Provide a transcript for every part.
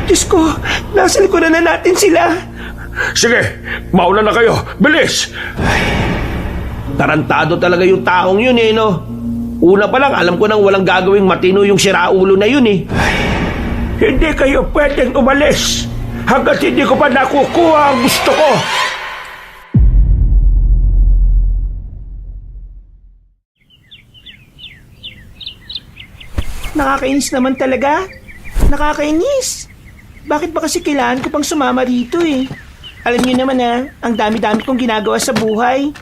Diyos ko, nasa likuran na natin sila. Sige, mauna na kayo. Bilis! Tarantado talaga yung taong yun eh, no? Una pa lang, alam ko nang walang gagawing matino yung siraulo na yun eh. Hindi kayo pwedeng umalis hanggat hindi ko pa nakukuha ang gusto ko. Nakakainis naman talaga. Nakakainis. Bakit ba kasi kailangan ko pang sumama rito eh? Alam niyo naman ang dami-dami kong ginagawa sa buhay.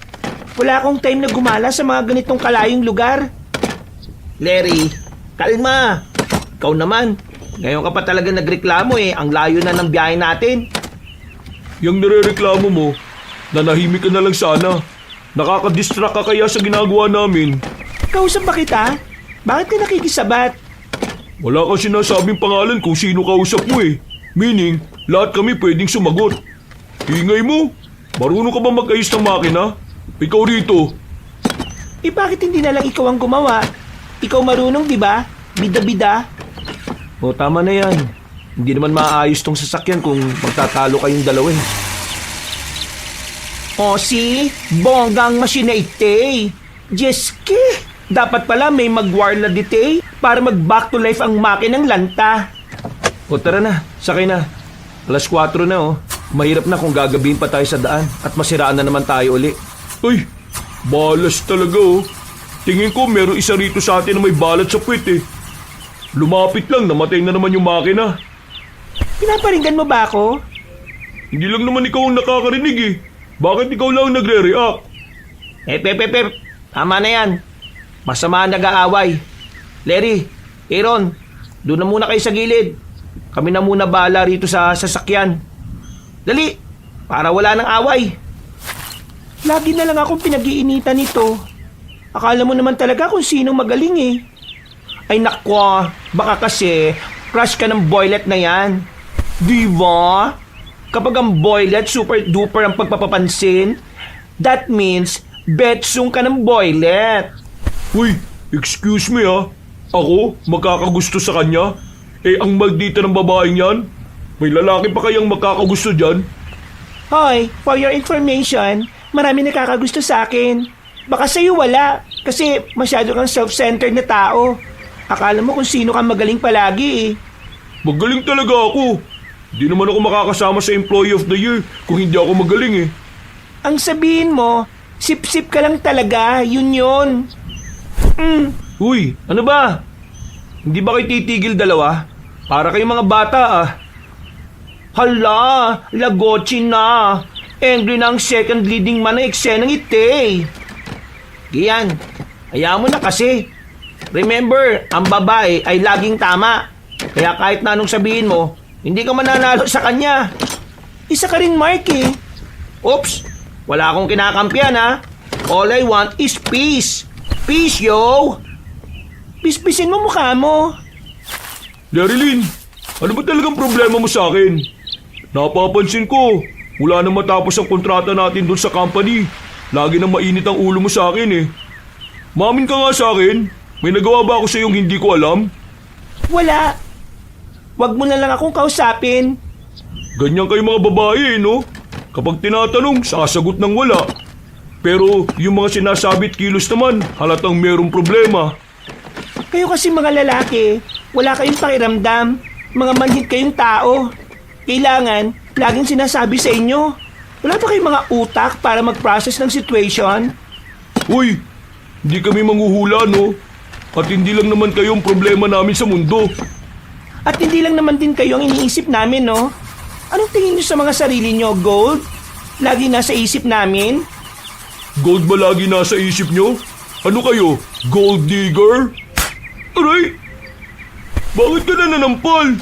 Wala akong time na gumala sa mga ganitong kalayong lugar. Larry, kalma. Ikaw naman. Ngayon ka pa talaga nagreklamo eh. Ang layo na ng biyahe natin. Yung nirereklamo mo, nanahimik ka na lang sana. Nakakadistract ka kaya sa ginagawa namin. Kausap ba kita? Bakit ka nakikisabat? Wala kang sinasabing pangalan kung sino kausap mo eh. Meaning, lahat kami pwedeng sumagot. Ingay mo. Marunong ka ba mag-ayos ng makina? Ikaw rito. Eh bakit hindi na lang ikaw ang gumawa? Ikaw marunong, di ba? Bida-bida. O tama na yan. Hindi naman maayos tong sasakyan kung magtatalo kayong dalawa eh. O si, bonggang masina ite. Jeske, dapat pala may mag-warla dite para mag-back to life ang makinang lanta. O tara na, sakay na. 4:00 na oh. Mahirap na kung gagabihin pa tayo sa daan at masiraan na naman tayo uli. Ay, balas talaga oh. Tingin ko meron isa rito sa atin na may balat sa puwet eh. Lumapit lang, namatay na naman yung makina. Pinaparinggan mo ba ako? Hindi lang naman ikaw ang nakakarinig eh. Bakit ikaw lang nagre-react? Pep. Tama na yan. Masama ang nag-aaway. Larry, Aaron, doon na muna kayo sa gilid. Kami na muna bahala rito sa sasakyan. Dali, para wala nang away. Lagi na lang akong pinag-iinitan nito. Akala mo naman talaga kung sinong magaling eh. Ay nakwa, baka kasi crush ka ng boylet na yan. Di ba? Kapag ang boylet super duper ang pagpapapansin, that means betsung ka ng boylet. Uy, excuse me ah. Ako, magkakagusto sa kanya? Eh, ang maldita ng babaeng yan? May lalaki pa kayang magkakagusto dyan? Hoy, for your information, marami nakakagusto sa akin. Baka sa'yo wala, kasi masyado kang self-centered na tao. Akala mo kung sino kang magaling palagi eh. Magaling talaga ako. Di naman ako makakasama sa Employee of the Year kung hindi ako magaling eh. Ang sabihin mo, sip-sip ka lang talaga, yun. Uy, Ano ba? Hindi ba kayo titigil dalawa? Para kayong mga bata ah. Hala, lagotsin na. Angry na ang second leading man ng eksenang ite. Giyan, hayaan mo na kasi. Remember, ang babae ay laging tama. Kaya kahit na anong sabihin mo, hindi ka mananalo sa kanya. Isa ka rin, Mark eh. Oops, wala akong kinakampihan ha. All I want is peace. Peace, yo! Pispisin mo mukha mo. Darilyn, ano ba talagang problema mo sa akin? Napapansin ko, mula nang matapos ang kontrata natin doon sa company, lagi nang mainit ang ulo mo sa akin eh. Mamin ka nga sa akin, may nagawa ba ako sa iyong hindi ko alam? Wala. Wag mo na lang akong kausapin. Ganyan kayo mga babae eh, no? Kapag tinatanong, sasagot ng wala. Pero yung mga sinasabit kilos naman, halatang merong problema. Kayo kasi mga lalaki, wala kayong pakiramdam. Mga manhid kayong tao. Kailangan, laging sinasabi sa inyo. Wala ba kayong mga utak para mag-process ng situation? Uy, hindi kami manghuhula, no? At hindi lang naman kayo ang problema namin sa mundo. At hindi lang naman din kayo ang iniisip namin, no? Anong tingin niyo sa mga sarili niyo, Gold? Lagi nasa isip namin? Gold ba lagi nasa isip nyo? Ano kayo? Gold digger? Aray! Bakit ka na nanampal?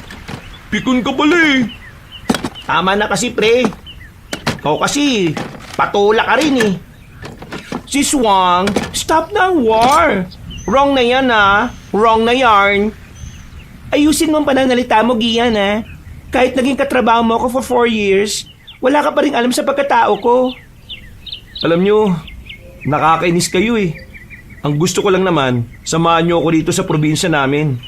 Pikon ka pala eh. Tama na kasi, pre. Ikaw kasi, patula ka rin eh. Si Swang, stop na ang war. Wrong na yan ah. Wrong na yarn. Ayusin mo ang pananalita mo, Gian ah. Kahit naging katrabaho mo ako for 4 years, wala ka pa rin alam sa pagkatao ko. Alam nyo, nakakainis kayo eh. Ang gusto ko lang naman, samahan nyo ako dito sa probinsya namin.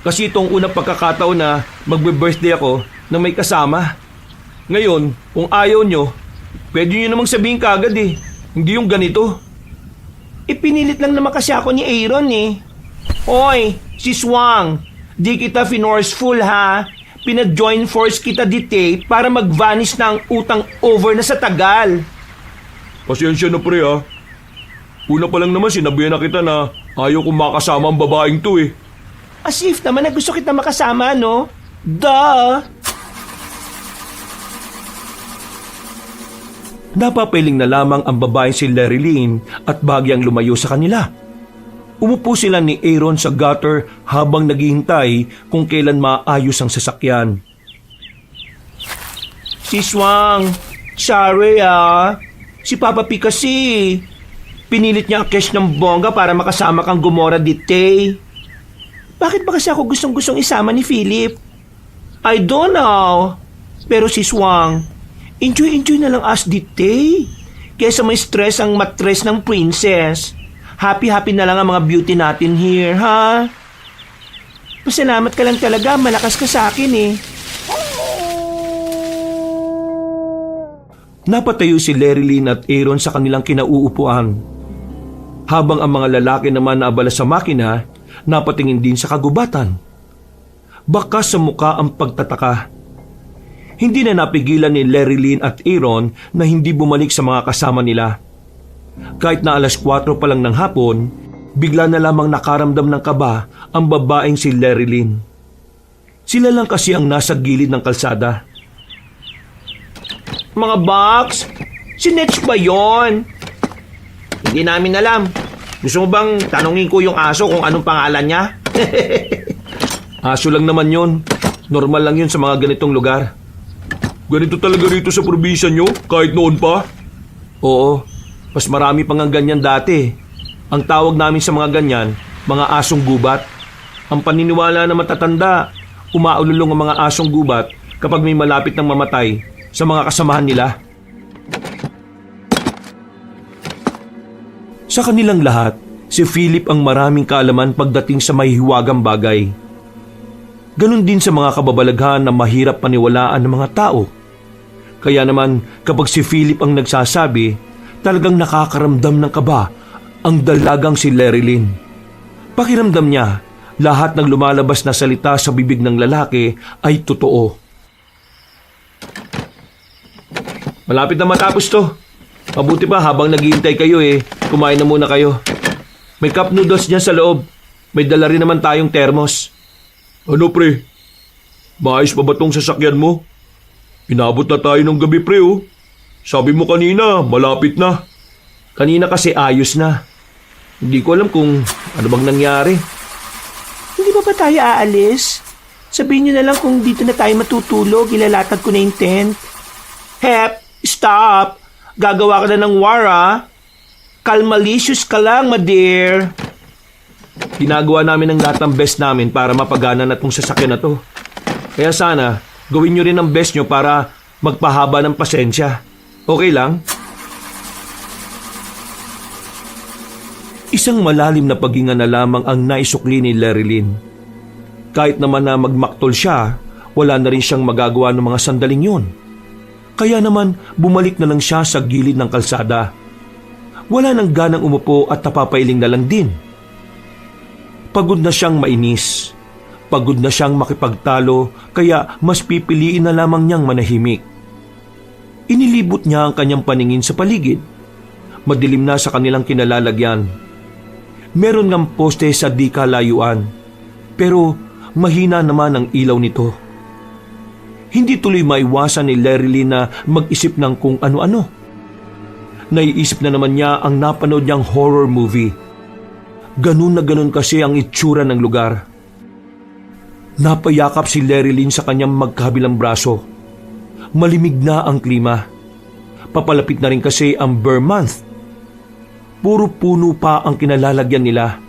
Kasi itong unang pagkakataon na magbe-birthday ako na may kasama. Ngayon, kung ayaw nyo, pwede nyo namang sabihin kagad eh. Hindi yung ganito. Ipinilit lang naman kasi ako ni Aaron eh. Hoy, si Swang, di kita finorceful ha. Pina-join force kita dite para mag-vanish na ang utang over na sa tagal. Pasensya na pre ha. Una pa lang naman sinabihan na kita na ayaw kong makasama ang babaeng to eh. As if naman na gusto kita makasama, no? Duh! Napapiling na lamang ang babaeng si Larry Lynn at bagyang lumayo sa kanila. Umupo sila ni Aaron sa gutter habang naghihintay kung kailan maayos ang sasakyan. Si Swang, sorry ah. Si Papa P kasi. Pinilit niya ang cash ng bongga para makasama kang Gomora dite. Bakit ba kasi ako gustong isama ni Philip? I don't know. Pero si Swang, enjoy na lang us dite. Kesa may stress ang matres ng princess. Happy na lang ang mga beauty natin here, ha? Pasalamat ka lang talaga, malakas ka sa akin eh. Napatayo si Larry Lynn at Aaron sa kanilang kinauupuan. Habang ang mga lalaki naman na abala sa makina, napatingin din sa kagubatan. Bakas sa muka ang pagtataka. Hindi na napigilan ni Larry Lynn at Aaron na hindi bumalik sa mga kasama nila. Kahit na 4:00 pa lang ng hapon, bigla na lamang nakaramdam ng kaba ang babaeng si Larry Lynn. Sila lang kasi ang nasa gilid ng kalsada. Mga box, si Netch ba yon? Hindi namin alam. Gusto mo bang tanungin ko yung aso kung anong pangalan niya? Aso lang naman yon. Normal lang yun sa mga ganitong lugar. Ganito talaga rito sa probinsya nyo kahit noon pa? Oo, mas marami pang ang ganyan dati. Ang tawag namin sa mga ganyan, mga asong gubat. Ang paniniwala na matatanda, umaululong ang mga asong gubat kapag may malapit ng mamatay sa mga kasamahan nila. Sa kanilang lahat, si Philip ang maraming kaalaman pagdating sa mahihiwagang bagay. Ganon din sa mga kababalaghan na mahirap paniwalaan ng mga tao. Kaya naman kapag si Philip ang nagsasabi, talagang nakakaramdam ng kaba ang dalagang si Larry Lynn. Pakiramdam niya, lahat ng lumalabas na salita sa bibig ng lalaki ay totoo. Malapit na matapos to. Mabuti pa habang naghihintay kayo kumain na muna kayo. May cup noodles dyan sa loob. May dala rin naman tayong termos. Ano pre? Maayos pa ba tong sasakyan mo? Inabot na tayo ng gabi pre oh. Sabi mo kanina, malapit na. Kanina kasi ayos na. Hindi ko alam kung ano bang nangyari. Hindi ba tayo aalis? Sabihin niyo na lang kung dito na tayo matutulog, ilalatag ko na yung tent. Hep, stop! Gagawa ka na ng war Kalmalicious ka lang, my dear. Ginagawa namin ang lahat ng best namin para mapagana na itong sasakyan na to. Kaya sana, gawin nyo rin ang best nyo para magpahaba ng pasensya. Okay lang? Isang malalim na paghinga na lamang ang naisukli ni Larry Lynn. Kahit naman na magmaktol siya, wala na rin siyang magagawa ng mga sandaling yun. Kaya naman bumalik na lang siya sa gilid ng kalsada. Wala nang ganang umupo at napapailing na lang din. Pagod na siyang mainis. Pagod na siyang makipagtalo kaya mas pipiliin na lamang niyang manahimik. Inilibot niya ang kanyang paningin sa paligid. Madilim na sa kanilang kinalalagyan. Meron ngang poste sa di kalayuan, pero mahina naman ang ilaw nito. Hindi tuloy maiwasan ni Larry Lynn na mag-isip ng kung ano-ano. Naiisip na naman niya ang napanood niyang horror movie. Ganun na ganun kasi ang itsura ng lugar. Napayakap si Larry Lynn sa kanyang magkabilang braso. Malimig na ang klima. Papalapit na rin kasi ang Burr Month. Puro puno pa ang kinalalagyan nila.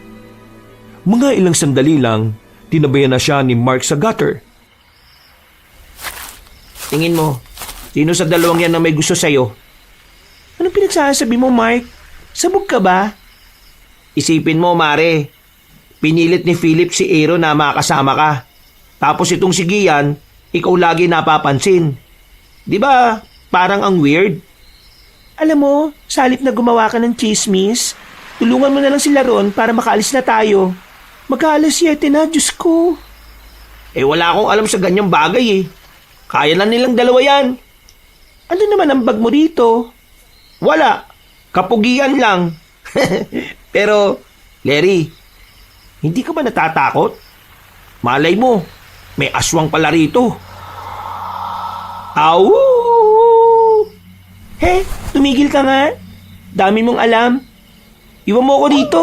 Mga ilang sandali lang, tinabayan na siya ni Mark sa gutter. Tingin mo, sino sa dalawang yan na may gusto sa'yo? Anong pinagsasabi mo, Mark? Sabog ka ba? Isipin mo, Mare. Pinilit ni Philip si Aaron na makasama ka. Tapos itong si Gian, ikaw lagi napapansin. Di ba parang ang weird? Alam mo, sa halip na gumawa ka ng chismis, tulungan mo na lang sila ron para makaalis na tayo. Mag-aalas 7 na, Diyos ko. Wala akong alam sa ganyang bagay eh. Kaya na nilang dalawa yan. Ano naman ang bag mo dito? Wala. Kapugian lang. Pero, Larry, hindi ka ba natatakot? Malay mo, may aswang pala rito. Aw! Tumigil ka nga. Dami mong alam. Iwan mo ako dito.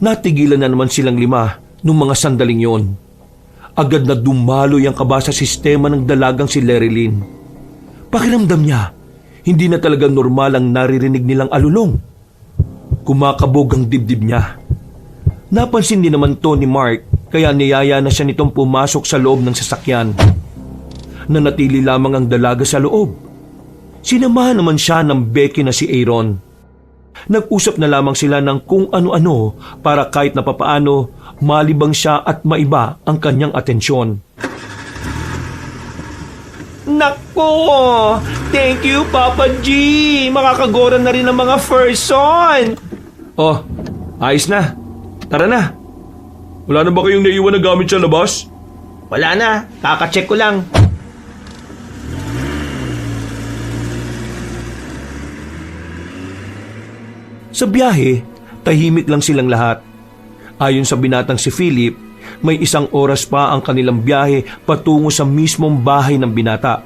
Natigilan na naman silang 5 nung mga sandaling yon. Agad na dumaloy ang kaba sa sistema ng dalagang si Lerilyn. Pakiramdam niya, hindi na talaga normal ang naririnig nilang alulong. Kumakabog ang dibdib niya. Napansin din naman to ni Mark, kaya niyaya na siya nitong pumasok sa loob ng sasakyan. Nanatili lamang ang dalaga sa loob. Sinamahan naman siya ng Becky na si Aaron. Nag-usap na lamang sila ng kung ano-ano para kahit na papaano malibang siya at maiba ang kanyang atensyon. Nako! Thank you, Papa G! Makakagora na rin ang mga person! Oh, ayos na. Tara na. Wala na ba kayong naiwan na gamit sa labas? Wala na, kakacheck ko lang. Sa biyahe, tahimik lang silang lahat. Ayon sa binatang si Philip, may 1 oras pa ang kanilang biyahe patungo sa mismong bahay ng binata.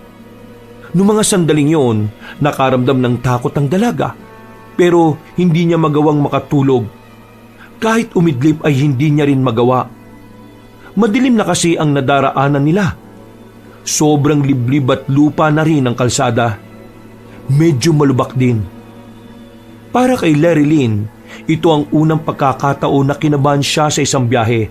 Noong mga sandaling yon, nakaramdam ng takot ang dalaga, pero hindi niya magawang makatulog. Kahit umidlip ay hindi niya rin magawa. Madilim na kasi ang nadaraanan nila. Sobrang liblib at lupa na rin ang kalsada. Medyo malubak din. Para kay Lerilyn, ito ang unang pagkakataon na kinabahan siya sa isang biyahe.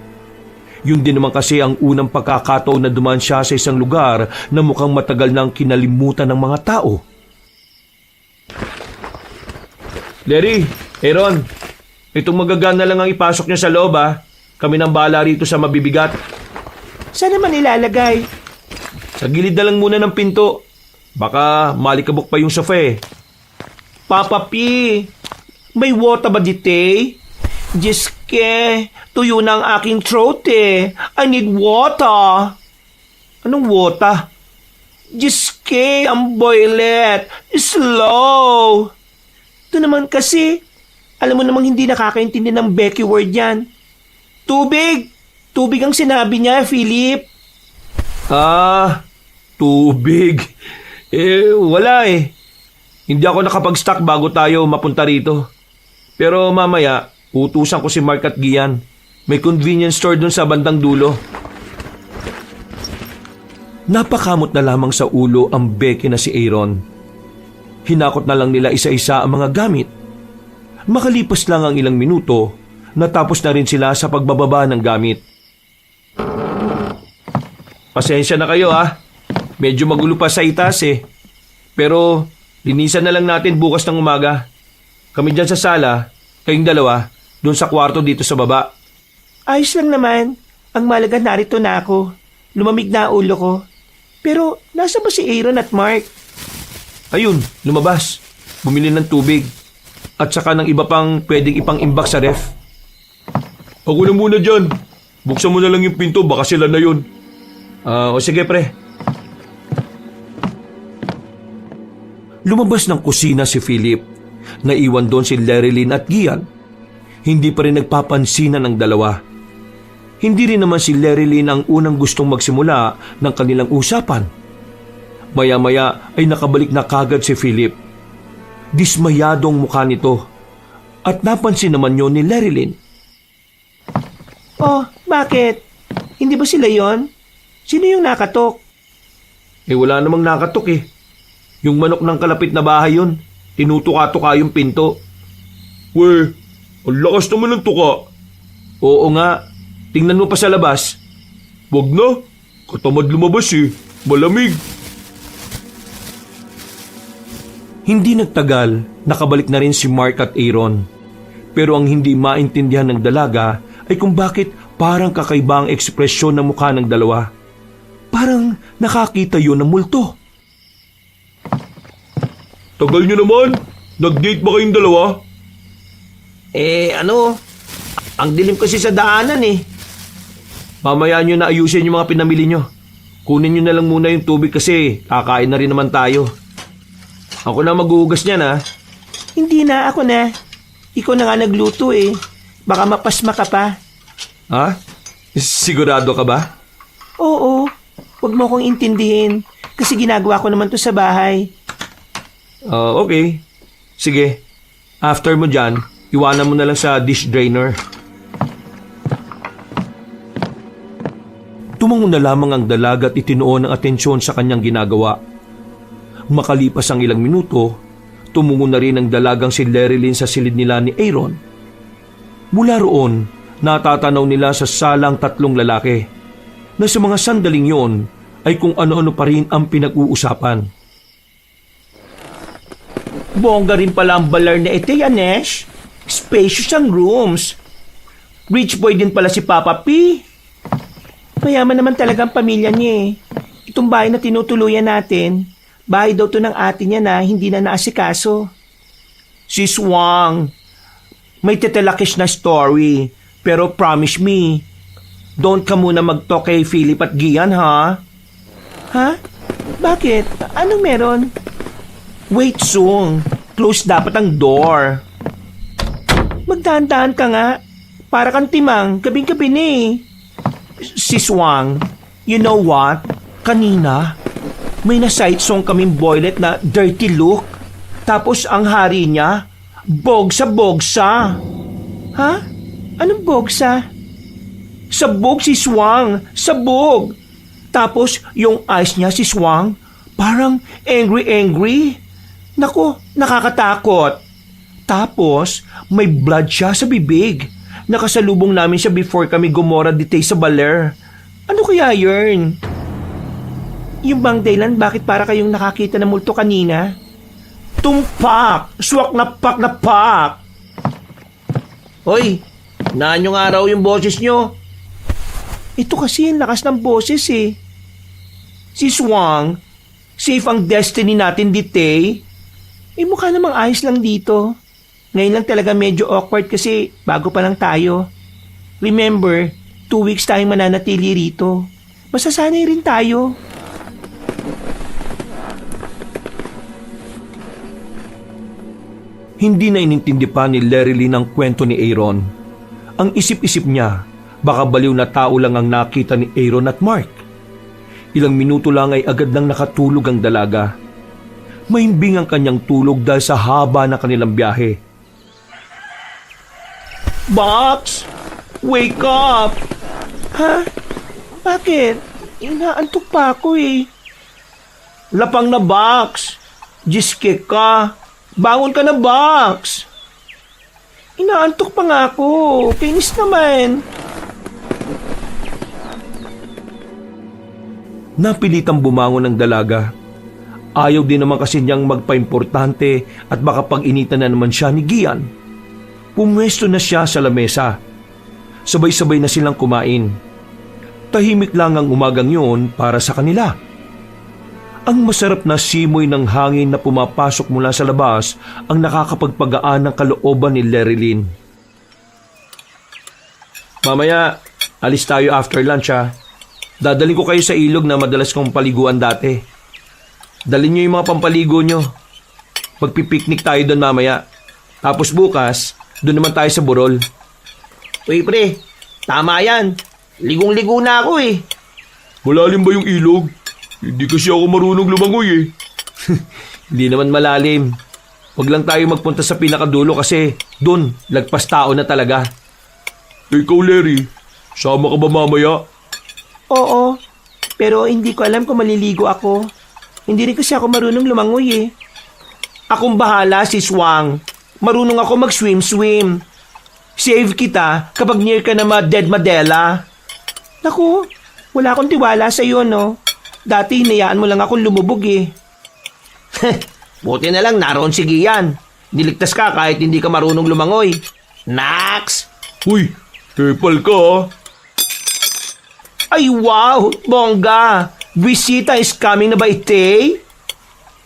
Yun din naman kasi ang unang pagkakataon na dumaan siya sa isang lugar na mukhang matagal nang kinalimutan ng mga tao. Larry, Aaron, itong magagana lang ang ipasok niya sa loob ha. Kami nang bahala rito sa mabibigat. Saan naman ilalagay? Sa gilid na lang muna ng pinto. Baka malikabok pa yung sofa eh. Papa P, may water ba dite? Jiske, tuyo na ang aking throat eh. I need water. Anong water? Jiske, ang boilet. Slow. Ito naman kasi, alam mo namang hindi nakakaintindi ng Becky word yan. Tubig! Tubig ang sinabi niya, Philip. Tubig. Wala eh. Hindi ako nakapag-stock bago tayo mapunta rito. Pero mamaya, utusan ko si Mark at Gian. May convenience store dun sa bandang dulo. Napakamot na lamang sa ulo ang Becky na si Aaron. Hinakot na lang nila isa-isa ang mga gamit. Makalipas lang ang ilang minuto, natapos na rin sila sa pagbababa ng gamit. Pasensya na kayo ha. Medyo magulo pa sa itas eh. Pero linisan na lang natin bukas ng umaga. Kami dyan sa sala, kayong dalawa, doon sa kwarto dito sa baba. Ayos lang naman. Ang malaga narito na ako. Lumamig na ulo ko. Pero nasa ba si Aaron at Mark? Ayun, lumabas. Bumili ng tubig. At saka ng iba pang pwedeng ipang-imbak sa ref. Ako na muna dyan. Buksan mo na lang yung pinto, baka sila na yun. O sige pre. Lumabas ng kusina si Philip. Naiwan doon si Lerilyn at Gian. Hindi pa rin nagpapansinan ng dalawa. Hindi rin naman si Lerilyn ang unang gustong magsimula ng kanilang usapan. Maya-maya ay nakabalik na kagad si Philip. Dismayadong mukha nito. At napansin naman yon ni Lerilyn. Oh, bakit? Hindi ba sila yon? Sino yung nakatok? Wala namang nakatok eh. Yung manok ng kalapit na bahay yun. Tinutuka-tuka yung pinto. Weh, ang lakas naman ng tuka. Oo nga. Tingnan mo pa sa labas. Wag na. Katamad lumabas eh. Malamig. Hindi nagtagal, nakabalik na rin si Mark at Aaron. Pero ang hindi maintindihan ng dalaga ay kung bakit parang kakaiba ang ekspresyon ng mukha ng dalawa. Parang nakakita yun ng multo. Tagal nyo naman. Nag-date ba kayong dalawa? Ang dilim kasi sa daanan eh. Mamaya nyo na ayusin yung mga pinamili nyo. Kunin nyo na lang muna yung tubig kasi kakain na rin naman tayo. Ako na maghuhugas niyan ha. Hindi na, ako na. Ikaw na nga nagluto eh. Baka mapasma ka pa. Ha? Sigurado ka ba? Oo. Huwag mo akong intindihin. Kasi ginagawa ko naman to sa bahay. Okay. Sige. After mo dyan, iwanan mo na lang sa dish drainer. Tumango na lamang ang dalaga at itinuon ng atensyon sa kanyang ginagawa. Makalipas ang ilang minuto, tumungo na rin ang dalagang si Lerilyn sa silid nila ni Aaron. Mula roon, natatanaw nila sa salang tatlong lalaki na sa mga sandaling yon ay kung ano-ano pa rin ang pinag-uusapan. Bongga rin pala ang balar na ito, Yanesh. Spacious ang rooms. Rich boy din pala si Papa P. Mayaman naman talaga ang pamilya niya eh. Itong bahay na tinutuluyan natin, bahay daw to ng ate niya na hindi na naasikaso. Sis Wang, may tetelakish na story, pero promise me, don't ka muna mag-talk kay Philip at Gian, ha? Ha? Bakit? Anong meron? Wait, Sung. Close dapat ang door. Magdahan-dahan ka nga. Para kang timang, gabing-gabi na eh. Sis Wang, you know what? Kanina, may na-sight song kaming boylet na dirty look. Tapos ang hari niya, bogsa-bogsa. Ha? Anong bogsa? Sabog, Sis Wang. Sabog. Tapos yung eyes niya, Sis Wang, parang angry-angry. Naku, nakakatakot. Tapos, may blood siya sa bibig. Nakasalubong namin siya before kami gumora dite sa baler. Ano kaya yun? Yung bang dahilan bakit para kayong nakakita ng multo kanina? Tumpak! Swak na pak! Hoy, naan nyo nga raw yung boses nyo? Ito kasi yung lakas ng boses eh. Si Swang, safe ang destiny natin dite. Mukha namang ayos lang dito. Ngayon lang talaga medyo awkward kasi bago pa lang tayo. Remember, 2 weeks tayong mananatili rito. Masasanay rin tayo. Hindi na inintindi pa ni Lerilyn ang kwento ni Aaron. Ang isip-isip niya, baka baliw na tao lang ang nakita ni Aaron at Mark. Ilang minuto lang ay agad nang nakatulog ang dalaga. Mahimbing ang kanyang tulog dahil sa haba ng kanilang biyahe. Box! Wake up! Ha? Bakit? Inaantok pa ako eh. Lapang na, Box! Jiske ka! Bangon ka na, Box! Inaantok pa nga ako. Kainis naman. Napilitang bumangon ng dalaga. Ayaw din naman kasi niyang magpa-importante at baka pag-initan na naman siya ni Gian. Pumwesto na siya sa lamesa. Sabay-sabay na silang kumain. Tahimik lang ang umagang yun para sa kanila. Ang masarap na simoy ng hangin na pumapasok mula sa labas ang nakakapagpagaan ng kalooban ni Lerilyn. Mamaya, alis tayo after lunch ha. Dadalhin ko kayo sa ilog na madalas kong paliguan dati. Dalhin nyo yung mga pampaligo nyo. Magpipiknik tayo doon mamaya. Tapos bukas, doon naman tayo sa burol. Uy pre, tama yan. Ligong-ligo na ako eh. Malalim ba yung ilog? Hindi kasi ako marunong lumangoy eh. Hindi naman malalim. Huwag lang tayo magpunta sa pinakadulo kasi doon, lagpas tao na talaga. Ikaw Larry, sama ka ba mamaya? Oo, pero hindi ko alam kung maliligo ako. Hindi rin kasi ako marunong lumangoy eh. Akong bahala, Sis Wang. Marunong ako mag-swim-swim. Save kita kapag near ka na ma-dead Madela. Naku, wala akong tiwala sa iyo, no? Dati hinayaan mo lang akong lumubog eh. Buti na lang naroon si Gian. Niligtas ka kahit hindi ka marunong lumangoy. Nax! Uy, kepal ka ah. Ay wow! Bongga! Bisita is coming na ba ite?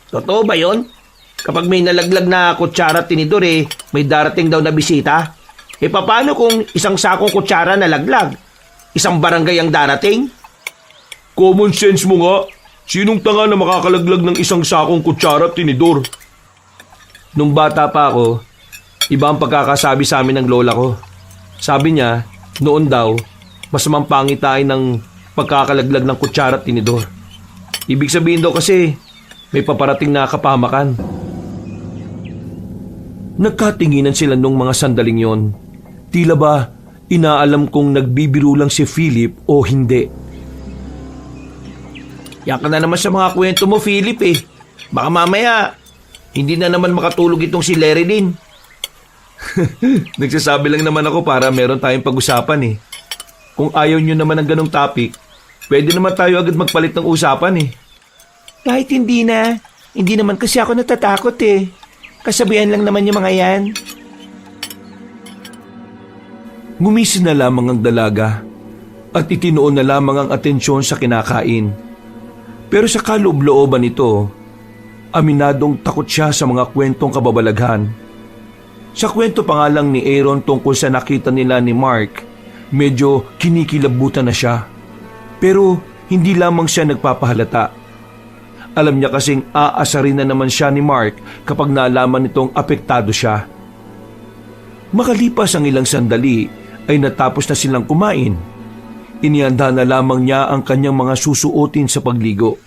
Totoo ba yon? Kapag may nalaglag na kutsara at tinidor may darating daw na bisita? Paano kung isang sakong kutsara nalaglag? Isang barangay ang darating? Common sense mo nga. Sinong tanga na makakalaglag ng isang sakong kutsara at tinidor? Nung bata pa ako, iba ang pagkakasabi sa amin ng lola ko. Sabi niya, noon daw, masamang pangitain ng pagkakalaglag ng kutsara at tinidor. Ibig sabihin daw kasi, may paparating na kapahamakan. Nagkatinginan sila nung mga sandaling yon. Tila ba, inaalam kong nagbibiro lang si Philip o hindi. Yan ka na naman sa mga kwento mo, Philip Baka mamaya, hindi na naman makatulog itong si Larry Lynn. Nagsasabi lang naman ako para meron tayong pag-usapan Kung ayaw nyo naman ng ganong topic, pwede naman tayo agad magpalit ng usapan Kahit hindi na. Hindi naman kasi ako natatakot Kasabihan lang naman yung mga yan. Ngumisi na lamang ang dalaga at itinoon na lamang ang atensyon sa kinakain. Pero sa kaloob-looban nito, aminadong takot siya sa mga kwentong kababalaghan. Sa kwento pa nga lang ni Aaron tungkol sa nakita nila ni Mark, medyo kinikilabutan na siya. Pero hindi lamang siya nagpapahalata. Alam niya kasing aasarin na naman siya ni Mark kapag nalaman nitong apektado siya. Makalipas ang ilang sandali ay natapos na silang kumain. Inihanda na lamang niya ang kanyang mga susuotin sa pagligo.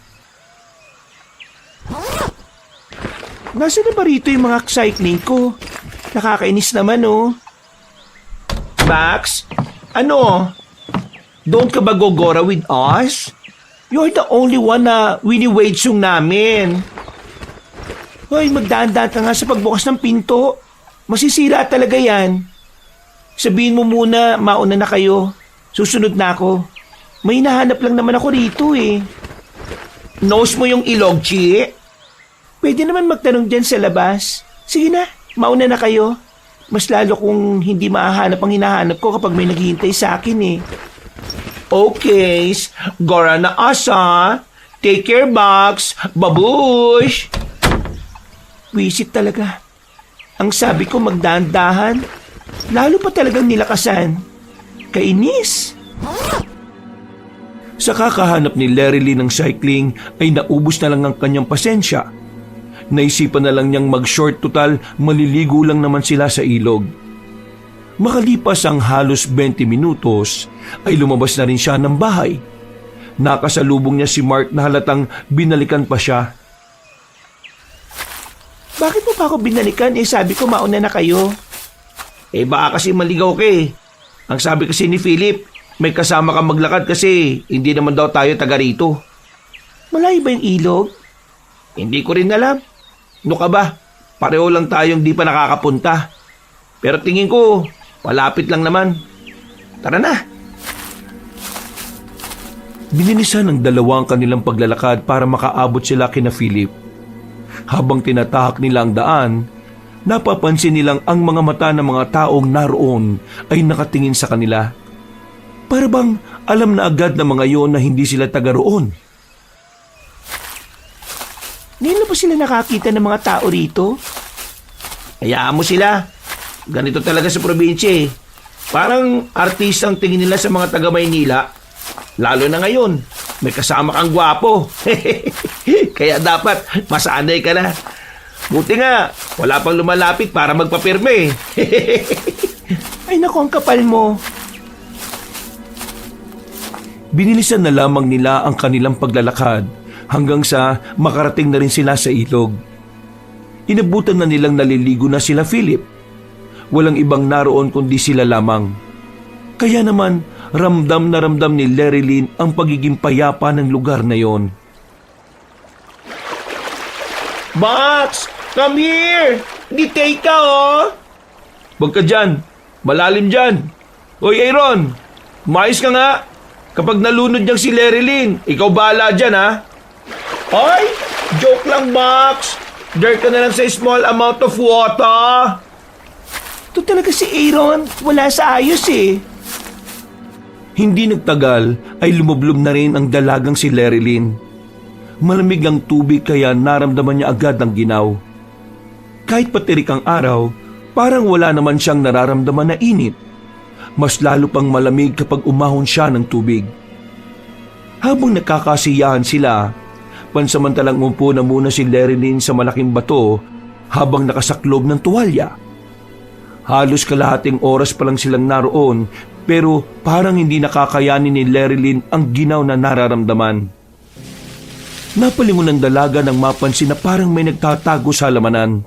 Nasaan na ba rito yung mga cycling ko? Nakakainis naman Max, ano? Don't ka ba gogora with us? You're the only one na wini-wage yung namin. Hoy, magdaan-daan ka nga sa pagbukas ng pinto. Masisira talaga yan. Sabihin mo muna, mauna na kayo. Susunod na ako. May hinahanap lang naman ako rito Nose mo yung ilog, Chi? Pwede naman magtanong dyan sa labas. Sige na, mauna na kayo. Mas lalo kung hindi mahahanap ang hinahanap ko kapag may naghihintay sa akin Okay, gora na asa. Take care, Box. Babush! Wisit talaga. Ang sabi ko magdahan-dahan. Lalo pa talagang nilakasan. Kainis. Sa kakahanap ni Larry Lee ng cycling ay naubos na lang ang kanyang pasensya. Naisipan na lang niyang mag-short, total maliligo lang naman sila sa ilog. Makalipas ang halos 20 minutos ay lumabas na rin siya ng bahay. Nakasalubong niya si Mark na halatang binalikan pa siya. Bakit mo pa ako binalikan? Sabi ko mauna na kayo. Baka kasi maligaw ka Ang sabi kasi ni Philip, may kasama kang maglakad kasi hindi naman daw tayo taga rito. Malayo ba yung ilog? Hindi ko rin alam. Ano ka ba? Pareho lang tayong di pa nakakapunta. Pero tingin ko, malapit lang naman. Tara na. Bininisan ng dalawang kanilang paglalakad para makaabot sila kina Philip. Habang tinatahak nila ang daan, napapansin nilang ang mga mata ng mga taong naroon ay nakatingin sa kanila. Para bang alam na agad ng mga yon na hindi sila taga roon. Ngayon na ba sila nakakita ng mga tao rito? Hayaan mo sila. Ganito talaga sa probinsya Parang artistang tingin nila sa mga taga Maynila. Lalo na ngayon, may kasama kang gwapo. Kaya dapat masanay ka na. Buti nga, wala pang lumalapit para magpapirme. Ay naku, ang kapal mo. Binilisan na lamang nila ang kanilang paglalakad hanggang sa makarating na rin sila sa ilog. Inabutan na nilang naliligo na sila Philip. Walang ibang naroon kundi sila lamang. Kaya naman, ramdam na ramdam ni Larry Lynn ang pagiging payapa ng lugar na yon. Max! Come here! Gitay ka Huwag ka dyan. Malalim dyan. Hoy Aaron, mais ka nga. Kapag nalunod niyang si Larry Lynn, ikaw bahala dyan Hoy! Joke lang, Max. Dare ka na lang sa small amount of water. Ito talaga si Aaron. Wala sa ayos eh. Hindi nagtagal ay lumublob na rin ang dalagang si Lerilyn. Malamig ang tubig kaya naramdaman niya agad ang ginaw. Kahit patirik ang araw, parang wala naman siyang nararamdaman na init. Mas lalo pang malamig kapag umahon siya ng tubig. Habang nakakasiyahan sila, pansamantalang umupo na muna si Lerilyn sa malaking bato habang nakasaklob ng tuwalya. Halos kalahating oras pa lang silang naroon pero parang hindi nakakayanin ni Lerilyn ang ginaw na nararamdaman. Napalingon ng dalaga nang mapansin na parang may nagtatago sa halamanan.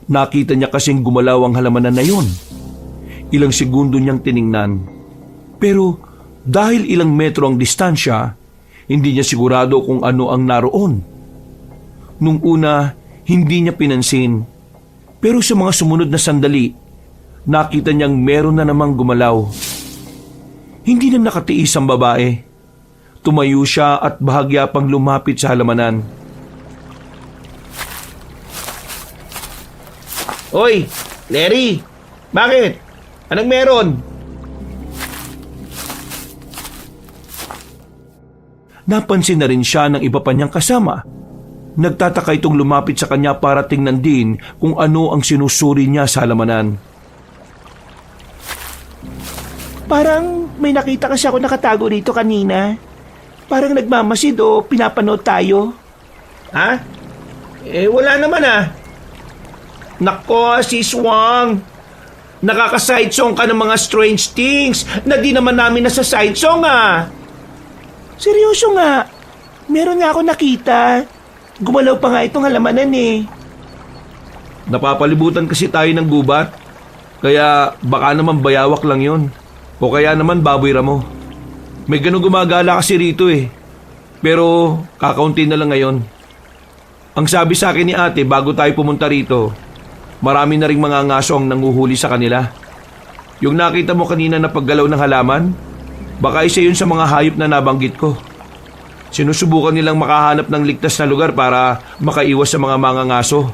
Nakita niya kasing gumalaw ang halamanan na yon. Ilang segundo niyang tiningnan. Pero dahil ilang metro ang distansya, hindi niya sigurado kung ano ang naroon. Nung una, hindi niya pinansin. Pero sa mga sumunod na sandali, nakita niyang meron na namang gumalaw. Hindi na nakatiis ang babae. Tumayo siya at bahagya pang lumapit sa halamanan. Hoy, Larry! Bakit? Anong meron? Napansin na rin siya ng iba pa niyang kasama. Nagtataka itong lumapit sa kanya para tingnan din kung ano ang sinusuri niya sa halamanan. Parang may nakita kasi ako nakatago dito kanina. Parang nagmamasid o pinapanood tayo. Ha? Wala naman ah. Nako, Sis Wang. Nakaka-side song ka ng mga strange things na di naman namin nasa side song ah. Seryoso nga. Meron nga ako nakita. Gumalaw pa nga itong halamanan eh. Napapalibutan kasi tayo ng gubat. Kaya baka naman bayawak lang yun. O kaya naman baboy ramo. May ganun gumagala kasi rito eh. Pero kakaunti na lang ngayon. Ang sabi sa akin ni ate bago tayo pumunta rito, marami na ring mga ngaso ang nanguhuli sa kanila. Yung nakita mo kanina na paggalaw ng halaman, baka isa yun sa mga hayop na nabanggit ko. Sinusubukan nilang makahanap ng ligtas na lugar para makaiwas sa mga mangangaso.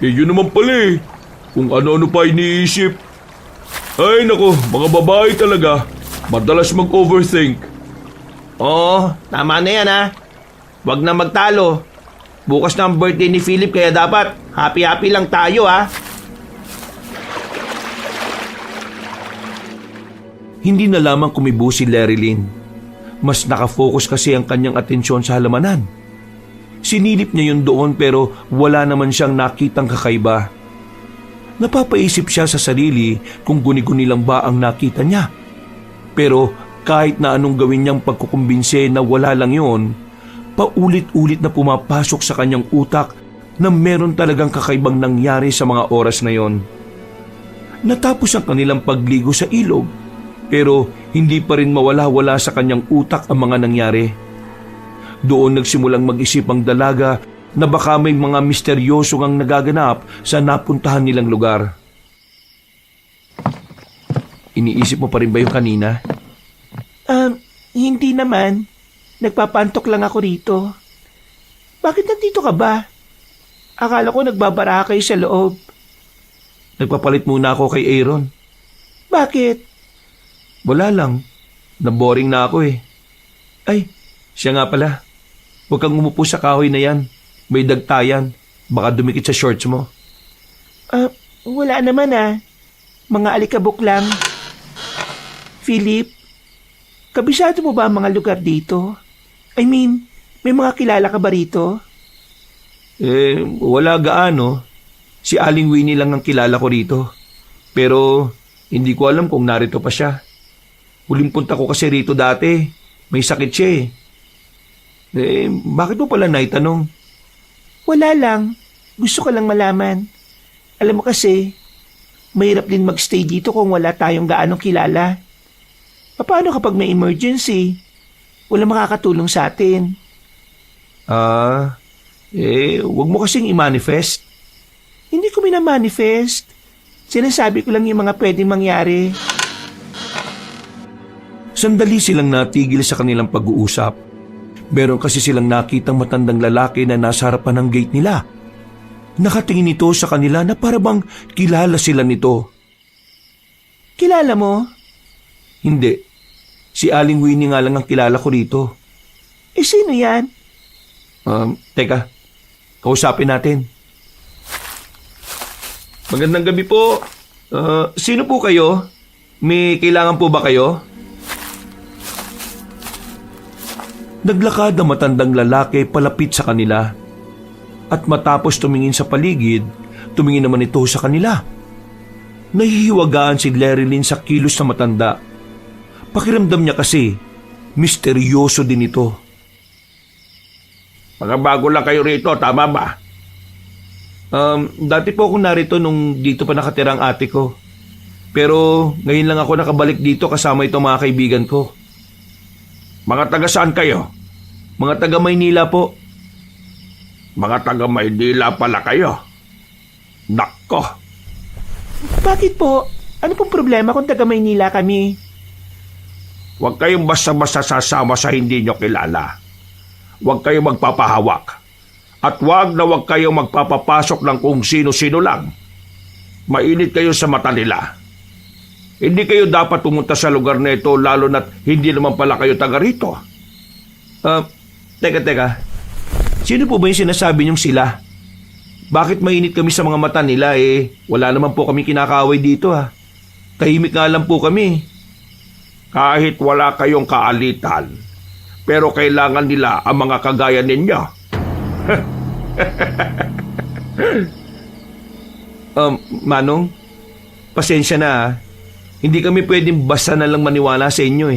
Yun naman pala eh. Kung ano-ano pa iniisip. Ay nako, mga babae talaga. Madalas mag-overthink. Oo, tama na yan ha. Huwag na magtalo. Bukas na ang birthday ni Philip kaya dapat happy-happy lang tayo ha. Hindi na lamang kumibo si Lerilyn. Mas nakafocus kasi ang kanyang atensyon sa halamanan. Sinilip niya yun doon pero wala naman siyang nakitang kakaiba. Napapaisip siya sa sarili kung guni-guni lang ba ang nakita niya. Pero kahit na anong gawin niyang pagkukumbinse na wala lang yun, paulit-ulit na pumapasok sa kanyang utak na meron talagang kakaibang nangyari sa mga oras na yon. Natapos ang kanilang pagligo sa ilog, pero hindi pa rin mawala-wala sa kanyang utak ang mga nangyari. Doon nagsimulang mag-isip ang dalaga na baka may mga misteryoso ang nagaganap sa napuntahan nilang lugar. Iniisip mo pa rin ba yung kanina? Hindi naman. Nagpapantok lang ako rito. Bakit nandito ka ba? Akala ko nagbabara kayo sa loob. Nagpapalit muna ako kay Aaron. Bakit? Wala lang. Naboring na ako eh. Ay, siya nga pala. Huwag kang umupo sa kahoy na yan. May dagtayan. Baka dumikit sa shorts mo. Wala naman ah. Mga alikabok lang. Philip, kabisado mo ba ang mga lugar dito? I mean, may mga kilala ka ba rito? Wala gaano. Si Aling Winnie lang ang kilala ko rito. Pero hindi ko alam kung narito pa siya. Huling punta ko kasi rito dati. May sakit siya eh. Bakit mo pala naitanong? Wala lang. Gusto ko lang malaman. Alam mo kasi, mahirap din magstay dito kung wala tayong gaanong kilala. Paano kapag may emergency? Wala makakatulong sa atin. Wag mo kasing i-manifest. Hindi ko minamanifest. Sinasabi ko lang yung mga pwedeng mangyari. Sandali silang natigil sa kanilang pag-uusap. Meron kasi silang nakitang matandang lalaki na nasa harapan ng gate nila. Nakatingin ito sa kanila na parabang kilala sila nito. Kilala mo? Hindi. Si Aling Winnie nga lang ang kilala ko rito. Sino yan? Teka. Kausapin natin. Magandang gabi po. Sino po kayo? May kailangan po ba kayo? Naglakad ang matandang lalaki palapit sa kanila. At matapos tumingin sa paligid, tumingin naman ito sa kanila. Nahihiwagaan si Lerilyn sa kilos na matanda. Pakiramdam niya kasi, misteryoso din ito. Mga bago lang kayo rito, tama ba? Dati po akong narito nung dito pa nakatira ang ate ko. Pero ngayon lang ako nakabalik dito kasama itong mga kaibigan ko. Mga taga saan kayo? Mga taga Maynila po. Mga taga Maynila pala kayo. Nako. Bakit po? Ano pong problema kung taga Maynila kami? Huwag kayong basta-basta sasama sa hindi nyo kilala. Huwag kayong magpapahawak. At huwag kayong magpapapasok ng kung sino-sino lang. Mainit kayo sa mata nila. Hindi kayo dapat pumunta sa lugar na ito lalo na't hindi naman pala kayo taga rito. Teka. Sino po ba yung sinasabi niyong sila? Bakit mainit kami sa mga mata nila wala naman po kami kinakaaway dito ha. Tahimik nga lang po kami. Kahit wala kayong kaalitan, pero kailangan nila ang mga kagaya ninyo. Manong, pasensya na ha. Hindi kami pwedeng basta na lang maniwala sa inyo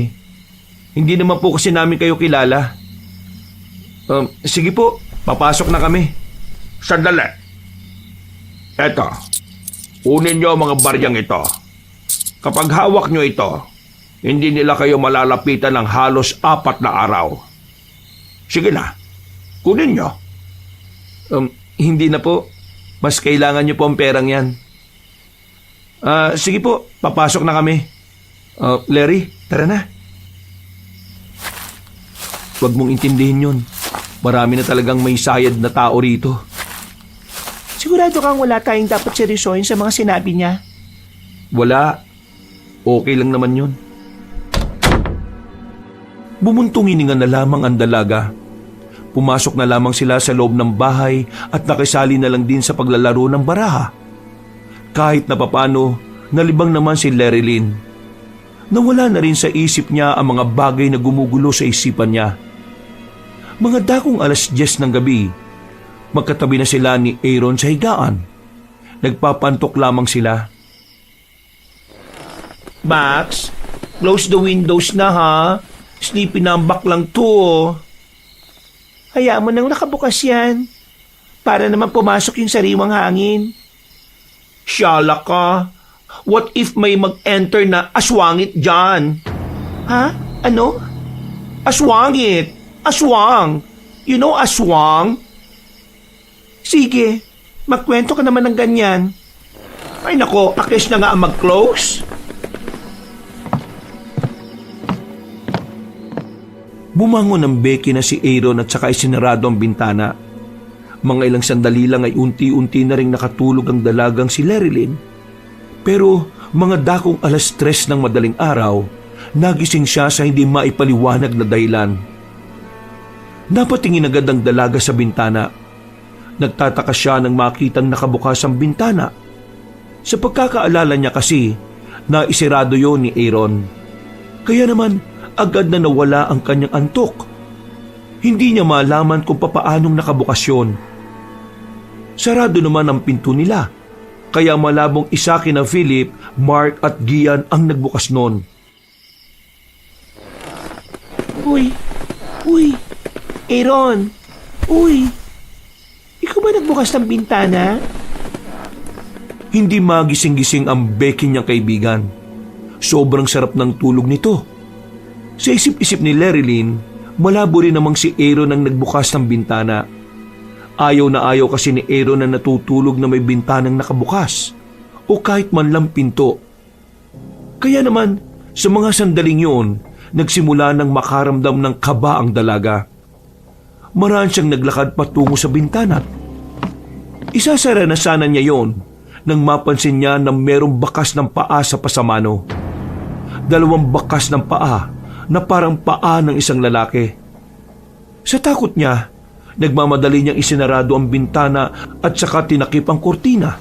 Hindi naman po kasi namin kayo kilala. Sige po, papasok na kami. Sandali. Eto, kunin nyo ang mga baryang ito. Kapag hawak nyo ito, hindi nila kayo malalapitan ng halos 4 na araw. Sige na, kunin nyo. Hindi na po. Mas kailangan nyo po ang perang yan. Sige po, papasok na kami. Larry, tara na. Huwag mong intindihin yun. Marami na talagang may sayad na tao rito. Sigurado kang wala tayong dapat seryosohin sa mga sinabi niya? Wala. Okay lang naman yun. Bumuntong hininga na lamang ang dalaga. Pumasok na lamang sila sa loob ng bahay at nakisali na lang din sa paglalaro ng baraha. Kahit na papano, nalibang naman si Lerilyn. Nawala na rin sa isip niya ang mga bagay na gumugulo sa isipan niya. Mga dakong 10:00 ng gabi, magkatabi na sila ni Aaron sa higaan. Nagpapantok lamang sila. Max, close the windows na ha. Sleepy na ang baklang to. Hayaan mo nang nakabukas yan. Para naman pumasok yung sariwang hangin. Shala ka. What if may mag-enter na aswangit dyan? Ha? Ano? Aswangit. Aswang. You know aswang? Sige. Magkwento ka naman ng ganyan. Ay nako, akis na nga ang mag-close. Bumangon ang Becky na si Aaron at saka isinarado ang bintana. Mga ilang sandali lang ay unti-unti na rin nakatulog ang dalagang si Lerilyn. Pero mga dakong 3:00 ng madaling araw, nagising siya sa hindi maipaliwanag na dahilan. Napatingin agad ang dalaga sa bintana. Nagtataka siya nang makitang nakabukas ang bintana. Sa pagkakaalala niya kasi, naisirado yon ni Aaron. Kaya naman, agad na nawala ang kanyang antok. Hindi niya malaman kung papaanong nakabukas yun. Sarado naman ang pinto nila, kaya malabong isa kina Philip, Mark at Gian ang nagbukas nun. Uy, Aaron, ikaw ba nagbukas ng bintana? Hindi magising-gising ang Becky niyang kaibigan. Sobrang sarap ng tulog nito. Sa isip-isip ni Lerilyn, malabo rin namang si Aaron ang nagbukas ng bintana. Ayaw na ayaw kasi ni Aaron na natutulog na may bintanang nakabukas o kahit man lang pinto. Kaya naman, sa mga sandaling yun, nagsimula ng makaramdam ng kaba ang dalaga. Maraan siyang naglakad patungo sa bintana. Isasara na sana niya yon nang mapansin niya na merong bakas ng paa sa pasamano. 2 bakas ng paa na parang paa ng isang lalaki. Sa takot niya, nagmamadali niyang isinarado ang bintana at saka tinakip ang kurtina.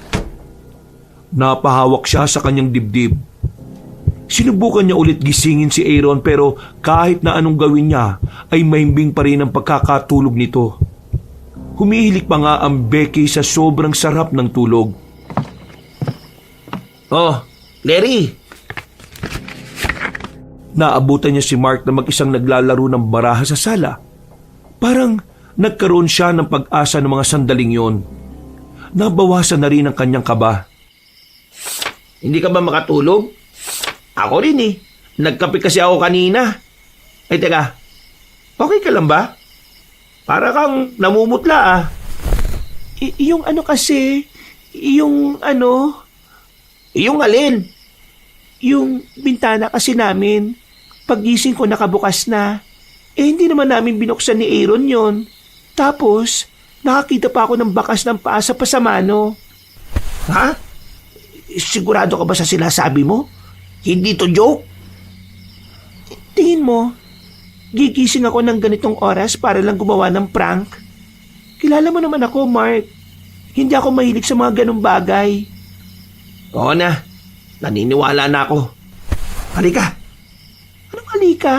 Napahawak siya sa kanyang dibdib. Sinubukan niya ulit gisingin si Aaron pero kahit na anong gawin niya ay mahimbing pa rin ang pagkakatulog nito. Humihilik pa nga ang Becky sa sobrang sarap ng tulog. Oh, Larry! Naabutan niya si Mark na mag-isang naglalaro ng baraha sa sala. Parang nagkaroon siya ng pag-asa ng mga sandaling yon. Nabawasan na rin ang kanyang kaba. Hindi ka ba makatulog? Ako rin eh. Nagkape kasi ako kanina. Ay teka, okay ka lang ba? Para kang namumutla ah. Yung ano kasi, yung ano... Yung alin? Yung bintana kasi namin. Paggising ko nakabukas na. Hindi naman namin binuksan ni Aaron yon. Tapos, nakakita pa ako ng bakas ng paa sa pasamano. Ha? Sigurado ka ba sa sinasabi mo? Hindi to joke? Tingin mo, gigising ako ng ganitong oras para lang gumawa ng prank? Kilala mo naman ako, Mark. Hindi ako mahilig sa mga ganong bagay. Oo na, naniniwala na ako. Halika. Anong halika?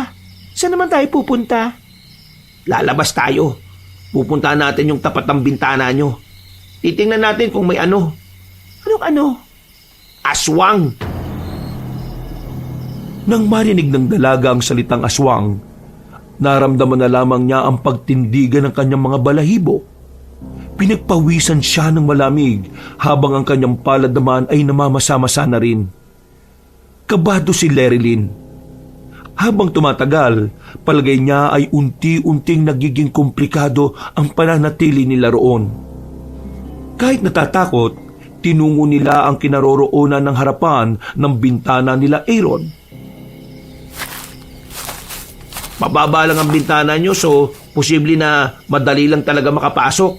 Saan naman tayo pupunta? Lalabas tayo. Pupunta natin yung tapat ng bintana nyo. Titingnan natin kung may ano. Anong ano? Aswang. Nang marinig ng dalaga ang salitang aswang, naramdaman na lamang niya ang pagtindigan ng kanyang mga balahibo. Pinagpawisan siya ng malamig habang ang kanyang palad naman ay namamasa-masa na rin. Kabado si Lerilyn. Habang tumatagal, palagay niya ay unti-unting nagiging komplikado ang pananatili nila roon. Kahit natatakot, tinungo nila ang kinaroroonan ng harapan ng bintana nila Aaron. Mababa lang ang bintana nyo so posible na madali lang talaga makapasok.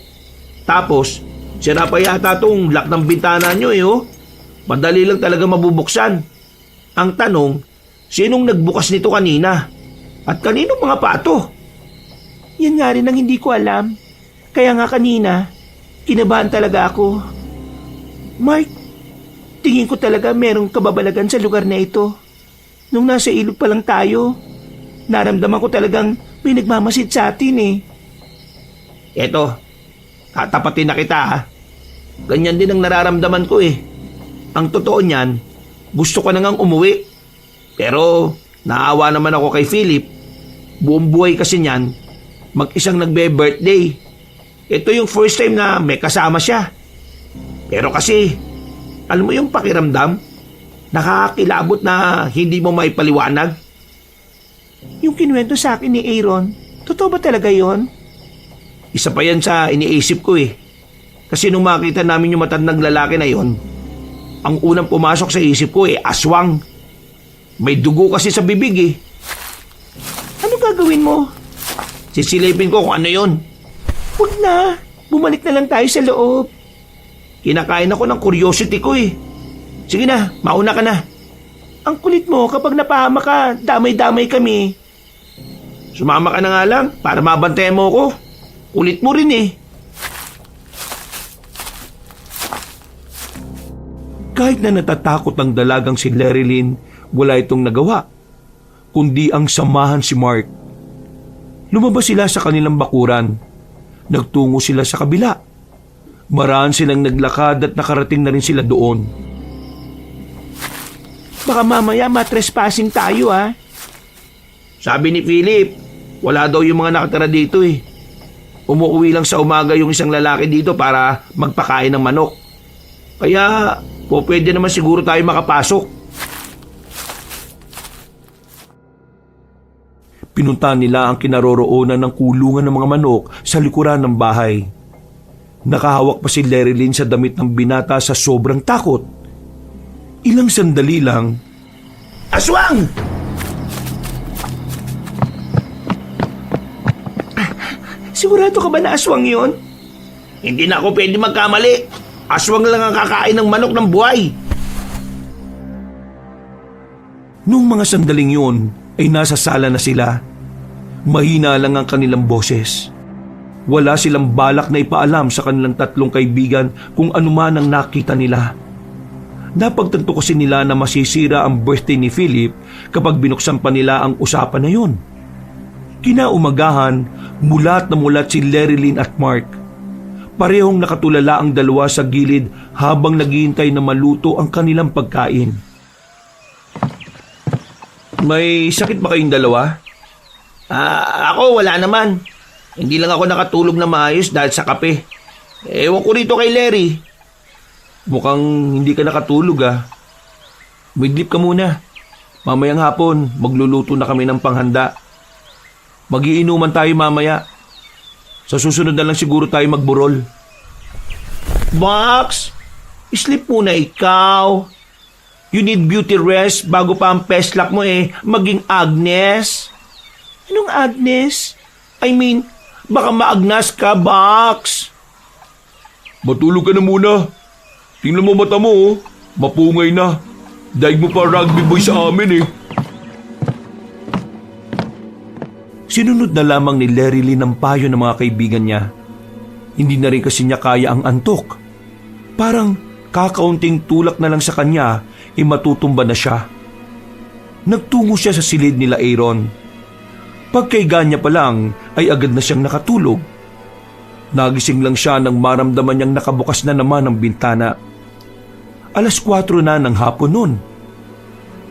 Tapos, sira pa yata itong lock ng bintana nyo oh. Madali lang talaga mabubuksan. Ang tanong, sinong nagbukas nito kanina? At kaninong mga pato? Yan nga rin ang hindi ko alam. Kaya nga kanina, kinabahan talaga ako. Mark, tingin ko talaga merong kababalagan sa lugar na ito. Nung nasa ilog pa lang tayo, naramdaman ko talagang may nagmamasid sa atin eh. Eto, tatapatin na kita ha. Ganyan din ang nararamdaman ko eh. Ang totoo niyan, gusto ko na ngang umuwi. Pero naawa naman ako kay Philip. Buong buhay kasi niyan, mag-isang nagbe-birthday. Ito yung first time na may kasama siya. Pero kasi, alam mo yung pakiramdam? Nakakakilabot na hindi mo maipaliwanag. Yung kinuwento sa akin ni Aaron, totoo ba talaga yon? Isa pa yan sa iniisip ko eh. Kasi nung makita namin yung matandang lalaki na yon, ang unang pumasok sa isip ko eh, aswang. May dugo kasi sa bibig eh. Ano gagawin mo? Sisilipin ko kung ano yon. Huwag na. Bumalik na lang tayo sa loob. Kinakain ako ng curiosity ko eh. Sige na, mauna ka na. Ang kulit mo kapag napahama ka, damay-damay kami. Sumama ka na nga lang para mabantayan mo ko. Kulit mo rin eh. Kahit na natatakot ang dalagang si Lerilyn, wala itong nagawa, kundi ang samahan si Mark. Lumabas sila sa kanilang bakuran. Nagtungo sila sa kabila. Maraan silang naglakad at nakarating na rin sila doon. Baka mamaya matrespassing tayo ah. Sabi ni Philip, wala daw yung mga nakatira dito eh. Umuwi lang sa umaga yung isang lalaki dito para magpakain ng manok. Kaya pwede naman siguro tayo makapasok. Pinuntahan nila ang kinaroroonan ng kulungan ng mga manok sa likuran ng bahay. Nakahawak pa si Lerilyn sa damit ng binata sa sobrang takot. Ilang sandali lang, aswang! Sigurado ka ba na aswang yon? Hindi na ako pwede magkamali. Aswang lang ang kakain ng manok ng buhay. Nung mga sandaling yun ay nasa sala na sila. Mahina lang ang kanilang boses. Wala silang balak na ipaalam sa kanilang tatlong kaibigan kung anuman ang nakita nila. Napagtanto kasi nila na masisira ang birthday ni Philip kapag binuksan pa nila ang usapan na yun. Kinaumagahan, mulat na mulat si Lerilyn at Mark. Parehong nakatulala ang dalawa sa gilid habang naghihintay na maluto ang kanilang pagkain. May sakit ba kayong dalawa? Ako wala naman. Hindi lang ako nakatulog na maayos dahil sa kape. Ewan ko rito kay Larry. Mukhang hindi ka nakatulog Midlip ka muna. Mamayang hapon, magluluto na kami ng panghanda. Magiinuman tayo mamaya. Sa susunod na lang siguro tayo magburol. Box, sleep muna ikaw. You need beauty rest bago pa ang peslak mo maging Agnes. Anong Agnes? I mean, baka maagnas ka, Box. Matulog ka na muna. Tingnan mo mata mo, mapungay na. Daig mo pa rugby boy sa amin Sinunod na lamang ni Lerilyn ang payo ng mga kaibigan niya. Hindi na rin kasi niya kaya ang antok. Parang kakaunting tulak na lang sa kanya, matutumba na siya. Nagtungo siya sa silid nila Aaron. Pagkaiga niya pa lang ay agad na siyang nakatulog. Nagising lang siya nang maramdaman niyang nakabukas na naman ang bintana. 4:00 na ng hapon noon.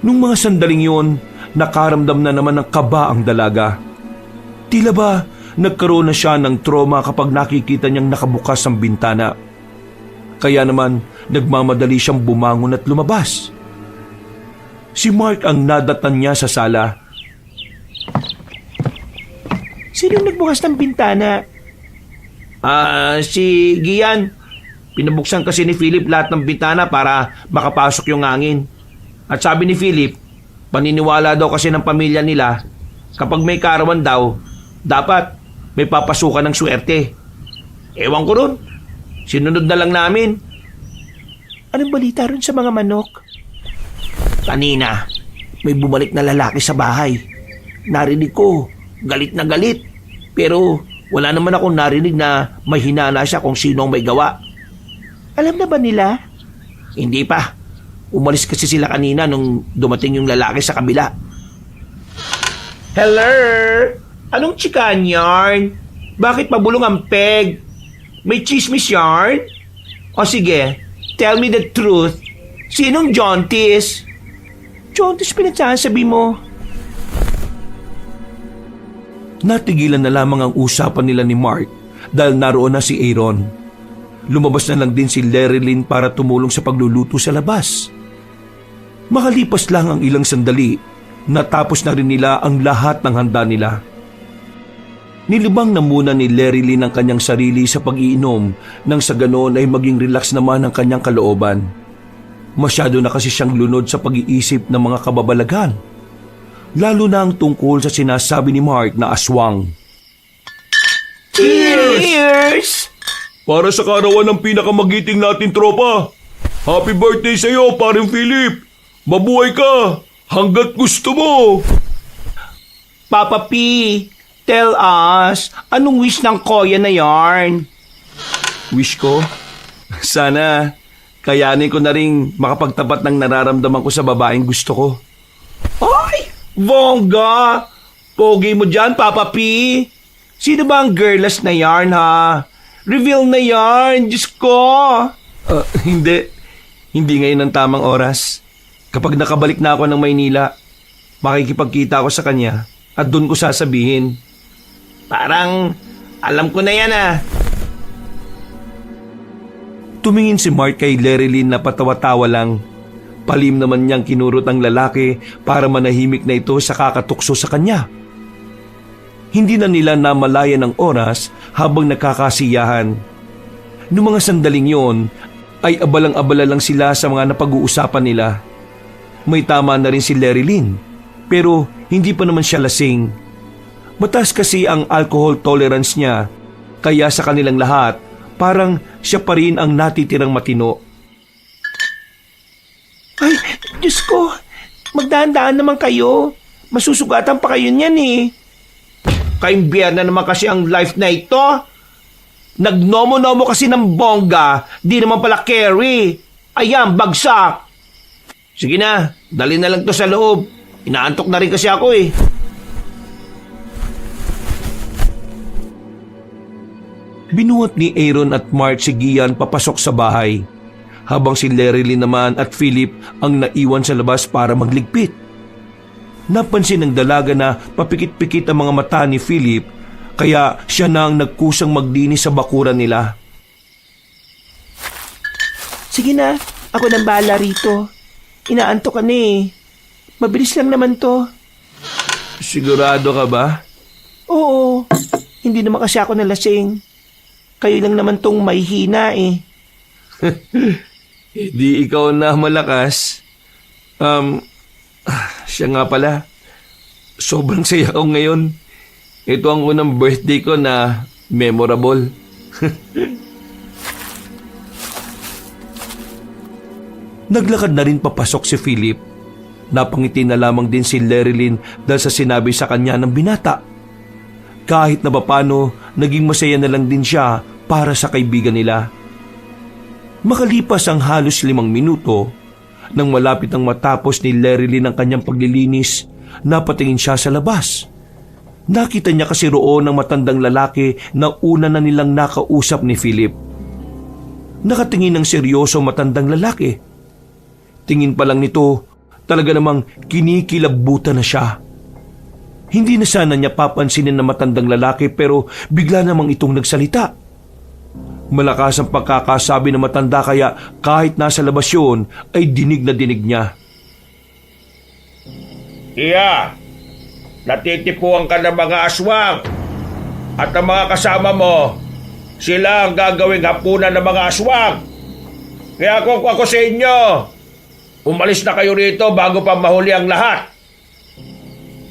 Nung mga sandaling yon, nakaramdam na naman ng kaba ang dalaga. Tila ba nagkaroon na siya ng trauma kapag nakikita niyang nakabukas ang bintana. Kaya naman nagmamadali siyang bumangon at lumabas. Si Mark ang nadatan niya sa sala. Sino nagbukas ng bintana? Si Gian. Pinabuksan kasi ni Philip lahat ng bintana para makapasok yung hangin. At sabi ni Philip, paniniwala daw kasi ng pamilya nila, kapag may karawan daw, dapat may papasukan ng swerte. Ewan ko ron. Sinunod na lang namin. Anong balita ron sa mga manok? Kanina, may bumalik na lalaki sa bahay. Narinig ko, galit na galit. Pero wala naman akong narinig na may hinana siya kung sino ang may gawa. Alam na ba nila? Hindi pa. Umalis kasi sila kanina nung dumating yung lalaki sa kabila. Hello? Anong chikan yarn? Bakit mabulong ang peg? May chismis yarn? O sige, tell me the truth. Sinong Jontis? Jontis pinagsasabi mo? Natigilan na lamang ang usapan nila ni Mark dahil naroon na si Aaron. Lumabas na lang din si Lerilyn para tumulong sa pagluluto sa labas. Makalipas lang ang ilang sandali, natapos na rin nila ang lahat ng handa nila. Nilibang na muna ni Lerilyn ang kanyang sarili sa pag-iinom nang sa ganoon ay maging relax naman ang kanyang kalooban. Masyado na kasi siyang lunod sa pag-iisip ng mga kababalaghan. Lalo na ang tungkol sa sinasabi ni Mark na aswang. Cheers! Para sa karawan ng pinakamagiting natin tropa. Happy birthday sa iyo, paring Philip. Mabuhay ka hanggat gusto mo. Papa P, tell us, anong wish ng koya na yarn? Wish ko? Sana kayanin ko na rin makapagtapat ng nararamdaman ko sa babaeng gusto ko. Ay! Bongga! Pogi mo dyan, Papa P. Sino ba ang girlless na yarn, ha? Reveal na yarn, Diyos ko! Hindi. Hindi ngayon ang tamang oras. Kapag nakabalik na ako ng Maynila, makikipagkita ako sa kanya at doon ko sasabihin. Parang alam ko na yan, Tumingin si Mark kay Lerilyn na patawa-tawa lang. Palim naman niyang kinurot ang lalaki para manahimik na ito sa kakatukso sa kanya. Hindi na nila namalayan ang oras habang nakakasiyahan. Noong mga sandaling yon, ay abalang-abala lang sila sa mga napag-uusapan nila. May tama na rin si Lerilyn, pero hindi pa naman siya lasing. Mataas kasi ang alcohol tolerance niya, kaya sa kanilang lahat, parang siya pa rin ang natitirang matino. Ay, Diyos ko! Magdahan-dahan naman kayo. Masusugatan pa kayo niyan eh. Kaimbiyan na naman kasi ang life na ito. Nagnomo-nomo kasi ng bongga, di naman pala carry. Ayan, bagsak. Sige na, dali na lang to sa loob. Inaantok na rin kasi ako eh. Binuhat ni Aaron at Mark si Gian papasok sa bahay, habang si Lerilyn naman at Philip ang naiwan sa labas para magligpit. Napansin ng dalaga na papikit-pikit ang mga mata ni Philip, kaya siya na ang nagkusang maglinis sa bakuran nila. Sige na, ako nang bahala rito. Inaantok ka na eh. Mabilis lang naman to. Sigurado ka ba? Oo, hindi naman kasi ako nalasing. Kayo lang naman tong may hina eh. Di ikaw na malakas. Siya nga pala. Sobrang saya ko ngayon. Ito ang unang birthday ko na memorable. Naglakad na rin papasok si Philip. Napangiti na lamang din si Lerilyn dahil sa sinabi sa kanya ng binata. Kahit na papano, naging masaya na lang din siya para sa kaibigan nila. Makalipas ang halos 5 minuto, nang malapit ang matapos ni Lerilyn ang kanyang paglilinis, napatingin siya sa labas. Nakita niya kasi roon ang matandang lalaki na una na nilang nakausap ni Philip. Nakatingin ng seryoso ang matandang lalaki. Tingin pa lang nito, talaga namang kinikilabutan na siya. Hindi na sana niya papansinin na matandang lalaki pero bigla namang itong nagsalita. Malakas ang pagkakasabi ng matanda kaya kahit nasa labas yun ay dinig na dinig niya. Iya, natitipuan ka ng mga aswang at ang mga kasama mo, sila ang gagawing hapunan ng mga aswang. Kaya kung ako sa inyo, umalis na kayo rito bago pa mahuli ang lahat.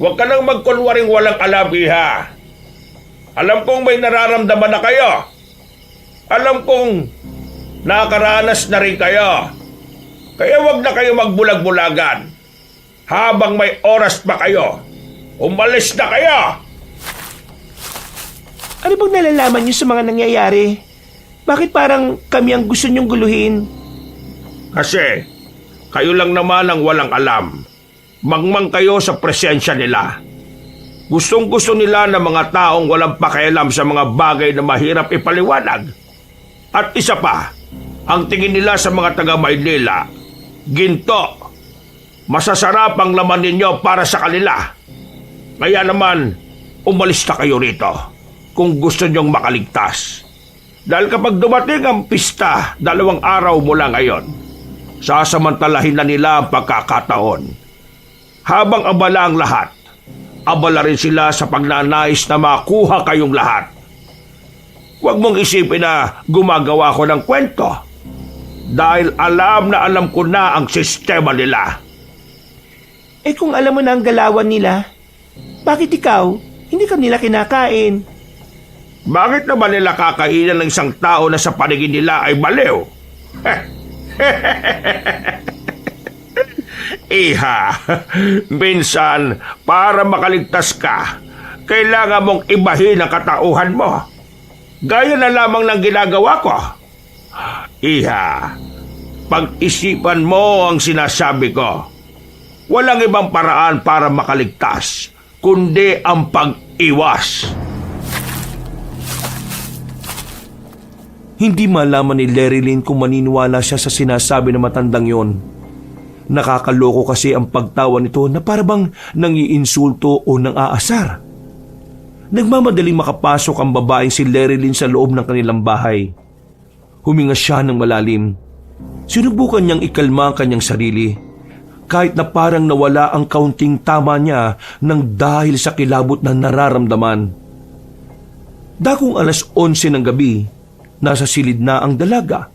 Huwag ka nang magkunwaring walang alam, iha. Alam kong may nararamdaman na kayo. Alam kong nakaranas na rin kayo. Kaya huwag na kayo magbulag-bulagan. Habang may oras pa kayo, umalis na kayo! Ano bang nalalaman niyo sa mga nangyayari? Bakit parang kami ang gusto niyong guluhin? Kasi kayo lang naman ang walang alam. Mangmang kayo sa presensya nila. Gustong-gusto nila ng mga taong walang pakialam sa mga bagay na mahirap ipaliwanag. At isa pa, ang tingin nila sa mga taga-Maynila, ginto. Masasarap ang laman ninyo para sa kanila. Kaya naman, umalis na kayo rito kung gusto nyong makaligtas. Dahil kapag dumating ang pista 2 araw mula ngayon, sasamantalahin na nila ang pagkakataon. Habang abala ang lahat, abala rin sila sa pagnanais na makuha kayong lahat. Huwag mong isipin na gumagawa ko ng kwento. Dahil alam na alam ko na ang sistema nila. Eh kung alam mo na ang galawan nila, bakit ikaw hindi ka nila kinakain? Bakit naman nila kakainin ng isang tao na sa paningin nila ay baliw? Iha, minsan para makaligtas ka, kailangan mong ibahin ang katauhan mo. Gaya na lamang ng ginagawa ko. Iha, pag-isipan mo ang sinasabi ko. Walang ibang paraan para makaligtas, kundi ang pag-iwas. Hindi malaman ni Lerilyn kung maniniwala siya sa sinasabi ng matandang yon. Nakakaloko kasi ang pagtawa nito na parabang nangiinsulto o nang aasar. Nagmamadaling makapasok ang babaeng si Lerilyn sa loob ng kanilang bahay. Huminga siya ng malalim. Sinubukan niyang ikalma ang kanyang sarili. Kahit na parang nawala ang kaunting tama niya nang dahil sa kilabot na nararamdaman. Dakong 11:00 ng gabi, nasa silid na ang dalaga.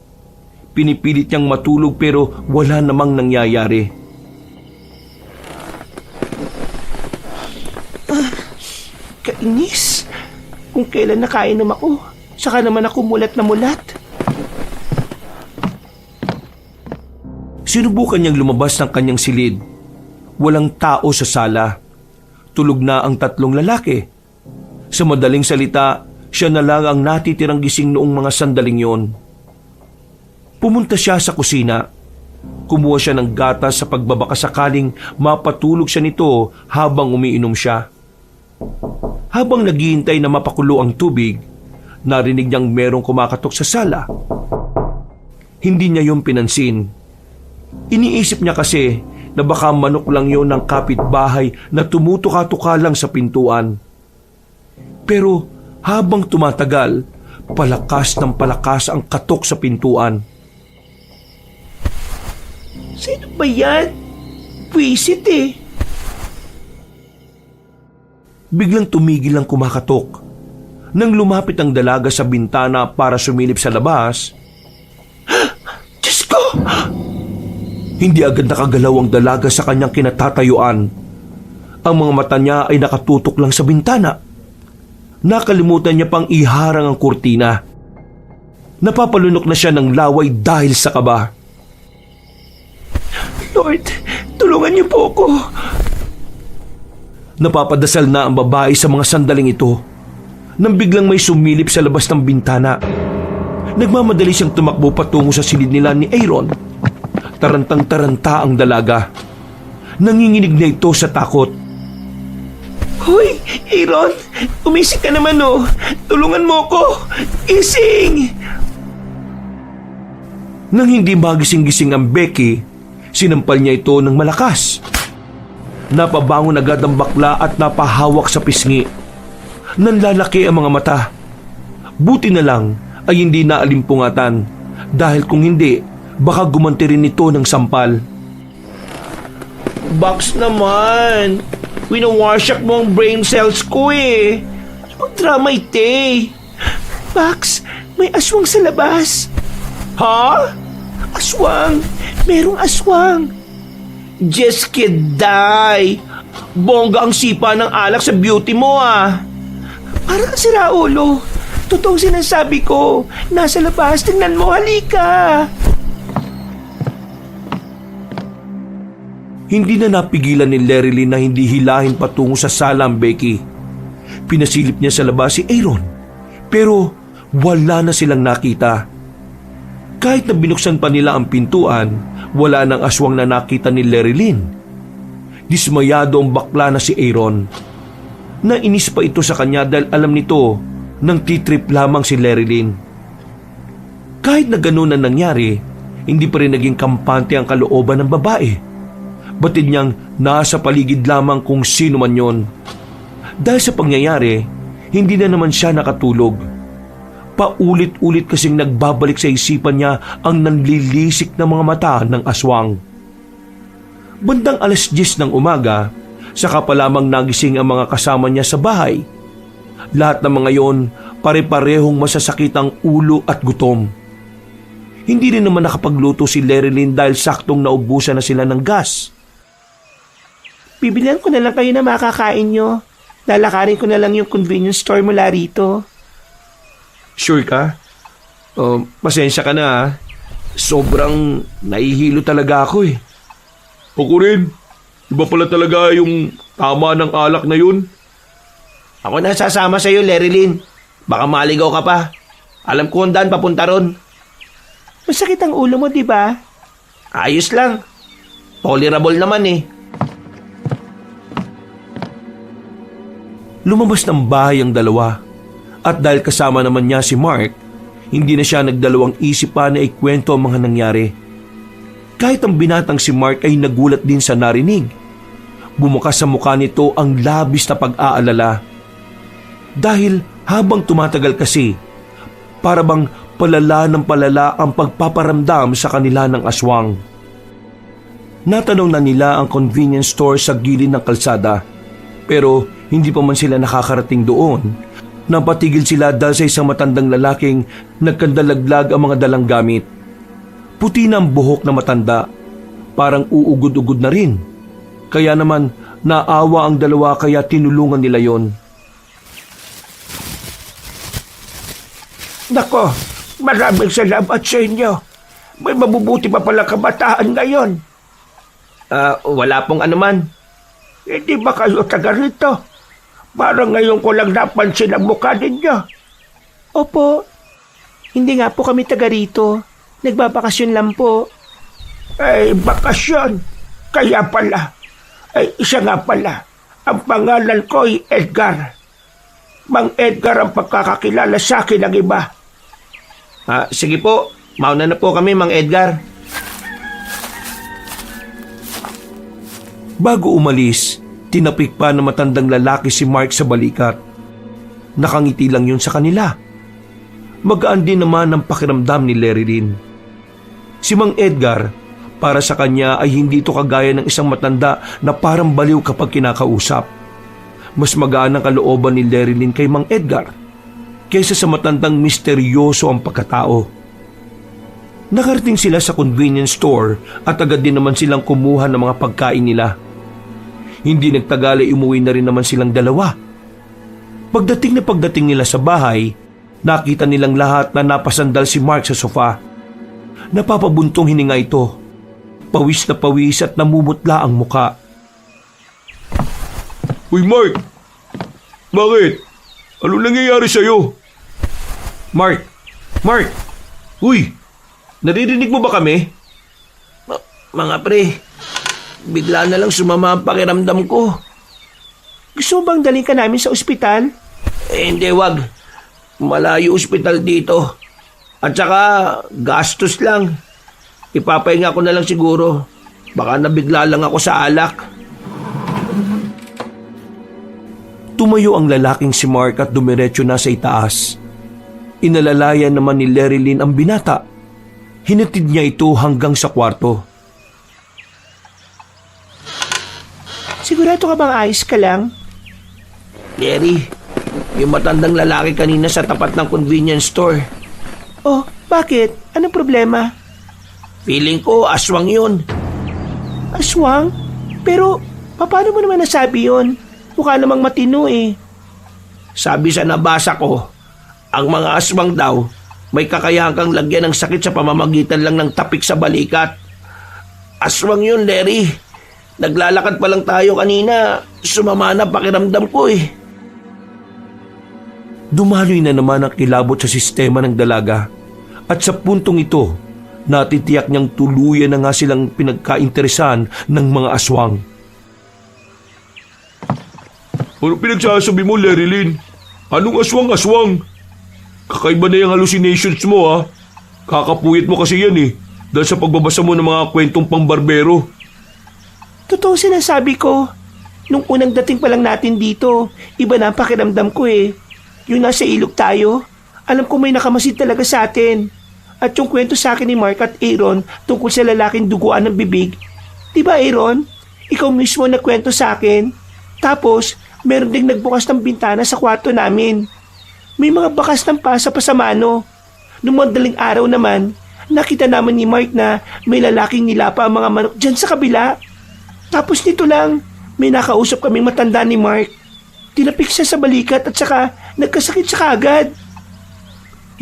Pinipilit niyang matulog pero wala namang nangyayari. Kainis. Kung kailan nakainom ako, Saka naman ako mulat na mulat. Sinubukan niyang lumabas ng kanyang silid. Walang tao sa sala. Tulog na ang 3 lalaki. Sa madaling salita, siya na lang ang natitirang gising noong mga sandaling yon. Pumunta siya sa kusina. Kumuha siya ng gatas sa pagbabaka sakaling mapatulog siya nito habang umiinom siya. Habang naghihintay na mapakulo ang tubig, narinig niyang merong kumakatok sa sala. Hindi niya yung pinansin. Iniisip niya kasi na baka manok lang yon ng kapitbahay na tumutuka-tuka lang sa pintuan. Pero habang tumatagal, palakas ng palakas ang katok sa pintuan. Sino ba yan? Pwisit eh. Biglang tumigil ang kumakatok. Nang lumapit ang dalaga sa bintana para sumilip sa labas, Diyos ko! hindi agad nakagalaw ang dalaga sa kanyang kinatatayuan. Ang mga mata niya ay nakatutok lang sa bintana. Nakalimutan niya pang iharang ang kurtina. Napapalunok na siya ng laway dahil sa kaba. Lord, tulungan niyo po ako. Napapadasal na ang babae sa mga sandaling ito nang biglang may sumilip sa labas ng bintana. Nagmamadali siyang tumakbo patungo sa silid nila ni Aaron. Tarantang-taranta ang dalaga. Nanginginig na ito sa takot. Hoy, Aaron, umisik ka naman oh. Tulungan mo ko. Ising! Nang hindi magising-gising ang Becky, sinampal niya ito ng malakas. Napabangon agad ang bakla at napahawak sa pisngi. Nanlalaki ang mga mata. Buti na lang ay hindi naalimpungatan dahil kung hindi, baka gumanti rin ito ng sampal. Box naman. Winawasak mo ang brain cells ko eh. Mag-drama ite. Box, may aswang sa labas. Ha? Aswang! Merong aswang! Just kiday! Bongga ang sipa ng alak sa beauty mo ah! Para kasi Raulo! Totoong sinasabi ko! Nasa labas, tingnan mo, halika! Hindi na napigilan ni Lerilyn na hindi hilahin patungo sa sala ang Becky. Pinasilip niya sa labas si Aaron, pero wala na silang nakita. Kahit na binuksan pa nila ang pintuan, wala nang aswang na nakita ni Lerilyn. Dismayado ang bakla na si Aaron. Nainis pa ito sa kanya dahil alam nito nang titrip lamang si Lerilyn. Kahit na ganun ang nangyari, hindi pa rin naging kampante ang kalooban ng babae. Batid niyang nasa paligid lamang kung sino man yon. Dahil sa pangyayari, hindi na naman siya nakatulog. Paulit-ulit kasing nagbabalik sa isipan niya ang nanlilisik na mga mata ng aswang. Bandang 10:00 ng umaga, saka pa lamang nagising ang mga kasama niya sa bahay. Lahat ng mga yon, pare-parehong masasakit ang ulo at gutom. Hindi rin naman nakapagluto si Lerilyn dahil saktong naubusan na sila ng gas. Bibilihan ko na lang kayo na makakain nyo. Lalakarin ko na lang yung convenience store mula rito. Sure ka? Pasensya ka na ha. Sobrang nahihilo talaga ako eh. Ako rin. Iba pala talaga yung tama ng alak na yun. Ako na sasama sa'yo, Lerilyn. Baka maligaw ka pa. Alam ko ang daan papunta ron. Masakit ang ulo mo, di ba? Ayos lang. Tolerable naman eh. Lumabas ng bahay ang dalawa. At dahil kasama naman niya si Mark, hindi na siya nagdalawang isip pa na ikwento ang mga nangyari. Kahit ang binatang si Mark ay nagulat din sa narinig. Bumukas sa mukha nito ang labis na pag-aalala. Dahil habang tumatagal kasi, para bang palala ng palala ang pagpaparamdam sa kanila ng aswang. Natanong na nila ang convenience store sa gilid ng kalsada, pero hindi pa man sila nakakarating doon. Napatigil sila dahil sa isang matandang lalaking nagkandalaglag ang mga dalang gamit. Puti na ang buhok na matanda, parang uugod-ugod na rin. Kaya naman naawa ang dalawa kaya tinulungan nila yon. Nako, maraming salamat sa inyo. May mabubuti pa pala kabataan ngayon. Wala pong anuman. Hindi ba kayo taga rito? Parang ngayon ko lang napansin ang mukha ninyo. Opo. Hindi nga po kami taga rito. Nagbabakasyon lang po. Ay, bakasyon. Kaya pala. Ay, isa nga pala. Ang pangalan ko ay Edgar. Mang Edgar ang pagkakakilala sa akin ng iba. Sige po. Mauna na po kami, Mang Edgar. Bago umalis, tinapik pa ng matandang lalaki si Mark sa balikat. Nakangiti lang yun sa kanila. Magaan din naman ang pakiramdam ni Larry Lynn. Si Mang Edgar, para sa kanya ay hindi ito kagaya ng isang matanda na parang baliw kapag kinakausap. Mas magaan ang kalooban ni Larry Lynn kay Mang Edgar kaysa sa matandang misteryoso ang pagkatao. Nakarating sila sa convenience store at agad din naman silang kumuha ng mga pagkain nila. Hindi nagtagal ay umuwi na rin naman silang dalawa. Pagdating nila sa bahay, nakita nilang lahat na napasandal si Mark sa sofa. Napapabuntong hininga ito. Pawis na pawis at namumutla ang muka. Uy, Mark! Bakit? Ano nangyayari sa'yo? Mark! Uy! Naririnig mo ba kami? Mga pre, bigla na lang sumama ang pakiramdam ko. Gusto mo bang dalhin ka namin sa ospital? Hindi, wag. Malayo ospital dito. At saka, gastos lang. Ipapahinga ko na lang siguro. Baka nabigla lang ako sa alak. Tumayo ang lalaking si Mark at dumiretso na sa itaas. Inalalayan naman ni Larry Lynn ang binata. Hinatid niya ito hanggang sa kwarto. Sigurado ka bang ayos ka lang? Larry, yung matandang lalaki kanina sa tapat ng convenience store. Oh, bakit? Anong problema? Feeling ko, aswang yun. Aswang? Pero, paano mo naman nasabi yun? Mukha namang matino eh. Sabi sa nabasa ko, ang mga aswang daw, may kakayahan kang lagyan ng sakit sa pamamagitan lang ng tapik sa balikat. Aswang yun, Larry. Naglalakad pa lang tayo kanina. Sumama na pakiramdam ko eh. Dumaloy na naman ang kilabot sa sistema ng dalaga. At sa puntong ito, natitiyak niyang tuluyan na nga silang pinagkainteresan ng mga aswang. Ano pinagsasabi mo, Larry Lynn? Anong aswang-aswang? Kakaiba na yung hallucinations mo, ha? Kakapuyat mo kasi yan eh. Dahil sa pagbabasa mo ng mga kwentong pangbarbero. Totoo sinasabi ko. Nung unang dating pa lang natin dito, iba na ang pakiramdam ko eh. Yung nasa ilog tayo, alam ko may nakamasid talaga sa atin. At yung kwento sa akin ni Mark at Aaron tungkol sa lalaking duguan ng bibig. Diba Aaron? Ikaw mismo nagkwento sa akin. Tapos, meron ding nagbukas ng bintana sa kwarto namin. May mga bakas ng pasa pa sa mano. Noong madaling araw naman, nakita naman ni Mark na may lalaking nilapa ang mga manok dyan sa kabila. Tapos nito lang, may nakausap kaming matanda ni Mark. Tinapik siya sa balikat at saka nagkasakit siya kaagad.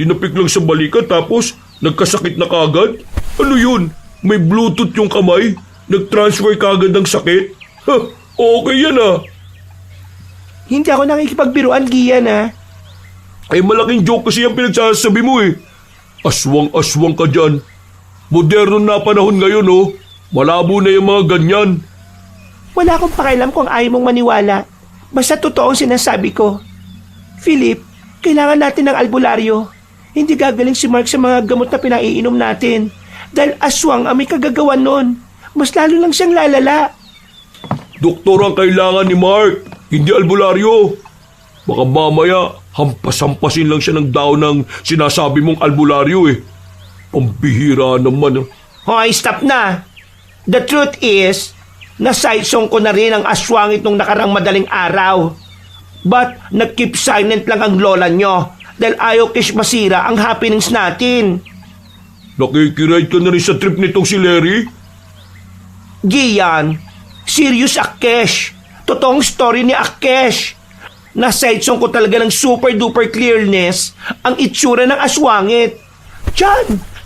Tinapik lang sa balikat tapos nagkasakit na kaagad? Ano yun? May Bluetooth yung kamay? Nag-transfer kaagad ng sakit? Ha, okay yan ah. Hindi ako nakikipagbiruan, Gian ah. Ay malaking joke kasi yung pinagsasabi mo eh. Aswang-aswang ka dyan. Moderno na panahon ngayon oh. Malabo na yung mga ganyan. Wala akong pakialam kung ayaw mong maniwala. Basta totoo ang sinasabi ko. Philip, kailangan natin ng albularyo. Hindi gagaling si Mark sa mga gamot na pinaiinom natin. Dahil aswang ang may kagagawan nun. Mas lalo lang siyang lalala. Doktor ang kailangan ni Mark, hindi albularyo. Baka mamaya, hampas-hampasin lang siya ng daon ng sinasabi mong albularyo eh. Pambihira naman. Hoy, stop na! The truth is, nasaysong ko na rin ang aswang itong nakarang madaling araw. But nag-keep silent lang ang lola nyo dahil ayaw kish masira ang happenings natin. Nakikiride ka na rin sa trip nitong si Larry? Gian, serious Akesh. Totoong story ni Akesh. Nasaitsong ko talaga ng super duper clearness ang itsura ng aswangit.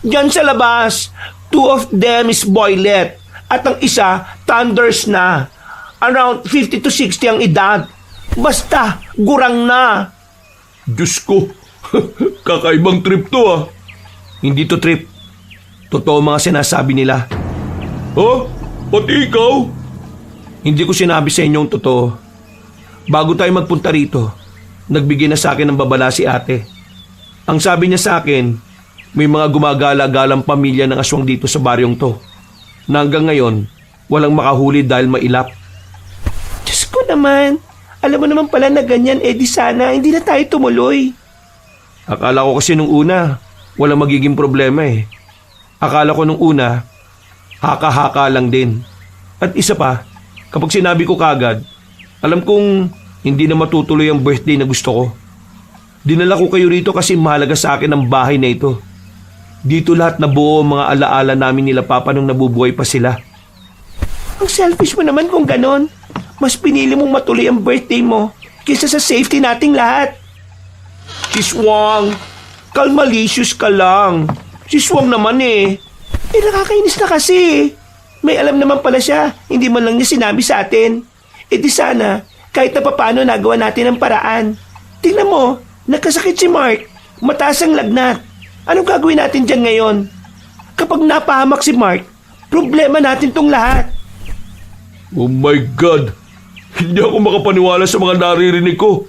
Diyan sa labas. 2 of them is boylet at ang isa thunders na. Around 50 to 60 ang edad. Basta, gurang na. Diyos ko, kakaibang trip to ah. Hindi to trip. Totoo mga sinasabi nila. Ha? Pati ikaw? Hindi ko sinabi sa inyo ang totoo. Bago tayo magpunta rito, nagbigay na sa akin ng babala si ate. Ang sabi niya sa akin, may mga gumagala-galang pamilya ng aswang dito sa baryong to. Na hanggang ngayon, walang makahuli dahil mailap. Diyos ko naman. Alam mo naman pala na ganyan, di sana hindi na tayo tumuloy. Akala ko kasi nung una, walang magiging problema eh. Akala ko nung una, haka-haka lang din. At isa pa, kapag sinabi ko kagad, alam kong hindi na matutuloy ang birthday na gusto ko. Dinala ko kayo rito kasi mahalaga sa akin ang bahay na ito. Dito lahat nabuo ang mga alaala namin nila Papa nung nabubuhay pa sila. Ang selfish mo naman kung ganon. Mas pinili mong matuloy ang birthday mo kaysa sa safety nating lahat. Siswang, kalmalicious ka lang. Siswang naman eh. Nakakainis na kasi. May alam naman pala siya. Hindi man lang niya sinabi sa atin. Di sana, kahit na papaano nagawa natin ang paraan. Tingnan mo, nagkasakit si Mark. Mataas ang lagnat. Anong gagawin natin dyan ngayon? Kapag napahamak si Mark, problema natin tong lahat. Oh my God! Hindi ako makapaniwala sa mga naririnig ko.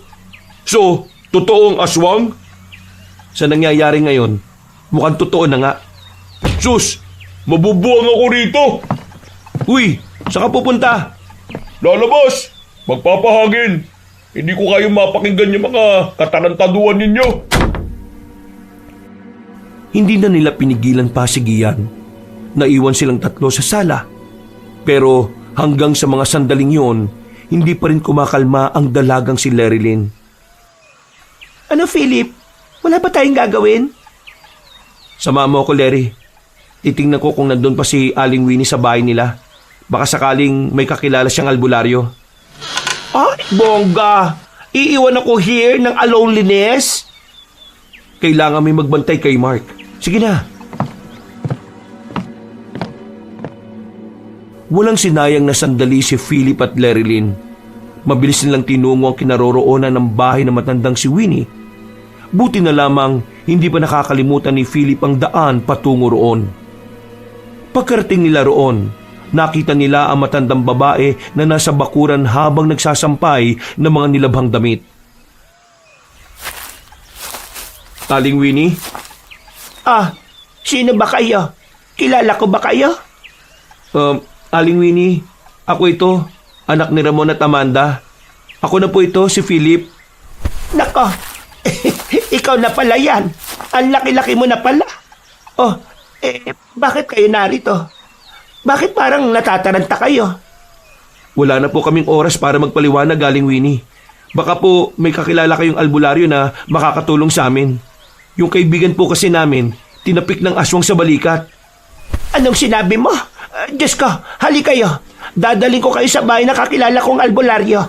So, totoo ang aswang? Sa nangyayari ngayon, mukhang totoo na nga. Sus! Mabubuang ako rito! Uy, saan ka pupunta? Lalabas! Magpapahangin! Hindi ko kayo mapakinggan yung mga katarantaduan ninyo. Hindi na nila pinigilan pa si Gian. Naiwan silang tatlo sa sala. Pero hanggang sa mga sandaling yon, hindi pa rin kumakalma ang dalagang si Lerilyn. Ano, Philip? Wala ba tayong gagawin? Sama mo ako, Larry. Titingnan ko kung nandun pa si Aling Winnie sa bahay nila. Baka sakaling may kakilala siyang albularyo. Ay, bongga! Iiwan ako here ng aloneliness? Kailangan may magbantay kay Mark. Sige na. Walang sinayang na sandali si Philip at Lerilyn. Mabilis nilang tinungo ang kinaroroonan ng bahay na matandang si Winnie. Buti na lamang hindi pa nakakalimutan ni Philip ang daan patungo roon. Pagkarating nila roon, nakita nila ang matandang babae na nasa bakuran habang nagsasampay ng mga nilabhang damit. Aling Winnie? Sino ba kayo? Kilala ko ba kayo? Aling Winnie, ako ito, anak ni Ramon at Amanda. Ako na po ito, si Philip. Nako, ikaw na pala yan. Ang laki-laki mo na pala. Bakit kayo narito? Bakit parang natataranta kayo? Wala na po kaming oras para magpaliwanag, Aling Winnie. Baka po may kakilala kayong albularyo na makakatulong sa amin. Yung kaibigan po kasi namin, tinapik ng aswang sa balikat. Anong sinabi mo? Diyos ko, hali kayo. Dadaling ko kayo sa bahay na kakilala kong albularyo.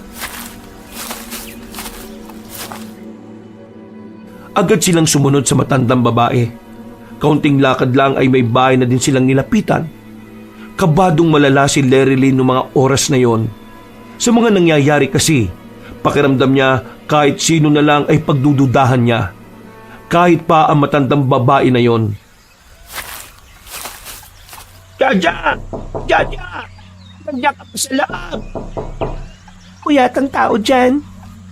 Agad silang sumunod sa matandang babae. Kaunting lakad lang ay may bahay na din silang nilapitan. Kabadong malala si Lerilyn noong mga oras na yon. Sa mga nangyayari kasi, pakiramdam niya kahit sino na lang ay pagdududahan niya. Kahit pa ang matandang babae na yon. Jaja! Nandiyan ka pa sa loob. Puyatang tao dyan.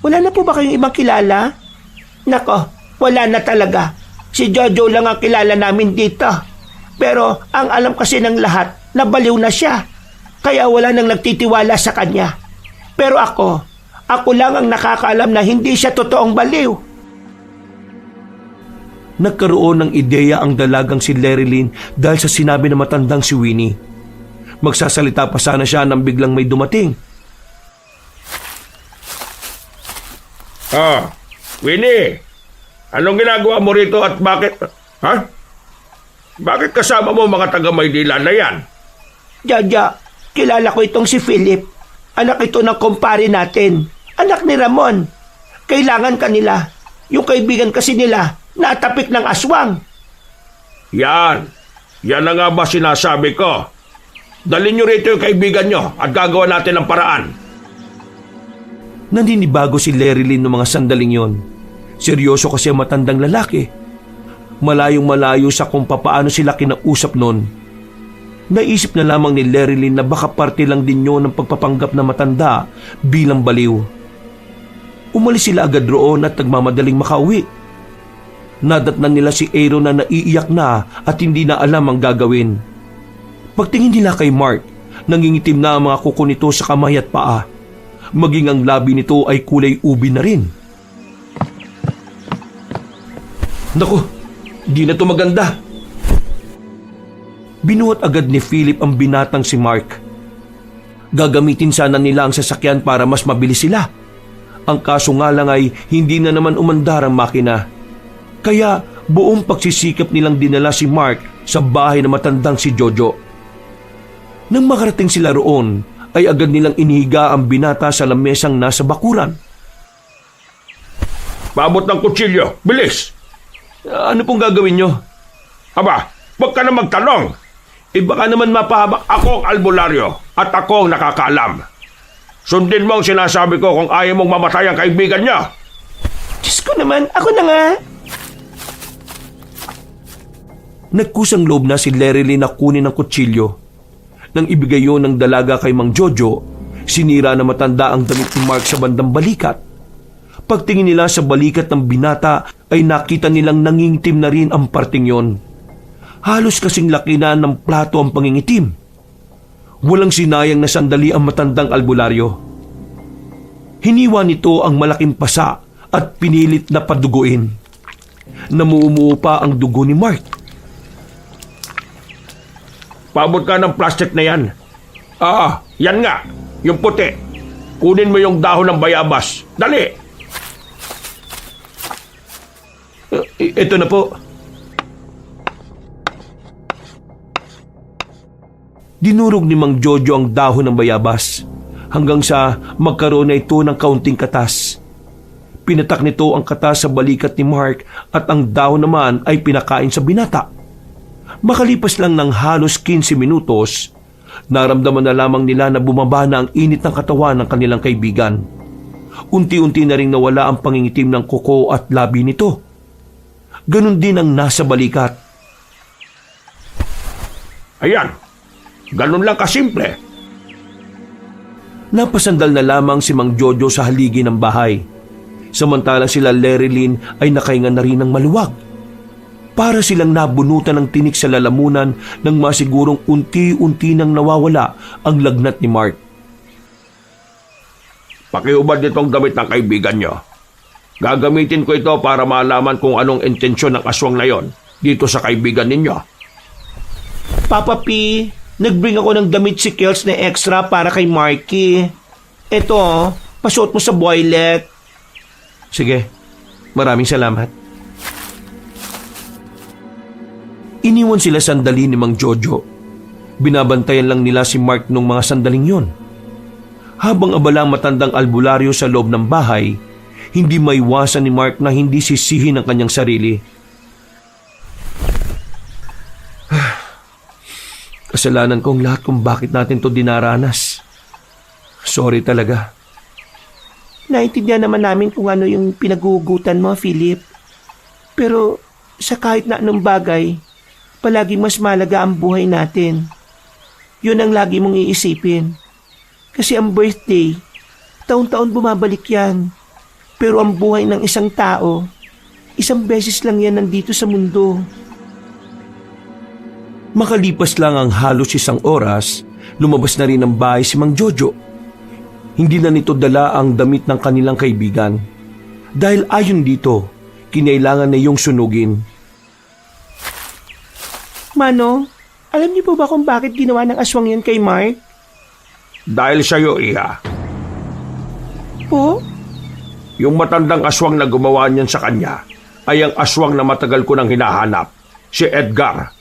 Wala na po ba kayong ibang kilala? Nako, wala na talaga. Si Jojo lang ang kilala namin dito. Pero ang alam kasi ng lahat, nabaliw na siya. Kaya wala nang nagtitiwala sa kanya. Pero ako lang ang nakakaalam na hindi siya totoong baliw. Nagkaroon ng ideya ang dalagang si Lerilyn dahil sa sinabi ng matandang si Winnie. Magsasalita pa sana siya nang biglang may dumating. Winnie, anong ginagawa mo rito at bakit? Bakit kasama mo mga taga-Maynila na yan? Jaja, kilala ko itong si Philip. Anak ito ng kumpare natin. Anak ni Ramon. Kailangan kanila. Yung kaibigan kasi nila, natapik ng aswang. Yan. Yan na nga ba sinasabi ko? Dalhin nyo rito yung kaibigan nyo at gagawa natin ng paraan. Naninibago si Larry Lynn noong mga sandaling yon. Seryoso kasi ang matandang lalaki. Malayong malayo sa kung papaano sila kinausap noon. Naisip na lamang ni Larry Lynn na baka parte lang din yun ng pagpapanggap na matanda bilang baliw. Umalis sila agad roon at nagmamadaling makauwi. Nadatnan nila si Aaron na naiiyak na at hindi na alam ang gagawin. Pagtingin nila kay Mark, nangingitim na ang mga kuko nito sa kamay at paa. Maging ang labi nito ay kulay ubi na rin. Naku, di na to maganda. Binuhat agad ni Philip ang binatang si Mark. Gagamitin sana nila ang sasakyan para mas mabilis sila. Ang kaso nga lang ay hindi na naman umandar ang makina. Kaya buong pagsisikap nilang dinala si Mark sa bahay na matandang si Jojo. Nang makarating sila roon, ay agad nilang inihiga ang binata sa lamesang nasa bakuran. Paabot ng kutsilyo. Bilis! Ano pong gagawin nyo? Aba, huwag ka na magtanong. Baka naman mapahaba. Ako ang albularyo at ako ang nakakaalam. Sundin mo ang sinasabi ko kung ayaw mong mamatay ang kaibigan niya. Diyos ko naman, ako na nga. Nagkusang loob na si Larry Lynn na kunin ang kutsilyo. Nang ibigay yun ng dalaga kay Mang Jojo, sinira na matanda ang damit ni Mark sa bandang balikat. Pagtingin nila sa balikat ng binata ay nakita nilang nangingitim na rin ang parting yon. Halos kasing laki na ng plato ang pangingitim. Walang sinayang na sandali ang matandang albularyo. Hiniwa nito ang malaking pasa at pinilit na paduguin. Namumuo pa ang dugo ni Mark. Paabot ka ng plastic na yan. Yan nga. Yung puti. Kunin mo yung dahon ng bayabas. Dali! Ito na po. Dinurog ni Mang Jojo ang dahon ng bayabas hanggang sa magkaroon na ito ng kaunting katas. Pinatak nito ang katas sa balikat ni Mark at ang dahon naman ay pinakain sa binata. Makalipas lang ng halos 15 minutos, naramdaman na lamang nila na bumaba na ang init ng katawan ng kanilang kaibigan. Unti-unti na ring nawala ang pangingitim ng kuko at labi nito. Ganon din ang nasa balikat. Ayan. Ganon lang kasimple. Napasandal na lamang si Mang Jojo sa haligi ng bahay. Samantalang sila Larry Lynn ay nakahinga na rin ng maluwag. Para silang nabunutan ng tinik sa lalamunan nang masigurong unti-unti nang nawawala ang lagnat ni Mark. Pakiubad nitong damit ng kaibigan nyo. Gagamitin ko ito para malaman kung anong intensyon ng aswang na yon dito sa kaibigan ninyo. Papa P, nagbring ako ng damit si Kels na extra para kay Marky. Ito, pasuot mo sa boylet. Sige, maraming salamat. Iniwan sila sandali ni Mang Jojo. Binabantayan lang nila si Mark nung mga sandaling yon. Habang abala ang matandang albularyo sa loob ng bahay, hindi maiwasan ni Mark na hindi sisihin ang kanyang sarili. Kasalanan kong lahat kung bakit natin to dinaranas. Sorry talaga. Naintindihan naman namin kung ano yung pinagugutan mo, Philip. Pero sa kahit na anong bagay, palaging mas malaga ang buhay natin. Yun ang lagi mong iisipin. Kasi ang birthday, taon-taon bumabalik yan. Pero ang buhay ng isang tao, isang beses lang yan nandito sa mundo. Makalipas lang ang halos 1 oras, lumabas na rin ng bahay si Mang Jojo. Hindi na nito dala ang damit ng kanilang kaibigan. Dahil ayon dito, kinailangan na iyong sunugin. Manong, alam niyo po ba kung bakit ginawa ng aswang yan kay Mark? Dahil sa'yo, Iha. Po? Yung matandang aswang na gumawa niyan sa kanya ay ang aswang na matagal ko nang hinahanap, si Edgar.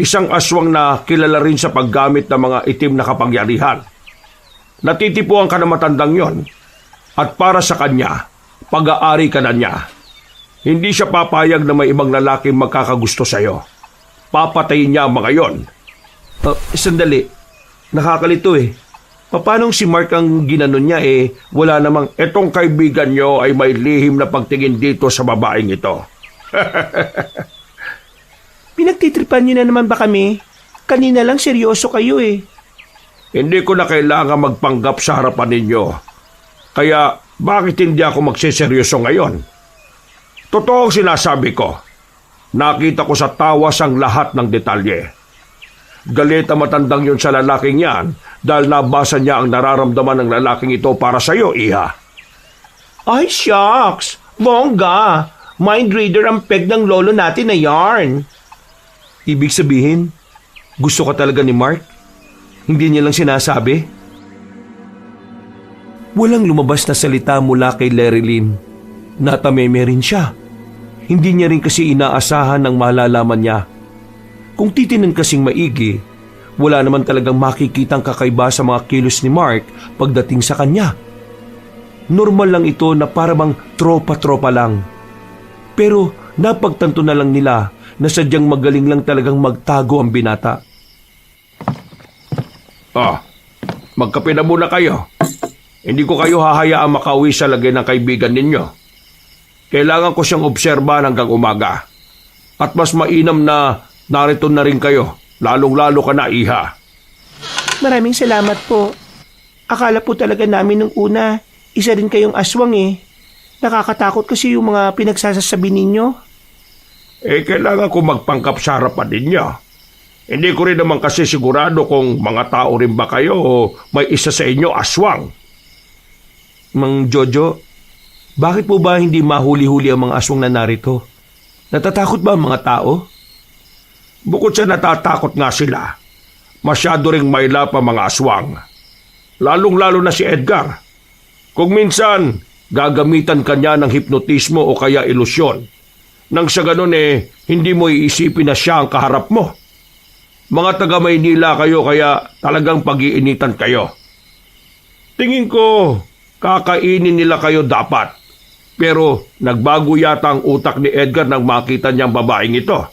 Isang aswang na kilala rin sa paggamit ng mga itim na kapangyarihan. Natitipuan ka na matandang yon at para sa kanya, Pag-aari ka na niya. Hindi siya papayag na may ibang lalaking magkakagusto sa'yo. Papatayin niya ang mga yon. Sandali. Nakakalito eh. Paano si Mark ang ginanon niya wala namang... Itong kaibigan niyo ay may lihim na pagtingin dito sa babaeng ito. Pinagtitripan niyo na naman ba kami? Kanina lang seryoso kayo eh. Hindi ko na kailangan magpanggap sa harapan ninyo. Kaya bakit hindi ako magseseryoso ngayon? Totoo ang sinasabi ko. Nakita ko sa tawas ang lahat ng detalye. Galit ang matandang yun sa lalaking yan dahil nabasa niya ang nararamdaman ng lalaking ito para sa iyo, Iha. Ay, shucks! Bongga! Mind reader ang peg ng lolo natin na yarn. Ibig sabihin, gusto ka talaga ni Mark? Hindi niya lang sinasabi? Walang lumabas na salita mula kay Larry Lynn. Natameme rin siya. Hindi niya rin kasi inaasahan ng malalaman niya. Kung titinan kasing maigi, wala naman talagang makikitang kakaiba sa mga kilos ni Mark pagdating sa kanya. Normal lang ito na parang tropa-tropa lang. Pero napagtanto na lang nila na sadyang magaling lang talagang magtago ang binata. Magkape na muna kayo. Hindi ko kayo hahayaang makauwi sa lagay ng kaibigan ninyo. Kailangan ko siyang obserbahan hanggang umaga. At mas mainam na narito na rin kayo, lalong-lalo ka na, Iha. Maraming salamat po. Akala po talaga namin nung una, isa rin kayong aswang eh. Nakakatakot kasi yung mga pinagsasasabi ninyo. Kailangan ko magpangkap sa harapan ninyo. Hindi ko rin naman kasi sigurado kung mga tao rin ba kayo o may isa sa inyo aswang. Mang Jojo, bakit po ba hindi mahuli-huli ang mga aswang na narito? Natatakot ba ang mga tao? Bukod sa natatakot nga sila, masyado ring maila pa mga aswang. Lalong-lalo na si Edgar. Kung minsan, gagamitan kanya ng hipnotismo o kaya ilusyon. Nang sa ganun hindi mo iisipin na siya ang kaharap mo. Mga taga Maynila kayo kaya talagang pag-iinitan kayo. Tingin ko, kakainin nila kayo dapat. Pero nagbago yata ang utak ni Edgar nang makita niyang babaeng ito.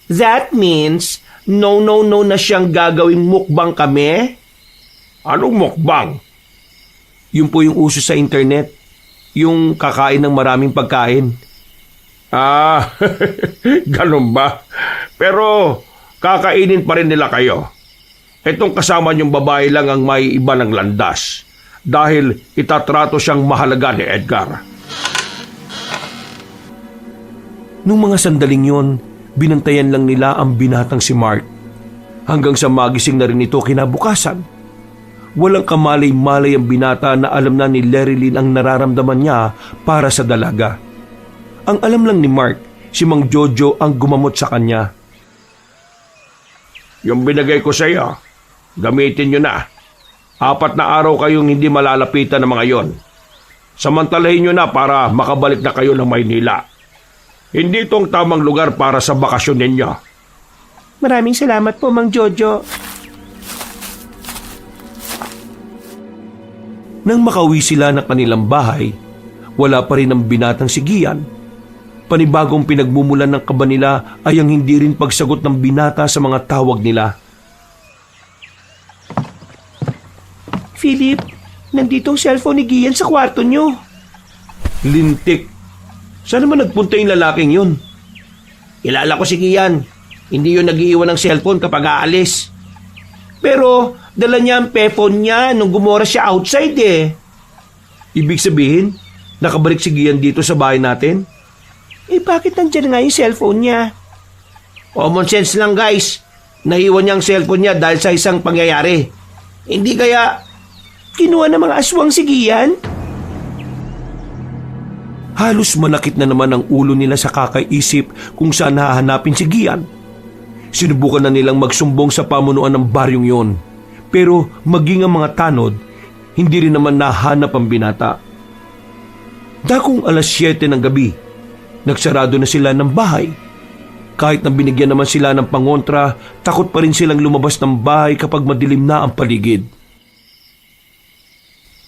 That means, no na siyang gagawing mukbang kami? Anong mukbang? Yun po yung uso sa internet. Yung kakain ng maraming pagkain. Ganun ba? Pero kakainin pa rin nila kayo. Itong kasama niyong babae lang ang may iba ng landas. Dahil itatrato siyang mahalaga ni Edgar. Nung mga sandaling yon, binantayan lang nila ang binatang si Mark. Hanggang sa magising na rin ito kinabukasan. Walang kamalay-malay ang binata na alam na ni Larry Lynn ang nararamdaman niya para sa dalaga. Ang alam lang ni Mark, si Mang Jojo ang gumamot sa kanya. Yung binagay ko sa iyo, gamitin nyo na. 4 na araw kayong hindi malalapitan ng mga yon. Samantalahin nyo na para makabalik na kayo ng Maynila. Hindi itong tamang lugar para sa bakasyon ninyo. Maraming salamat po, Mang Jojo. Nang makauwi sila ng kanilang bahay, wala pa rin ang binatang si Gian. Panibagong pinagmumulan ng kaba nila ay ang hindi rin pagsagot ng binata sa mga tawag nila. Philip, nandito ang cellphone ni Gian sa kwarto nyo. Lintik. Saan naman nagpunta yung lalaking yun? Kilala ko si Gian. Hindi yun nag-iiwan ng cellphone kapag aalis. Pero dala niya ang payphone niya nung gumora siya outside eh. Ibig sabihin, nakabalik si Gian dito sa bahay natin? Bakit nandyan nga yung cellphone niya? Common sense lang guys. Naiwan niya ang cellphone niya dahil sa isang pangyayari. Hindi kaya Kinuha ng mga aswang si Gian? Halos manakit na naman ang ulo nila sa kakaisip kung saan hahanapin si Gian. Sinubukan na nilang magsumbong sa pamunuan ng baryong yon. Pero maging ang mga tanod, hindi rin naman nahanap ang binata. Dakong 7:00 ng gabi, nagsarado na sila ng bahay. Kahit na binigyan naman sila ng pangontra, takot pa rin silang lumabas ng bahay kapag madilim na ang paligid.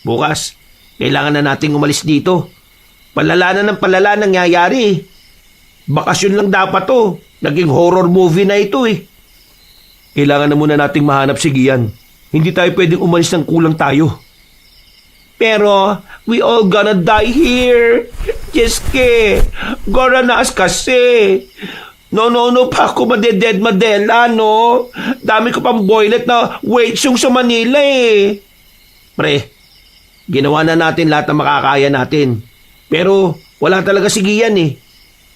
bukas, kailangan na nating umalis dito. Palala na ng palala nangyayari. Bakasyon lang dapat to. Naging horror movie na ito eh. Kailangan na muna nating mahanap si Gian. Hindi tayo pwedeng umalis ng kulang tayo. Pero, we all gonna die here. Jeske, gora naas kasi. No, pa ako madeded madela, no? Dami ko pang boylet na wait yung sa Manila eh. Pre, ginawa na natin lahat ng makakaya natin. Pero, wala talaga si Gian eh.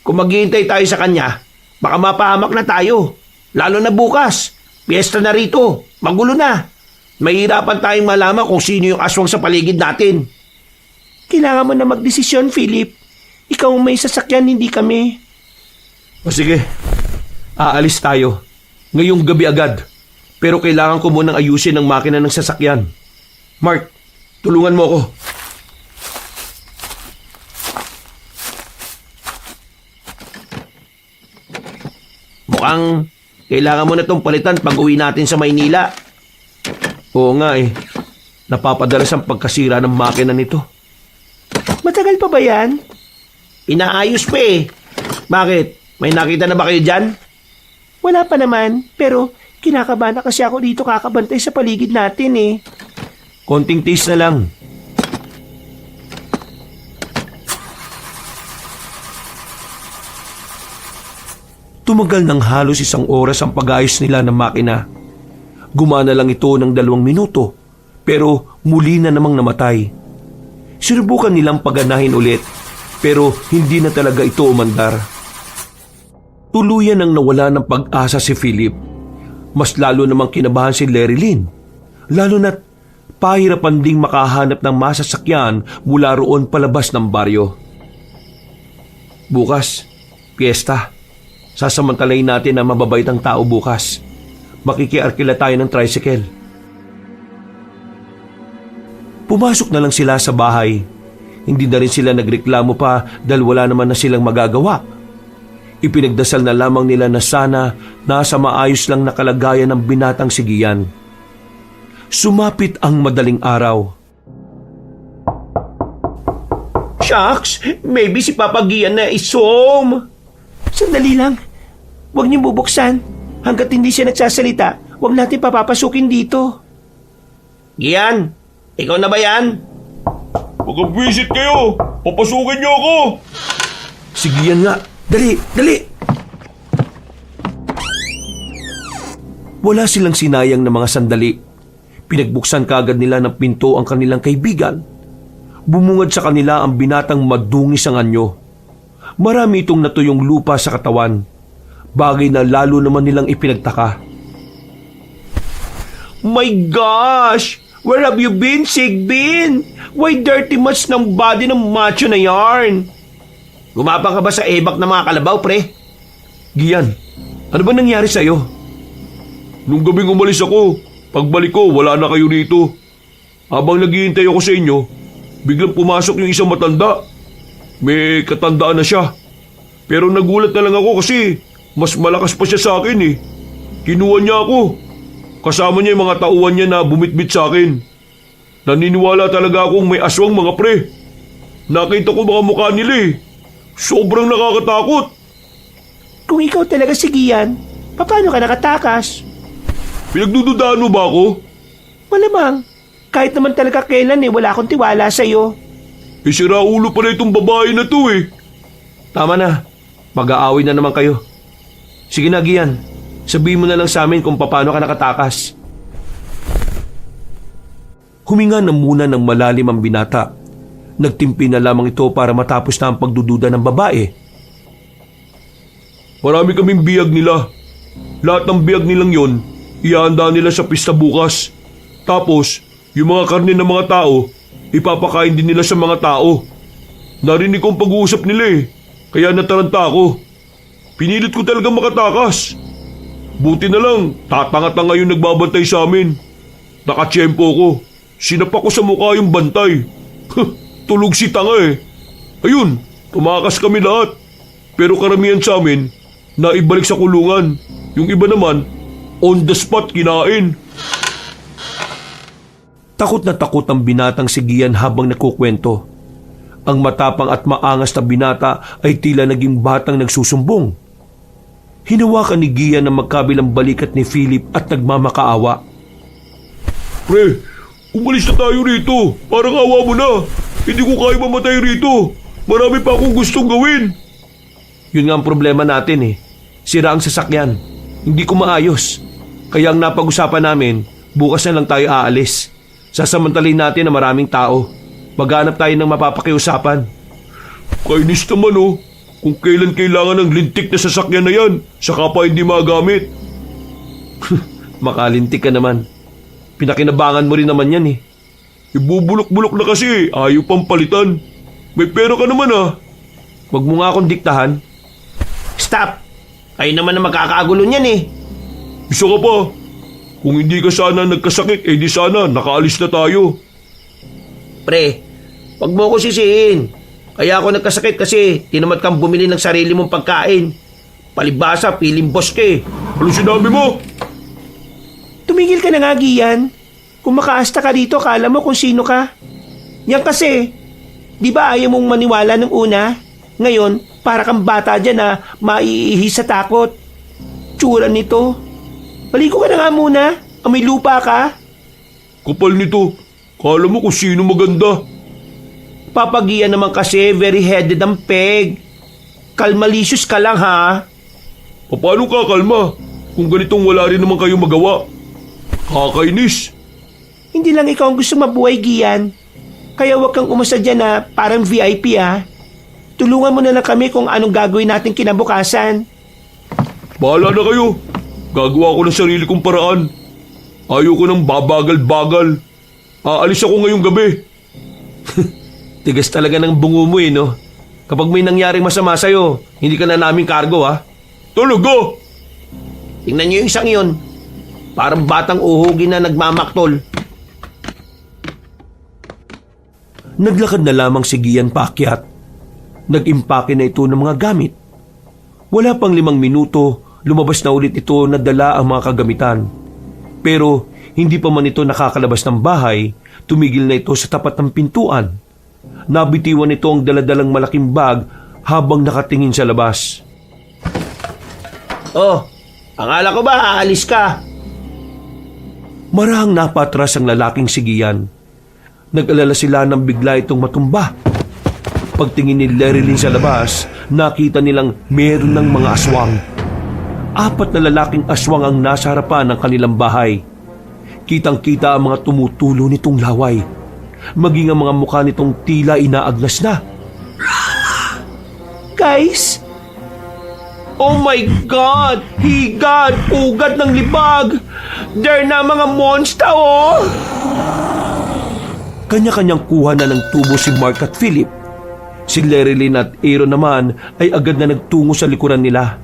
Kung maghihintay tayo sa kanya, baka mapahamak na tayo. Lalo na bukas. Piyesta na rito. Magulo na. Mahirapan tayong malaman kung sino yung aswang sa paligid natin. Kailangan mo na magdesisyon, Philip. Ikaw ang may sasakyan, hindi kami. O sige, aalis tayo. Ngayong gabi agad. Pero kailangan ko munang ayusin ang makina ng sasakyan. Mark, tulungan mo ako. Mukhang kailangan mo na itong palitan pag uwi natin sa Maynila. Oo nga eh. Napapadalas ang pagkasira ng makina nito. Matagal pa ba yan? Inaayos pa eh. Bakit? May nakita na ba kayo dyan? Wala pa naman, pero kinakabahan na kasi ako dito kakabantay sa paligid natin eh. Konting tiis na lang. Tumagal ng halos 1 oras ang pag-ayos nila ng makina. Gumana lang ito ng 2 minuto, pero muli na namang namatay. Sinubukan nilang paganahin ulit, pero hindi na talaga ito umandar. Tuluyan ang nawala ng pag-asa si Philip. Mas lalo namang kinabahan si Larry Lynn. Lalo na't pahirapan ding makahanap ng masasakyan mula roon palabas ng baryo. Bukas, piyesta. Sasamantalayin natin ang mababaitang tao bukas. Makikiarkila tayo ng tricycle. Pumasok na lang sila sa bahay. Hindi na rin sila nagreklamo pa dahil wala naman na silang magagawa. Ipinagdasal na lamang nila na sana nasa maayos lang na kalagayan ng binatang si Gian. Sumapit ang madaling araw. Shucks, maybe si Papa Gian na isom. Sandali lang. Huwag niyong bubuksan. Hanggat hindi siya nagsasalita, huwag natin papapasukin dito. Gian, ikaw na ba yan? Pag-visit kayo! Papasukin niyo ako! Si Gian nga! Dali! Dali! Wala silang sinayang na mga sandali. Pinagbuksan kaagad nila ng pinto ang kanilang kaibigan. Bumungad sa kanila ang binatang madungis ang anyo. Marami itong natuyong lupa sa katawan. Bagay na lalo naman nilang ipinagtaka. My gosh! Where have you been, Sigbin? Why dirty much ng body ng macho na yarn? Gumapang ka ba sa ebak ng mga kalabaw, pre? Gian, ano ba nangyari sa'yo? Nung gabing umalis ako, pagbalik ko wala na kayo rito. Habang naghihintay ako sa inyo, biglang pumasok yung isang matanda. May katandaan na siya. Pero nagulat na lang ako kasi mas malakas pa siya sa akin eh. Kinuha niya ako. Kasama niya yung mga tauhan niya na bumitbit sa akin. Naniniwala talaga akong may aswang mga pre. Nakita ko mga mukha nila eh. Sobrang nakakatakot. Kung ikaw talaga si Gian, paano ka nakatakas? Pinagdududaan mo ba ako? Malamang. Kahit naman talaga kailan wala akong tiwala sa'yo. Sira ulo pa na itong babae na to eh. Tama na. Mag-aaway na naman kayo. Sige na, Gian. Sabihin mo na lang sa amin kung paano ka nakatakas. Huminga na muna ng malalim ang binata. Nagtimpi na lamang ito para matapos na ang pagdududa ng babae. Marami kaming biyag nila. Lahat ng biyag nilang yon, ihanda nila sa pista bukas. Tapos, yung mga karne ng mga tao, ipapakain din nila sa mga tao. Narinig ko ang pag-uusap nila eh, kaya nataranta ako. Pinilit ko talagang makatakas. Buti na lang, tatanga-tanga yung nagbabantay sa amin. Nakatsyempo ko. Sinapak ko sa mukha yung bantay. Tulog si tanga eh. Ayun, tumakas kami lahat. Pero karamihan sa amin, naibalik sa kulungan. Yung iba naman, on the spot kinain. Takot na takot ang binatang si Gian habang nagkukwento. Ang matapang at maangas na binata ay tila naging batang nagsusumbong. Hinawakan ni Gian ang magkabilang balikat ni Philip at nagmamakaawa. Pre, umalis na tayo rito. Parang awa mo na. Hindi ko kaya mamatay rito. Marami pa akong gustong gawin. Yun nga ang problema natin eh. Sira ang sasakyan. Hindi ko maayos. Kaya ang napag-usapan namin, bukas na lang tayo aalis. Sasamantalin natin na maraming tao. Maghanap tayo ng mapapakiusapan. Kainis naman oh. Kung kailan kailangan ng lintik na sasakyan na yan, saka pa hindi magamit. Makalintik ka naman. Pinakinabangan mo rin naman yan eh. Ibubulok-bulok na kasi, ayaw pang palitan. May pera ka naman ah. Huwag mo nga akong diktahan. Stop! Kayo naman na magkakagulo niyan eh. Isa ka pa. Kung hindi ka sana nagkasakit, di sana nakaalis na tayo. Pre, wag mo ko sisihin. Kaya ako nagkasakit kasi tinamad kang bumili ng sarili mong pagkain. Palibasa, piling boss ka eh. Ano sinabi mo? Tumigil ka na nga, Gian. Kung makaasta ka dito, akala mo kung sino ka. Yan kasi, di ba ayaw mong maniwala ng una? Ngayon, para kang bata dyan na maiihi sa takot. Tsura nito. Maligo ka na nga muna. Amoy lupa ka. Kapal nito. Kala mo kung sino maganda. Papagian naman kasi very headed ang peg. Kalmalicious ka lang ha. Paano kakalma? Kung ganitong wala rin naman kayo magawa. Kakainis. Hindi lang ikaw ang gusto mabuhay, Gian. Kaya huwag kang umasa dyan na parang VIP ha. Tulungan mo na lang kami kung anong gagawin natin kinabukasan. Bahala na kayo. Gagawa ko ng sarili kong paraan. Ayoko ng babagal-bagal. Aalis ako ngayong gabi. Tigas talaga ng bungo mo eh no. Kapag may nangyaring masama sa'yo, hindi ka na naming kargo ha. Talaga? Tingnan niyo yung isang yun. Parang batang uhugin na nagmamaktol. Naglakad na lamang si Gian paakyat. Nag-impake na ito ng mga gamit. Wala pang 5 minuto, lumabas na ulit ito na dala ang mga kagamitan. Pero hindi pa man ito nakakalabas ng bahay, tumigil na ito sa tapat ng pintuan. Nabitiwan ito ang daladalang malaking bag habang nakatingin sa labas. Oh, akala ko ba aalis ka? Marahang napatras ang lalaking si Gian. Nag-alala sila nang bigla itong matumba. Pagtingin ni Lerilyn sa labas, nakita nilang meron ng mga aswang. 4 na lalaking aswang ang nasa harapan ng kanilang bahay. Kitang-kita ang mga tumutulo nitong laway. Maging ang mga mukha nitong tila inaagnas na. Guys, Oh my God! Higad! Ugat ng libag! There na mga monster oh! Kanya-kanyang kuha na ng tubo si Mark at Philip. Si Lerilyn at Aaron naman ay agad na nagtungo sa likuran nila.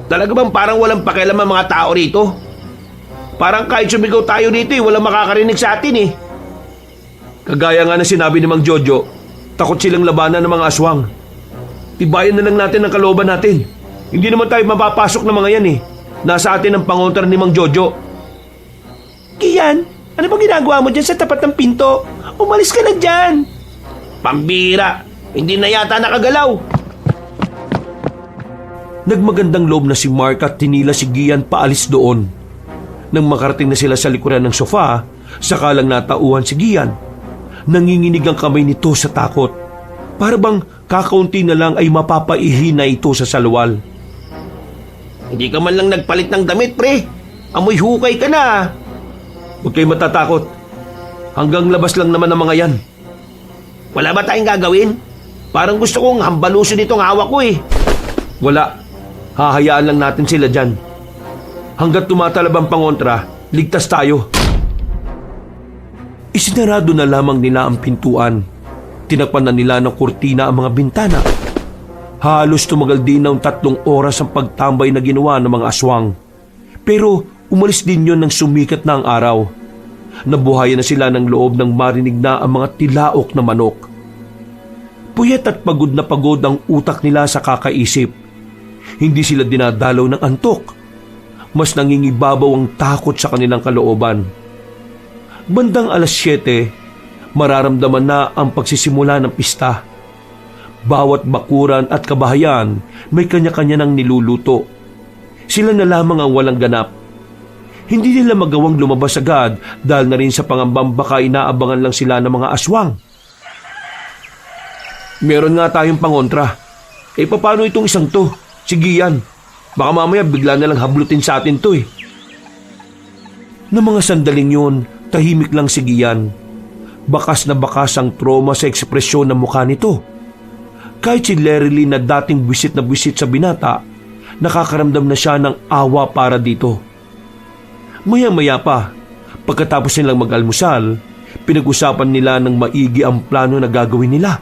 Talaga bang parang walang pakialam ang mga tao rito? Parang kahit sumigaw tayo rito walang makakarinig sa atin eh. Kagaya nga na sinabi ni Mang Jojo, takot silang labanan ng mga aswang. Tibayan na lang natin ang kalooban natin. Hindi naman tayo mapapasok ng mga yan eh. Nasa atin ang pangontra ni Mang Jojo. Gian, ano bang ginagawa mo dyan sa tapat ng pinto? Umalis ka na dyan. Pambira! Hindi na yata nakagalaw. Nagmagandang loob na si Mark at tinila si Gian paalis doon. Nang makarating na sila sa likuran ng sofa, saka lang natauhan si Gian. Nanginginig ang kamay nito sa takot. Para bang kakaunti na lang ay mapapaihi na ito sa salwal. Hindi ka man lang nagpalit ng damit, pre. Amoy hukay ka na. Huwag kayo matatakot. Hanggang labas lang naman ang mga yan. Wala ba tayong gagawin? Parang gusto kong hambalusin itong hawak ko eh. Wala. Hahayaan lang natin sila dyan. Hanggat tumatalab ang pangontra, ligtas tayo. Isinarado na lamang nila ang pintuan. Tinakpan na nila ng kurtina ang mga bintana. Halos tumagal din ng 3 oras ang pagtambay na ginawa ng mga aswang. Pero umalis din yon nang sumikat na ang araw. Nabuhayan na sila ng loob nang marinig na ang mga tilaok na manok. Puyat at pagod na pagod ang utak nila sa kakaisip. Hindi sila dinadalaw ng antok. Mas nangingibabaw ang takot sa kanilang kalooban. Bandang 7:00, mararamdaman na ang pagsisimula ng pista. Bawat bakuran at kabahayan may kanya-kanya ng niluluto. Sila na lamang ang walang ganap. Hindi nila magawang lumabas agad dahil na rin sa pangambang baka inaabangan lang sila ng mga aswang. Meron nga tayong pangontra. Paano itong isang to? Sige yan. Baka mamaya bigla na lang hablutin sa atin to Na mga sandaling yun, tahimik lang si Gian. Bakas na bakas ang trauma sa ekspresyon ng mukha nito. Kahit si Lerilyn na dating buwisit na buwisit sa binata, nakakaramdam na siya ng awa para dito. Maya-maya pa, pagkatapos nilang mag-almusal, pinag-usapan nila ng maigi ang plano na gagawin nila.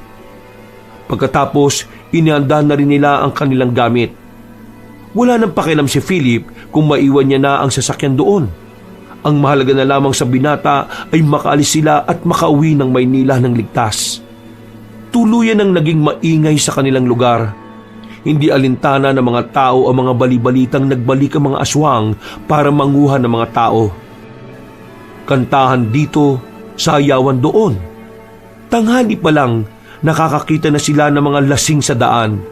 Pagkatapos, inihanda na rin nila ang kanilang gamit. Wala nang pakialam si Philip kung maiwan niya na ang sasakyan doon. Ang mahalaga na lamang sa binata ay makaalis sila at makauwi ng Maynila ng ligtas. Tuluyan ang naging maingay sa kanilang lugar. Hindi alintana ng mga tao ang mga balibalitang nagbalik ang mga aswang para manguha ng mga tao. Kantahan dito, sayawan doon. Tanghali pa lang, nakakakita na sila ng mga lasing sa daan.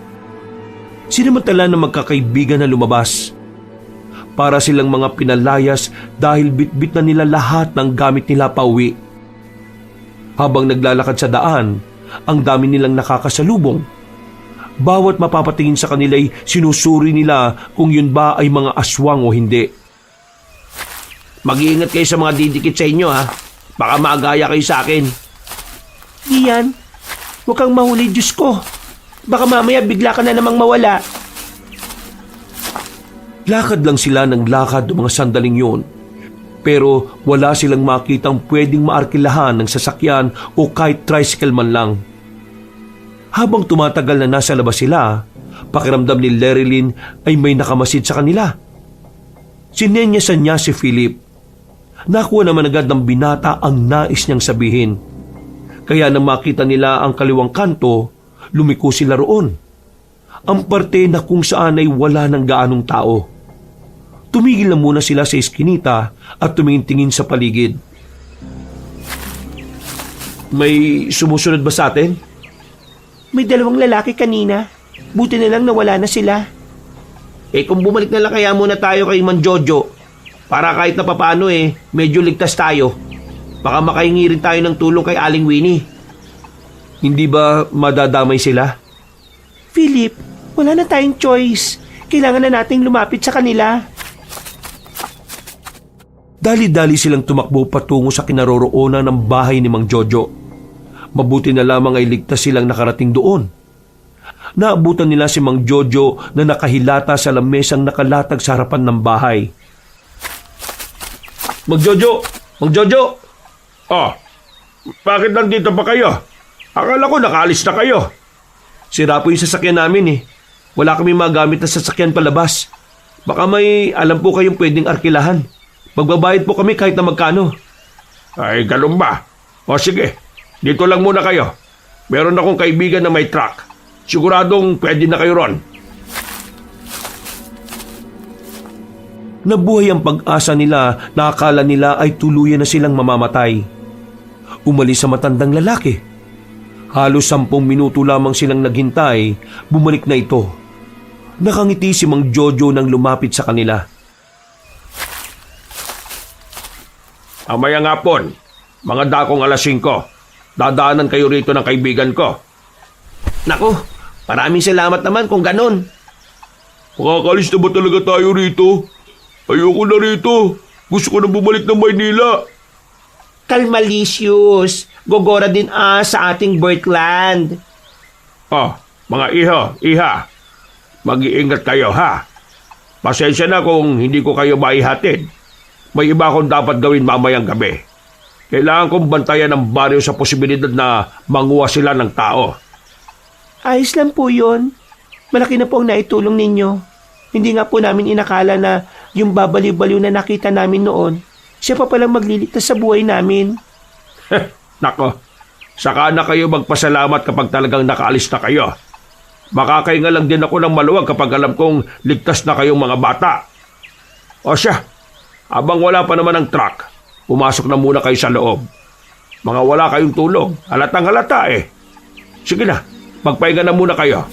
Sinamantala na magkakaibigan na lumabas. Para silang mga pinalayas dahil bitbit na nila lahat ng gamit nila pauwi. Habang naglalakad sa daan, ang dami nilang nakakasalubong. Bawat mapapatingin sa kanila ay sinusuri nila kung yun ba ay mga aswang o hindi. Mag-iingat kayo sa mga didikit sa inyo Baka maagaya kayo sa akin. Gian, huwag kang mahuli, Diyos ko. Baka mamaya bigla ka na namang mawala. Lakad lang sila ng lakad ng mga sandaling yun. Pero wala silang makitang pwedeng maarkilahan ng sasakyan o kahit tricycle man lang. Habang tumatagal na nasa labas sila, pakiramdam ni Lerilyn ay may nakamasid sa kanila. Sinenyasan niya si Philip. Nakuha naman agad ng binata ang nais niyang sabihin. Kaya nang makita nila ang kaliwang kanto, lumiko sila roon. Ang parte na kung saan ay wala ng gaanong tao. Tumigil na muna sila sa eskinita at tumingin-tingin sa paligid. May sumusunod ba sa atin? May dalawang lalaki kanina. Buti na lang nawala na sila. Kung bumalik na lang kaya muna tayo kay Man Jojo, para kahit na papaano medyo ligtas tayo. Baka makahingi rin tayo ng tulong kay Aling Winnie. Hindi ba madadamay sila? Philip, wala na tayong choice. Kailangan na nating lumapit sa kanila. Dali-dali silang tumakbo patungo sa kinaroroonan ng bahay ni Mang Jojo. Mabuti na lamang ay ligtas silang nakarating doon. Naabutan nila si Mang Jojo na nakahilata sa lamesang nakalatag sa harapan ng bahay. Mang Jojo! Mang Jojo! Bakit nandito pa kayo? Akala ko nakaalis na kayo. Sira po yung sasakyan namin Wala kami magamit na sasakyan palabas. Baka may alam po kayong pwedeng arkilahan. Magbabayad po kami kahit na magkano. Ay, ganun ba? Sige, dito lang muna kayo. Meron akong kaibigan na may truck. Siguradong pwede na kayo ron. Nabuhay ang pag-asa nila na akala nila ay tuluyan na silang mamamatay. Umalis sa matandang lalaki. Halos 10 minuto lamang silang naghintay, bumalik na ito. Nakangiti si Mang Jojo nang lumapit sa kanila. Amayang hapon, mga dakong 5:00. Dadaanan kayo rito ng kaibigan ko. Naku, maraming salamat naman kung ganon. Makakalis na ba talaga tayo rito? Ayoko na rito. Gusto ko na bumalik ng Maynila. Kalmalicious, gogora din sa ating birthland. Mga iha, mag-iingat kayo ha. Pasensya na kung hindi ko kayo maihatid. May iba akong dapat gawin mamayang gabi. Kailangan kong bantayan ang baryo sa posibilidad na manguha sila ng tao. Ayos lang po yun. Malaki na po ang naitulong ninyo. Hindi nga po namin inakala na yung babaliw-baliw na nakita namin noon, siya pa palang magliligtas sa buhay namin. Nako, saka na kayo magpasalamat kapag talagang nakaalis na kayo. Makakahinga lang din ako ng maluwag kapag alam kong ligtas na kayong mga bata. O siya, habang wala pa naman ang truck, pumasok na muna kayo sa loob. Mga wala kayong tulog. Halatang halata eh. Sige na, magpahinga na muna kayo.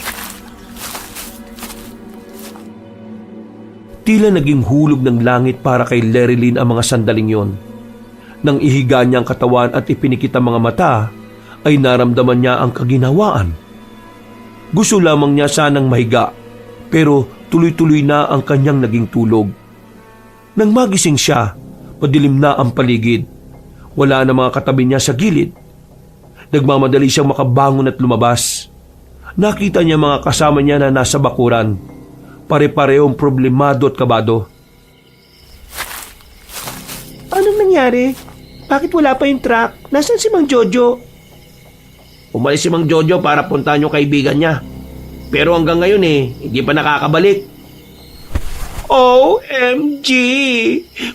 Tila naging hulog ng langit para kay Lerilyn ang mga sandaling yon. Nang ihiga niya ang katawan at ipinikit ang mga mata, ay naramdaman niya ang kaginhawaan. Gusto lamang niya sanang mahiga, pero tuloy-tuloy na ang kanyang naging tulog. Nang magising siya, madilim na ang paligid. Wala na mga katabi niya sa gilid. Nagmamadali siyang makabangon at lumabas. Nakita niya mga kasama niya na nasa bakuran. Pare-parehong problemado at kabado. Anong nangyari? Bakit wala pa yung truck? Nasaan si Mang Jojo? Umalis si Mang Jojo para puntahan yung kaibigan niya. Pero hanggang ngayon hindi pa nakakabalik. OMG!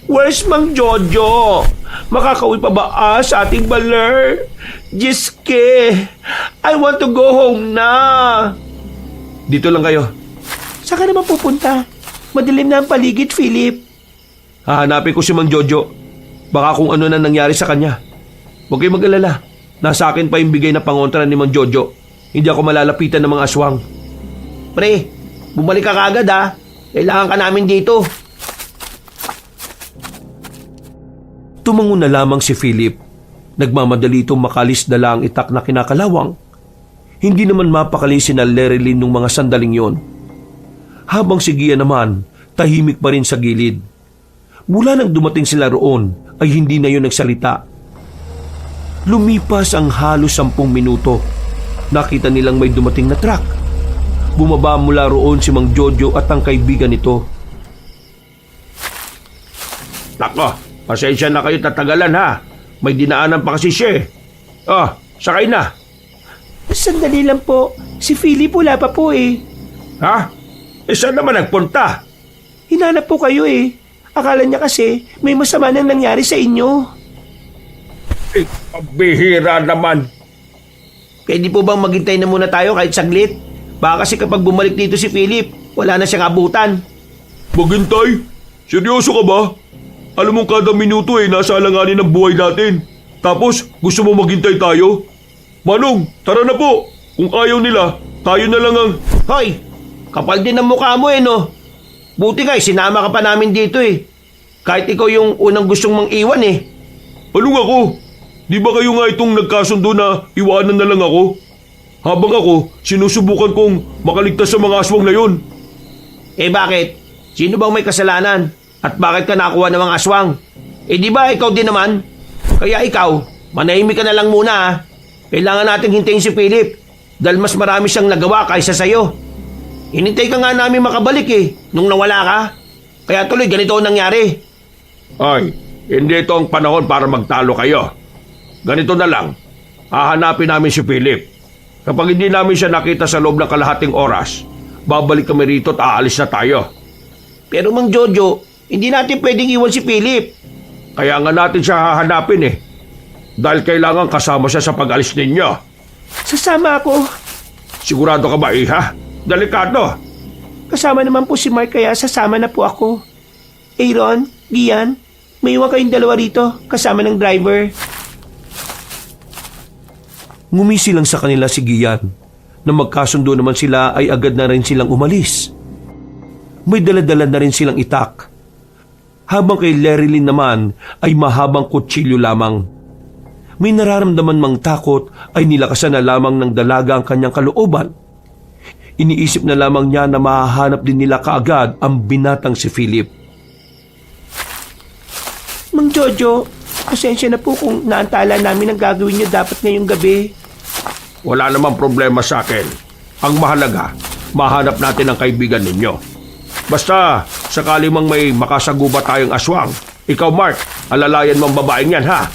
Where's Mang Jojo? Makakauwi pa ba sa ating baler? Jiske! I want to go home na! Dito lang kayo. Saan ka naman pupunta? Madilim na ang paligid, Philip. Hahanapin ko si Mang Jojo. Baka kung ano na nangyari sa kanya. Huwag kayong mag-alala. Nasa akin pa yung bigay na pangontra ni Mang Jojo. Hindi ako malalapitan ng mga aswang. Pre, bumalik ka kaagad ha. Kailangan ka namin dito. Tumango na lamang si Philip. Nagmamadali itong makalis dala ang itak na kinakalawang. Hindi naman mapakali si Lerilyn nung mga sandaling yon. Habang si Gia naman, tahimik pa rin sa gilid. Mula nang dumating sila roon, ay hindi na yun nagsalita. Lumipas ang halos 10 minuto. Nakita nilang may dumating na truck. Bumaba mula roon si Mang Jojo at ang kaibigan nito. Nako, pasensya na kayo tatagalan ha. May dinaanan pa kasi siya eh. Sakay na. Sandali lang po. Si Philip wala pa po eh. Ha? Saan naman nagpunta? Hinanap po kayo eh. Akala niya kasi may masama nang nangyari sa inyo. Bihira naman. Pwede po bang maghintay na muna tayo kahit saglit? Baka kasi kapag bumalik dito si Philip, wala na siyang abutan. Maghintay? Seryoso ka ba? Alam mong kada minuto nasa alanganin ng buhay natin. Tapos gusto mo maghintay tayo? Manong, tara na po. Kung ayaw nila, tayo na lang ang... Hoy! Kapal din ang mukha mo no? Buti nga sinama ka pa namin dito Kahit ikaw yung unang gustong mang-iwan Anong ako? Di ba kayo nga itong nagkasundo na iwanan na lang ako? Habang ako, sinusubukan kong makaligtas sa mga aswang na yon. Bakit? Sino bang may kasalanan? At bakit ka nakuha ng mga aswang? Di ba ikaw din naman? Kaya ikaw, manahimik ka na lang muna Kailangan nating hintayin si Philip dahil mas marami siyang nagawa kaysa sa'yo. Hinintay ka nga namin makabalik nung nawala ka. Kaya tuloy ganito ang nangyari. Ay, hindi ito ang panahon para magtalo kayo. Ganito na lang, hahanapin namin si Philip. Kapag hindi namin siya nakita sa loob ng kalahating oras, babalik kami rito at aalis na tayo. Pero Mang Jojo, hindi natin pwedeng iwan si Philip. Kaya nga natin siya hahanapin Dahil kailangan kasama siya sa pag-alis ninyo. Sasama ako. Sigurado ka ba, Iha? Delikado. Kasama naman po si Mark kaya sasama na po ako. Aaron, Gian, may iwan kayong dalawa rito kasama ng driver. Ngumisi lang sa kanila si Gian. Nang magkasundo naman sila ay agad na rin silang umalis. May daladala na rin silang itak. Habang kay Lerilyn naman ay mahabang kutsilyo lamang. May nararamdaman mang takot ay nilakasan na lamang ng dalaga ang kanyang kalooban. Iniisip na lamang niya na mahahanap din nila kaagad ang binatang si Philip. Mang Jojo, pasensya na po kung naantala namin ang gagawin niyo dapat ngayong gabi. Wala namang problema sa akin. Ang mahalaga, mahanap natin ang kaibigan ninyo. Basta, sakali mang may makasaguba tayong aswang, ikaw Mark, alalayan mong babaeng yan ha.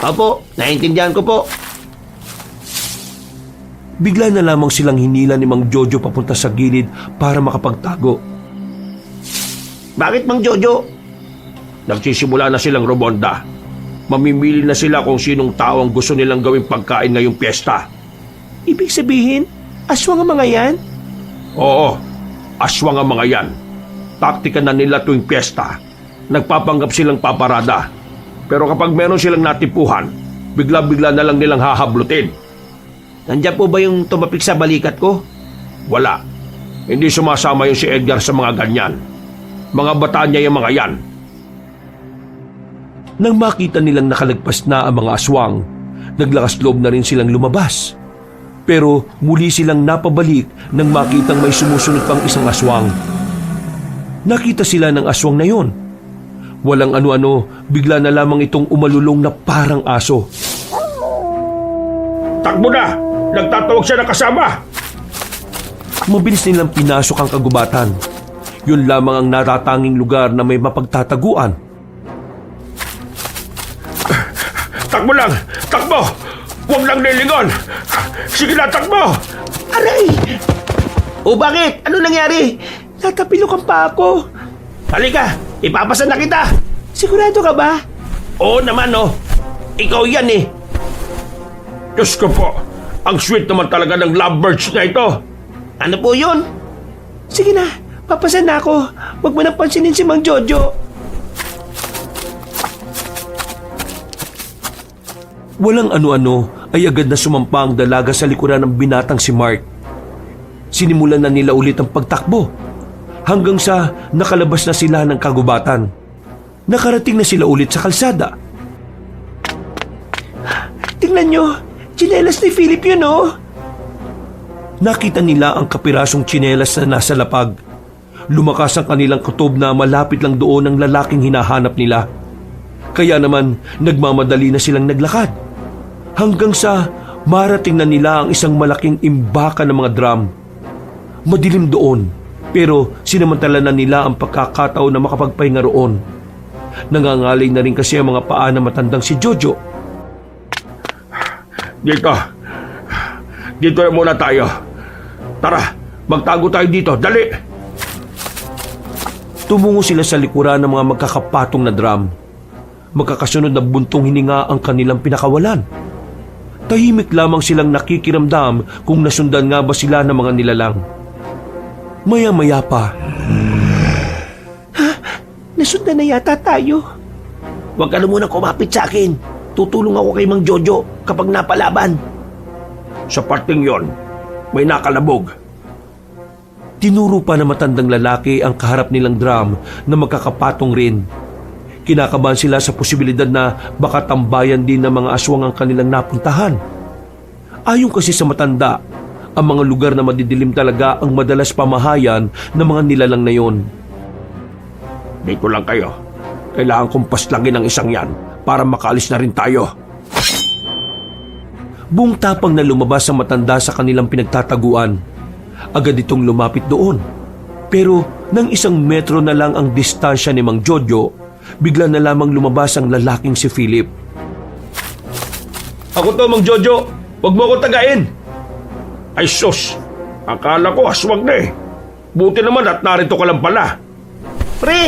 Opo, naiintindihan ko po. Bigla na lamang silang hinila ni Mang Jojo papunta sa gilid para makapagtago. Bakit Mang Jojo? Nagsisimula na silang rumonda. Mamimili na sila kung sinong tao ang gusto nilang gawing pagkain ngayong piyesta. Ibig sabihin, aswang ang mga yan? Oo, aswang ang mga yan. Taktika na nila tuwing piyesta. Nagpapanggap silang paparada. Pero kapag meron silang natipuhan, bigla-bigla na lang nilang hahablutin. Nandiyan po ba yung tumapik sa balikat ko? Wala. Hindi sumasama yung si Edgar sa mga ganyan. Mga bata niya yung mga yan. Nang makita nilang nakalagpas na ang mga aswang, naglakas loob na rin silang lumabas. Pero muli silang napabalik nang makitang may sumusunod pang isang aswang. Nakita sila ng aswang na yon. Walang ano-ano, bigla na lamang itong umalulong na parang aso. Takbo na! Nagtatawag siya ng kasama! Mabilis nilang pinasok ang kagubatan. Yun lamang ang natatanging lugar na may mapagtataguan. Takbo lang! Takbo! Huwag lang nilingon! Sige na, takbo! Aray! O bakit? Ano nangyari? Natapilukan pa ako. Halika, ipapasan na kita. Sigurado ka ba? Oo naman oh. Ikaw yan eh. Diyos ko po! Ang sweet naman talaga ng lovebirds na ito! Ano po yun? Sige na, papasan na ako. Huwag mo nang pansinin si Mang Jojo. Walang ano-ano ay agad na sumampa ang dalaga sa likuran ng binatang si Mark. Sinimulan na nila ulit ang pagtakbo hanggang sa nakalabas na sila ng kagubatan. Nakarating na sila ulit sa kalsada. Tingnan nyo, tsinelas ni Philip yun oh. Nakita nila ang kapirasong tsinelas na nasa lapag. Lumakas ang kanilang kutob na malapit lang doon ang lalaking hinahanap nila. Kaya naman nagmamadali na silang naglakad. Hanggang sa marating na nila ang isang malaking imbaka ng mga drum. Madilim doon, pero sinamantala na nila ang pagkakataon na makapagpahinga roon. Nangangalay na rin kasi ang mga paa na matandang si Jojo. Dito na muna tayo. Tara, magtago tayo dito. Dali! Tumungo sila sa likuran ng mga magkakapatong na drum. Magkakasunod na buntong hininga ang kanilang pinakawalan. Tahimik lamang silang nakikiramdam kung nasundan nga ba sila ng mga nilalang. Maya-maya pa. Nasundan na yata tayo. Huwag ka na munang kumapit sa akin. Tutulong ako kay Mang Jojo kapag napalaban. Sa parting yon, may nakalabog. Tinuro pa na matandang lalaki ang kaharap nilang drum na magkakapatong rin. Kinakabahan sila sa posibilidad na baka tambayan din ng mga aswang ang kanilang napuntahan. Ayon kasi sa matanda, ang mga lugar na madidilim talaga ang madalas pamahayan ng mga nilalang na yon. Dito lang kayo. Kailangan kong paslagin ang isang yan para makaalis na rin tayo. Buong tapang na lumabas ang matanda sa kanilang pinagtataguan. Agad itong lumapit doon. Pero nang 1 metro na lang ang distansya ni Mang Jojo, bigla na lamang lumabas ang lalaking si Philip. Ako to, Mang Jojo. Huwag mo ako tagain. Ay sus, akala ko aswang na eh. Buti naman at narito ka lang pala. Pre,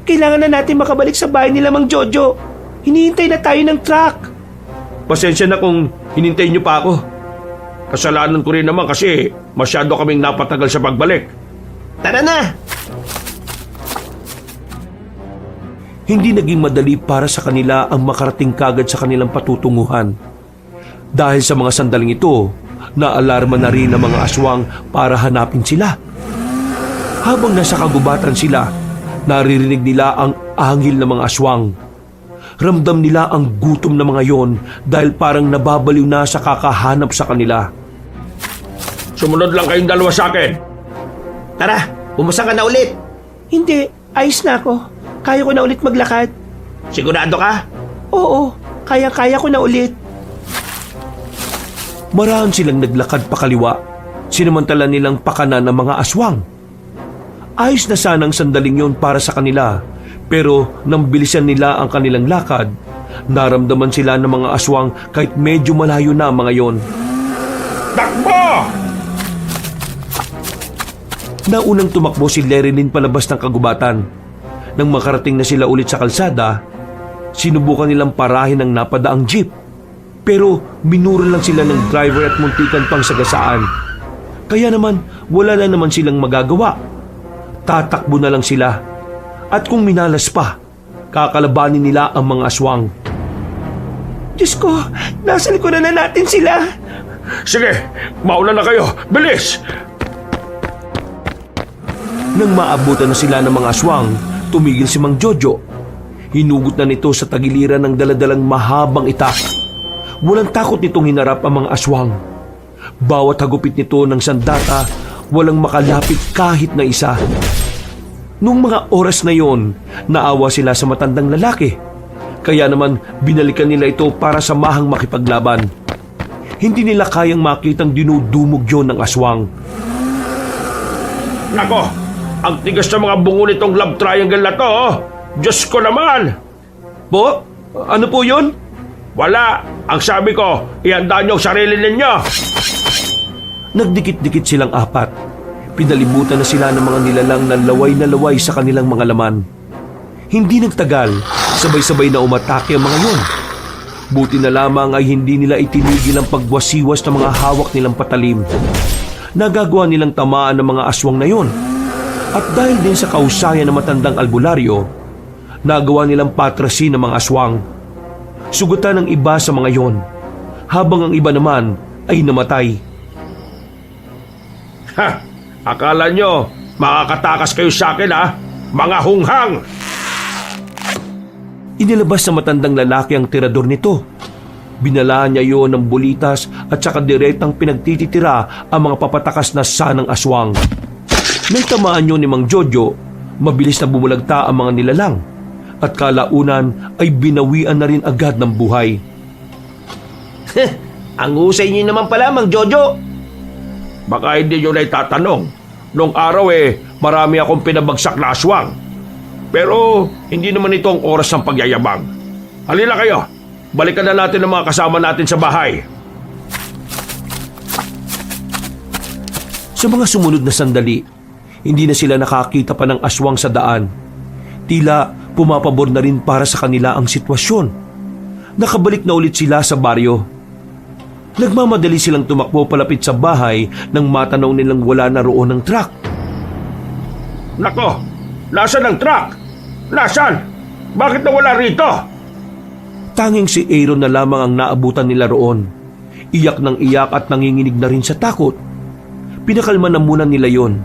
kailangan na natin makabalik sa bahay nila Mang Jojo. Hinihintay na tayo ng truck. Pasensya na kung hinintay niyo pa ako. Kasalanan ko rin naman kasi masyado kaming napatagal sa pagbalik. Tara na! Hindi naging madali para sa kanila ang makarating kagad sa kanilang patutunguhan. Dahil sa mga sandaling ito, naalarma na rin ang mga aswang para hanapin sila. Habang nasa kagubatan sila, naririnig nila ang ahangil ng mga aswang. Ramdam nila ang gutom ng mga yon dahil parang nababaliw na sa kakahanap sa kanila. Sumunod lang kayong dalawa sa akin. Tara, bumasa ka na ulit. Hindi, ayos na ako. Kaya ko na ulit maglakad. Sigurado ka? Oo, kaya ko na ulit. Marahan silang naglakad pakaliwa, sinamantala nilang pakanan ng mga aswang. Ayos na sanang sandaling yon para sa kanila, pero nang bilisan nila ang kanilang lakad, naramdaman sila ng mga aswang kahit medyo malayo na ang mga yon. Takbo! Naunang tumakbo si Lerilyn palabas ng kagubatan. Nang makarating na sila ulit sa kalsada, sinubukan nilang parahin ang napadaang jeep. Pero minuro lang sila ng driver at muntikan pang sagasaan. Kaya naman wala na naman silang magagawa. Tatakbo na lang sila. At kung minalas pa, kakalabanin nila ang mga aswang. Diyos ko, nasa likuran na natin sila. Sige, mauna na kayo. Bilis! Nang maabutan na sila ng mga aswang, tumigil si Mang Jojo. Hinugot na nito sa tagiliran ng daladalang mahabang itak. Walang takot nitong hinarap ang mga aswang. Bawat hagupit nito ng sandata, walang makalapit kahit na isa. Nung mga oras na yon, naawa sila sa matandang lalaki. Kaya naman binalikan nila ito para samahang makipaglaban. Hindi nila kayang makitang dinudumog yon ng aswang. Nako, ang tigas ng mga bungo nitong love triangle na to, oh. Diyos ko naman! Po? Ano po yun? Wala! Ang sabi ko, ihanda niyo ang sarili ninyo! Nagdikit-dikit silang apat. Pinalibutan na sila ng mga nilalang na laway sa kanilang mga laman. Hindi nagtagal, sabay-sabay na umatake ang mga yun. Buti na lamang ay hindi nila itinigil ang pagwasiwas ng mga hawak nilang patalim. Nagagawa nilang tamaan ng mga aswang na yun. At dahil din sa kausayan ng matandang albularyo, nagawa nilang patrasin ng mga aswang. Sugutan ng iba sa mga yon, habang ang iba naman ay namatay. Ha! Akala nyo, makakatakas kayo sa akin, ha? Mga hunghang! Inilabas sa matandang lalaki ang tirador nito. Binalaan niya yon ng bulitas at saka direktang pinagtititira ang mga papatakas na sanang aswang. Nang tamaan yun ni Mang Jojo, mabilis na bumulagta ang mga nilalang at kalaunan ay binawian na rin agad ng buhay. Ang husay niyo naman pala, Mang Jojo. Baka hindi nyo na itatanong. Nung araw marami akong pinabagsak na aswang. Pero hindi naman ito ang oras ng pagyayabang. Halina kayo, balikan na natin ang mga kasama natin sa bahay. Sa mga sumunod na sandali, hindi na sila nakakita pa ng aswang sa daan. Tila pumapabor na rin para sa kanila ang sitwasyon. Nakabalik na ulit sila sa baryo. Nagmamadali silang tumakbo palapit sa bahay nang matanaw nilang wala na roon ng truck. Nako, nasaan ang truck? Nasaan? Bakit nawala rito? Tanging si Aaron na lamang ang naabutan nila roon. Iyak ng iyak at nanginginig na rin sa takot. Pinakalma na muna nila yon.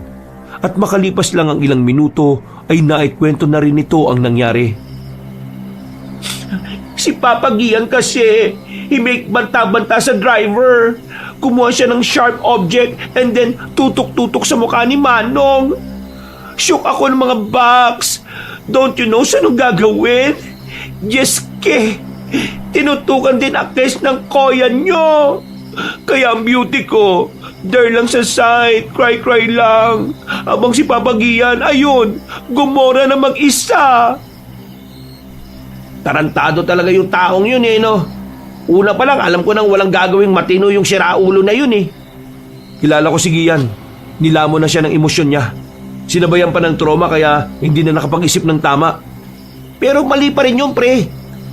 At makalipas lang ang ilang minuto ay naikwento na rin ito ang nangyari. Si Papa Gian kasi, himik banta-banta sa driver. Kumuha siya ng sharp object and then tutok-tutok sa mukha ni Manong. Shook ako ng mga box. Don't you know saan ang gagawin? Jeske, tinutukan din aktes ng koyan nyo. Kaya ang beauty ko, there lang sa side, cry-cry lang. Habang si Papa Gian, ayun, gumora na mag-isa. Tarantado talaga yung taong yun no? Una pa lang, alam ko nang walang gagawing matino yung siraulo na yun Kilala ko si Gian. Nilamon na siya ng emosyon niya. Sinabayan pa ng trauma kaya hindi na nakapag-isip ng tama. Pero mali pa rin yun, pre.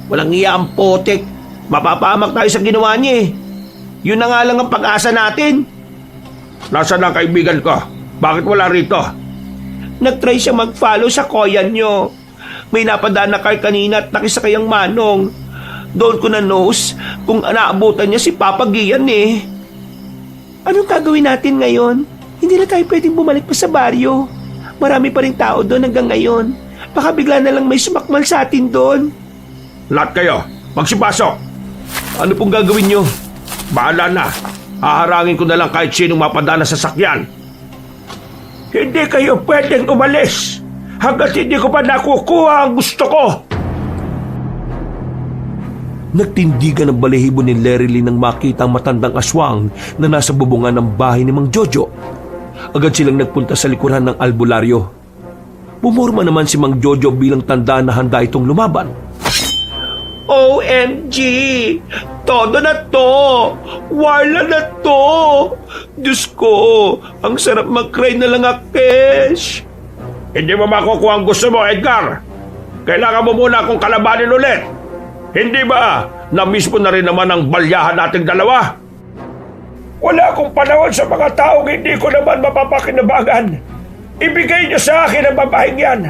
Walang iya ang potek. Mapapahamak tayo sa ginawa niya Yun na nga lang ang pag-asa natin. Nasaan ang kaibigan ko? Bakit wala rito? Nag-try siya mag-follow sa koyan nyo. May napadaan na car kanina at nakisakay ang Manong. Doon ko na knows kung naabutan niya si Papa Gian Anong gagawin natin ngayon? Hindi na tayo pwedeng bumalik pa sa baryo. Marami pa rin tao doon hanggang ngayon. Baka bigla na lang may sumakmal sa atin doon. Lahat kayo, magsipasok. Ano pong gagawin nyo? Bahala na. Haharangin ko na lang kahit sinong mapadaan na sasakyan. Hindi kayo pwedeng umalis hanggat hindi ko pa nakukuha ang gusto ko. Nagtindigan ang balahibo ni Lerilyn nang makita ang matandang aswang na nasa bubungan ng bahay ni Mang Jojo. Agad silang nagpunta sa likuran ng albularyo. Pumorma naman si Mang Jojo bilang tanda na handa itong lumaban. OMG! Todo na to! Warla na to! Diyos ko, ang sarap mag-cry na lang Kesh. Hindi mo makukuha ang gusto mo, Edgar. Kailangan mo muna akong kalabanin ulit. Hindi ba na-miss mo na rin naman ang balyahan nating dalawa? Wala akong panahon sa mga taong hindi ko naman mapapakinabangan. Ibigay niyo sa akin ang babaeng yan.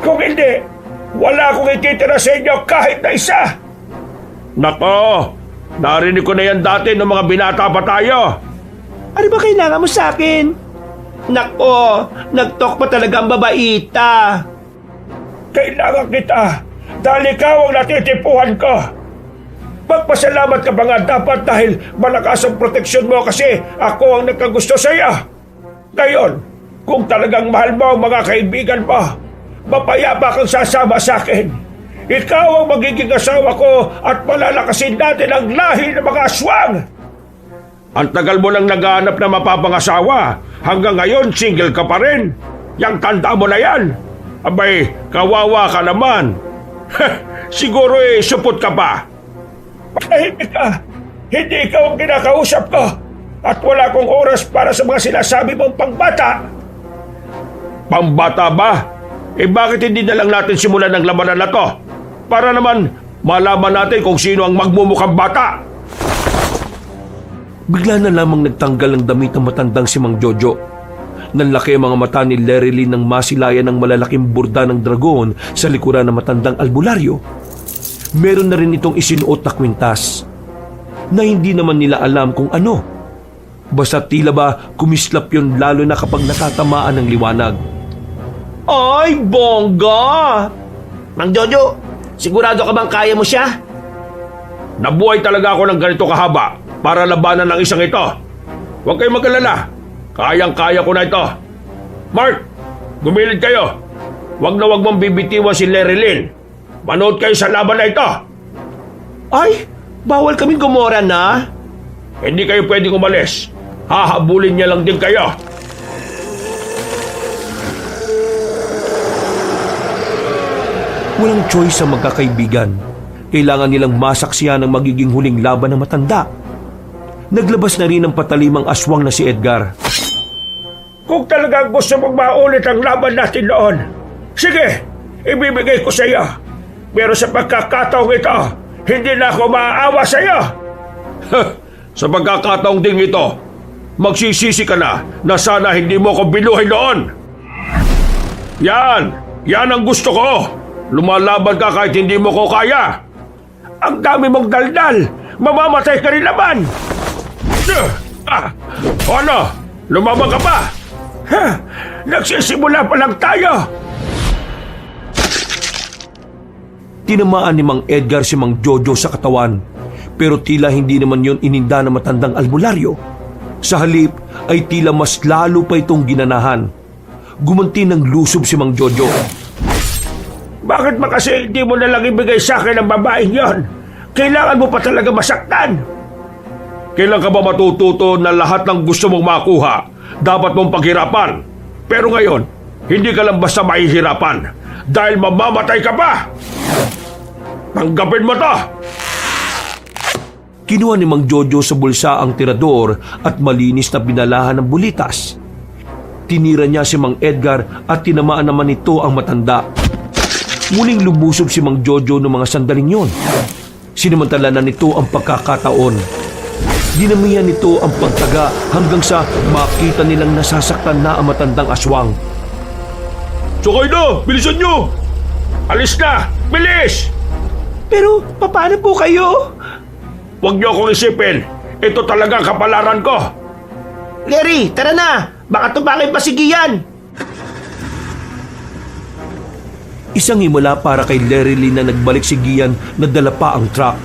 Kung hindi, wala akong ititira sa inyo kahit na isa. Nako, Narinig ko na yan dati ng mga binata pa tayo. Ano ba kailangan mo sa akin? Nako, nag-talk pa talaga ang babaita. Kailangan kita dahil ikaw ang natitipuhan ko. Magpasalamat ka ba nga dapat dahil malakas ang proteksyon mo kasi ako ang nagkagusto sa iyo. Ngayon, kung talagang mahal mo ang mga kaibigan mo, mapayapa kang sasama sa akin. Ikaw ang magiging asawa ko at palalakasin natin ang lahi ng mga aswang. Ang tagal mo nang naghahanap na mapapangasawa. Hanggang ngayon, single ka pa rin. Yang tanda mo na yan. Abay, kawawa ka naman. Siguro supot ka pa. Patahimik ka. Hindi ikaw ang kinakausap ko. At wala akong oras para sa mga sinasabi mong pangbata. Pambata ba? Bakit hindi na lang natin simulan ng labanan na to? Para naman malaman natin kung sino ang magmumukhang bata. Bigla na lamang nagtanggal ng damit ng matandang si Mang Jojo. Nanlaki ang mga mata ni Lerilyn nang masilayan ng malalaking burda ng dragon sa likuran ng matandang albularyo. Meron na rin itong isinuot na kwintas na hindi naman nila alam kung ano. Basta tila ba kumislap yun lalo na kapag natatamaan ng liwanag. Ay, bongga! Mang Jojo, sigurado ka bang kaya mo siya? Nabuhay talaga ako ng ganito kahaba para labanan ng isang ito. Huwag kayong mag-alala. Kayang-kaya ko na ito. Mark, gumilid kayo. Huwag na huwag mong bibitiwan si Lerilyn. Manood kayo sa laban na ito. Ay, bawal kaming gumora na. Hindi kayo pwedeng umalis. Hahabulin niya lang din kayo. Walang choice sa magkakaibigan. Kailangan nilang masaksiyan ang magiging huling laban ng matanda. Naglabas na rin ang patalimang aswang na si Edgar. Kung talagang gusto mong maulit ang laban natin noon, sige, ibibigay ko sa iyo. Pero sa pagkakataong ito, hindi na ako maaawa sa iyo. Sa pagkakataong ding ito, magsisisi ka na sana hindi mo ko binuhay noon. Yan ang gusto ko. Lumalaban ka kahit hindi mo ko kaya. Ang dami mong daldal, mamamatay ka rin naman. Ano? Lumaban ka pa? Nagsisimula pa lang tayo. Tinamaan ni Mang Edgar si Mang Jojo sa katawan, pero tila hindi naman yon ininda ng matandang albularyo. Sa halip ay tila mas lalo pa itong ginanahan. Gumanti ng lusob si Mang Jojo. Bakit ba kasi hindi mo nalang ibigay sa akin ang babaeng yon? Kailangan mo pa talaga masaktan. Kailan ka ba matututo na lahat ng gusto mong makuha dapat mong paghirapan? Pero ngayon, hindi ka lang basta mahihirapan dahil mamamatay ka pa. Tanggapin mo to! Kinuha ni Mang Jojo sa bulsa ang tirador at malinis na binalahan ng bulitas. Tinira niya si Mang Edgar at tinamaan naman ito ang matanda. Muling lumusob si Mang Jojo noong mga sandaling yon. Sinamantala na nito ang pagkakataon. Dinamihan nito ang pagtaga hanggang sa makita nilang nasasaktan na ang matandang aswang. Sakay na! Bilisan nyo! Alis na! Bilis! Pero paano po kayo? Huwag niyo akong isipin. Ito talaga ang kapalaran ko. Larry, tara na! Baka tumakin pa si Gian! Isang himala para kay Lerilyn na nagbalik si Gian na dala pa ang truck.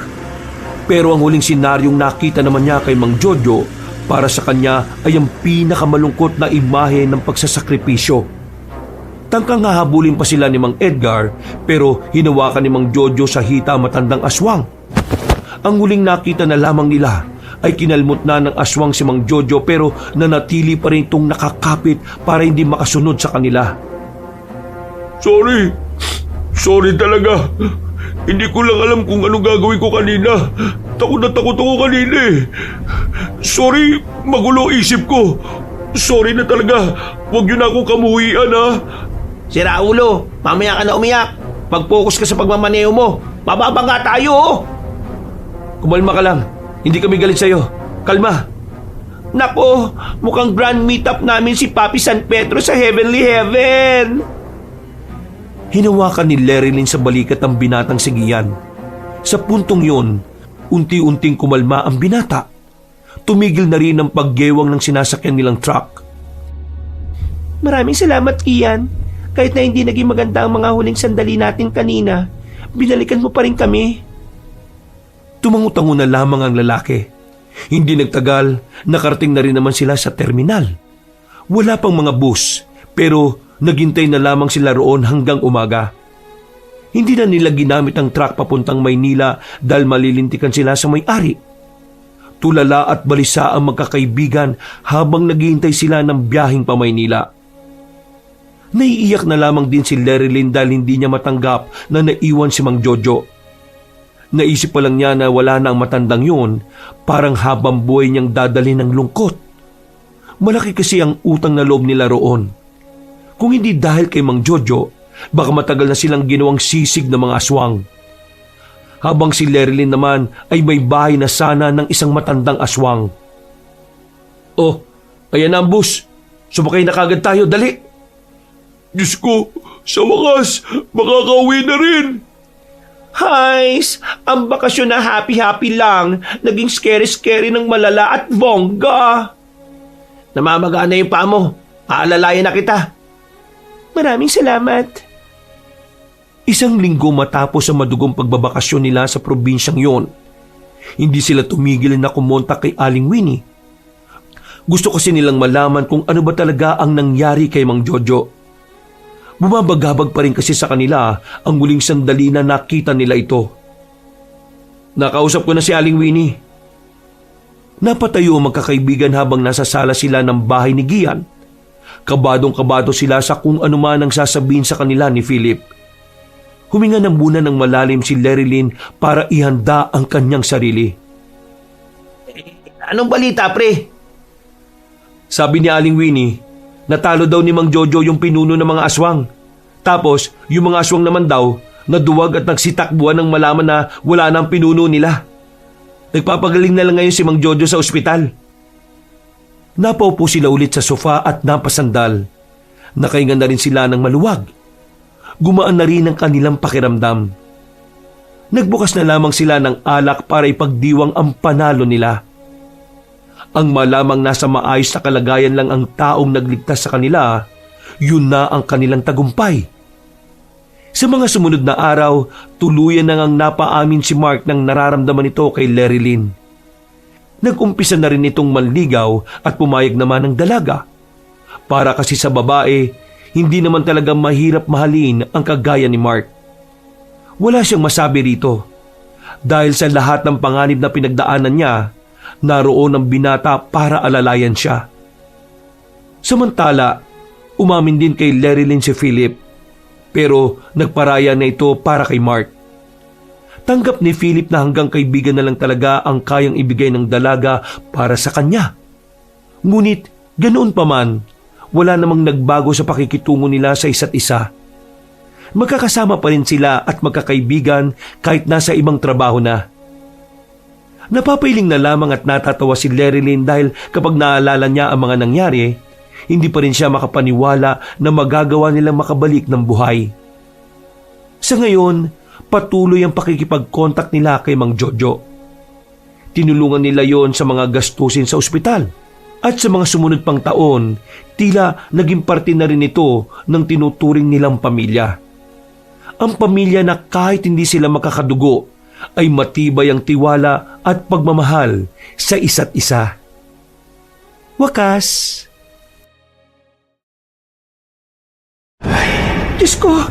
Pero ang huling senaryong nakita naman niya kay Mang Jojo para sa kanya ay ang pinakamalungkot na imahe ng pagsasakripisyo. Tangkang hahabulin pa sila ni Mang Edgar pero hinawakan ni Mang Jojo sa hita matandang aswang. Ang huling nakita na lamang nila ay kinalmot na ng aswang si Mang Jojo pero nanatili pa rin itong nakakapit para hindi makasunod sa kanila. Sorry talaga. Hindi ko lang alam kung anong gagawin ko kanina. Takot na takot ako kanina eh. Sorry, magulo isip ko. Sorry na talaga. Huwag yun akong kamuhian ha. Si Raulo, mamaya ka na umiyak. Pag-focus ka sa pagmamaneho mo. Mababangga tayo oh. Kumalma ka lang. Hindi kami galit sa'yo. Kalma. Nako, mukhang grand meetup namin si Papi San Pedro sa Heavenly Heaven. Hinawakan ni Lerilyn sa balikat ang binatang si Gian. Sa puntong yun, unti-unting kumalma ang binata. Tumigil na rin ang paggewang ng sinasakyan nilang truck. Maraming salamat, Ian. Kahit na hindi naging maganda ang mga huling sandali natin kanina, binalikan mo pa rin kami. Tumangutango na lamang ang lalaki. Hindi nagtagal, nakarating na rin naman sila sa terminal. Wala pang mga bus, pero naghintay na lamang sila roon hanggang umaga. Hindi na nila ginamit ang truck papuntang Maynila dahil malilintikan sila sa may-ari. Tulala at balisa ang magkakaibigan habang naghihintay sila ng biyaheng pa Maynila. Naiiyak na lamang din si Lerilyn dahil hindi niya matanggap na naiwan si Mang Jojo. Naisip pa lang niya na wala na ang matandang yun, parang habang buhay niyang dadalhin ng lungkot. Malaki kasi ang utang na loob nila roon. Kung hindi dahil kay Mang Jojo, baka matagal na silang ginawang sisig ng mga aswang. Habang si Lerilyn naman ay may bahay na sana ng isang matandang aswang. Oh, ayan na ang bus. Sumakay na kagad tayo, dali! Diyos ko, sa wakas, makakauwi na rin. Hays, ang bakasyon na happy-happy lang, naging scary-scary ng malala at bongga. Namamagaan na yung paa mo. Aalalayan na kita. Maraming salamat. Isang linggo matapos ang madugong pagbabakasyon nila sa probinsyang yon, hindi sila tumigil na kumontak kay Aling Winnie. Gusto kasi nilang malaman kung ano ba talaga ang nangyari kay Mang Jojo. Bumabagabag pa rin kasi sa kanila ang muling sandali na nakita nila ito. Nakausap ko na si Aling Winnie. Napatayo ang magkakaibigan habang nasa sala sila ng bahay ni Gian. Kabadong-kabado sila sa kung ano man ang sasabihin sa kanila ni Philip. Huminga ng muna ng malalim si Lerilyn para ihanda ang kanyang sarili. Anong balita, pre? Sabi ni Aling Winnie, natalo daw ni Mang Jojo yung pinuno ng mga aswang. Tapos, yung mga aswang naman daw, naduwag at nagsitakbuhan nang malaman na wala na ang pinuno nila. Nagpapagaling na lang ngayon si Mang Jojo sa ospital. Napaupo sila ulit sa sofa at napasandal. Nakahinga na rin sila ng maluwag. Gumaan na rin ang kanilang pakiramdam. Nagbukas na lamang sila ng alak para ipagdiwang ang panalo nila. Ang malamang nasa maayos na kalagayan lang ang taong nagligtas sa kanila, yun na ang kanilang tagumpay. Sa mga sumunod na araw, tuluyan na ngang napaamin si Mark ng nararamdaman nito kay Lerilyn. Nag-umpisa na rin itong manligaw at pumayag naman ng dalaga. Para kasi sa babae, hindi naman talaga mahirap mahalin ang kagaya ni Mark. Wala siyang masabi rito. Dahil sa lahat ng panganib na pinagdaanan niya, naroon ang binata para alalayan siya. Samantala, umamin din kay Lerilyn si Philip, pero nagparaya na ito para kay Mark. Tanggap ni Philip na hanggang kaibigan na lang talaga ang kayang ibigay ng dalaga para sa kanya. Ngunit ganoon pa man, wala namang nagbago sa pakikitungo nila sa isa't isa. Magkakasama pa rin sila at magkakaibigan kahit nasa ibang trabaho na. Napapailing na lamang at natatawa si Lerilyn dahil kapag naalala niya ang mga nangyari, hindi pa rin siya makapaniwala na magagawa nilang makabalik ng buhay. Sa ngayon, patuloy ang pakikipag-contact nila kay Mang Jojo. Tinulungan nila yon sa mga gastusin sa ospital. At sa mga sumunod pang taon, tila naging parte na rin ito ng tinuturing nilang pamilya. Ang pamilya na kahit hindi sila makakadugo, ay matibay ang tiwala at pagmamahal sa isa't isa. Wakas. Diyos ko,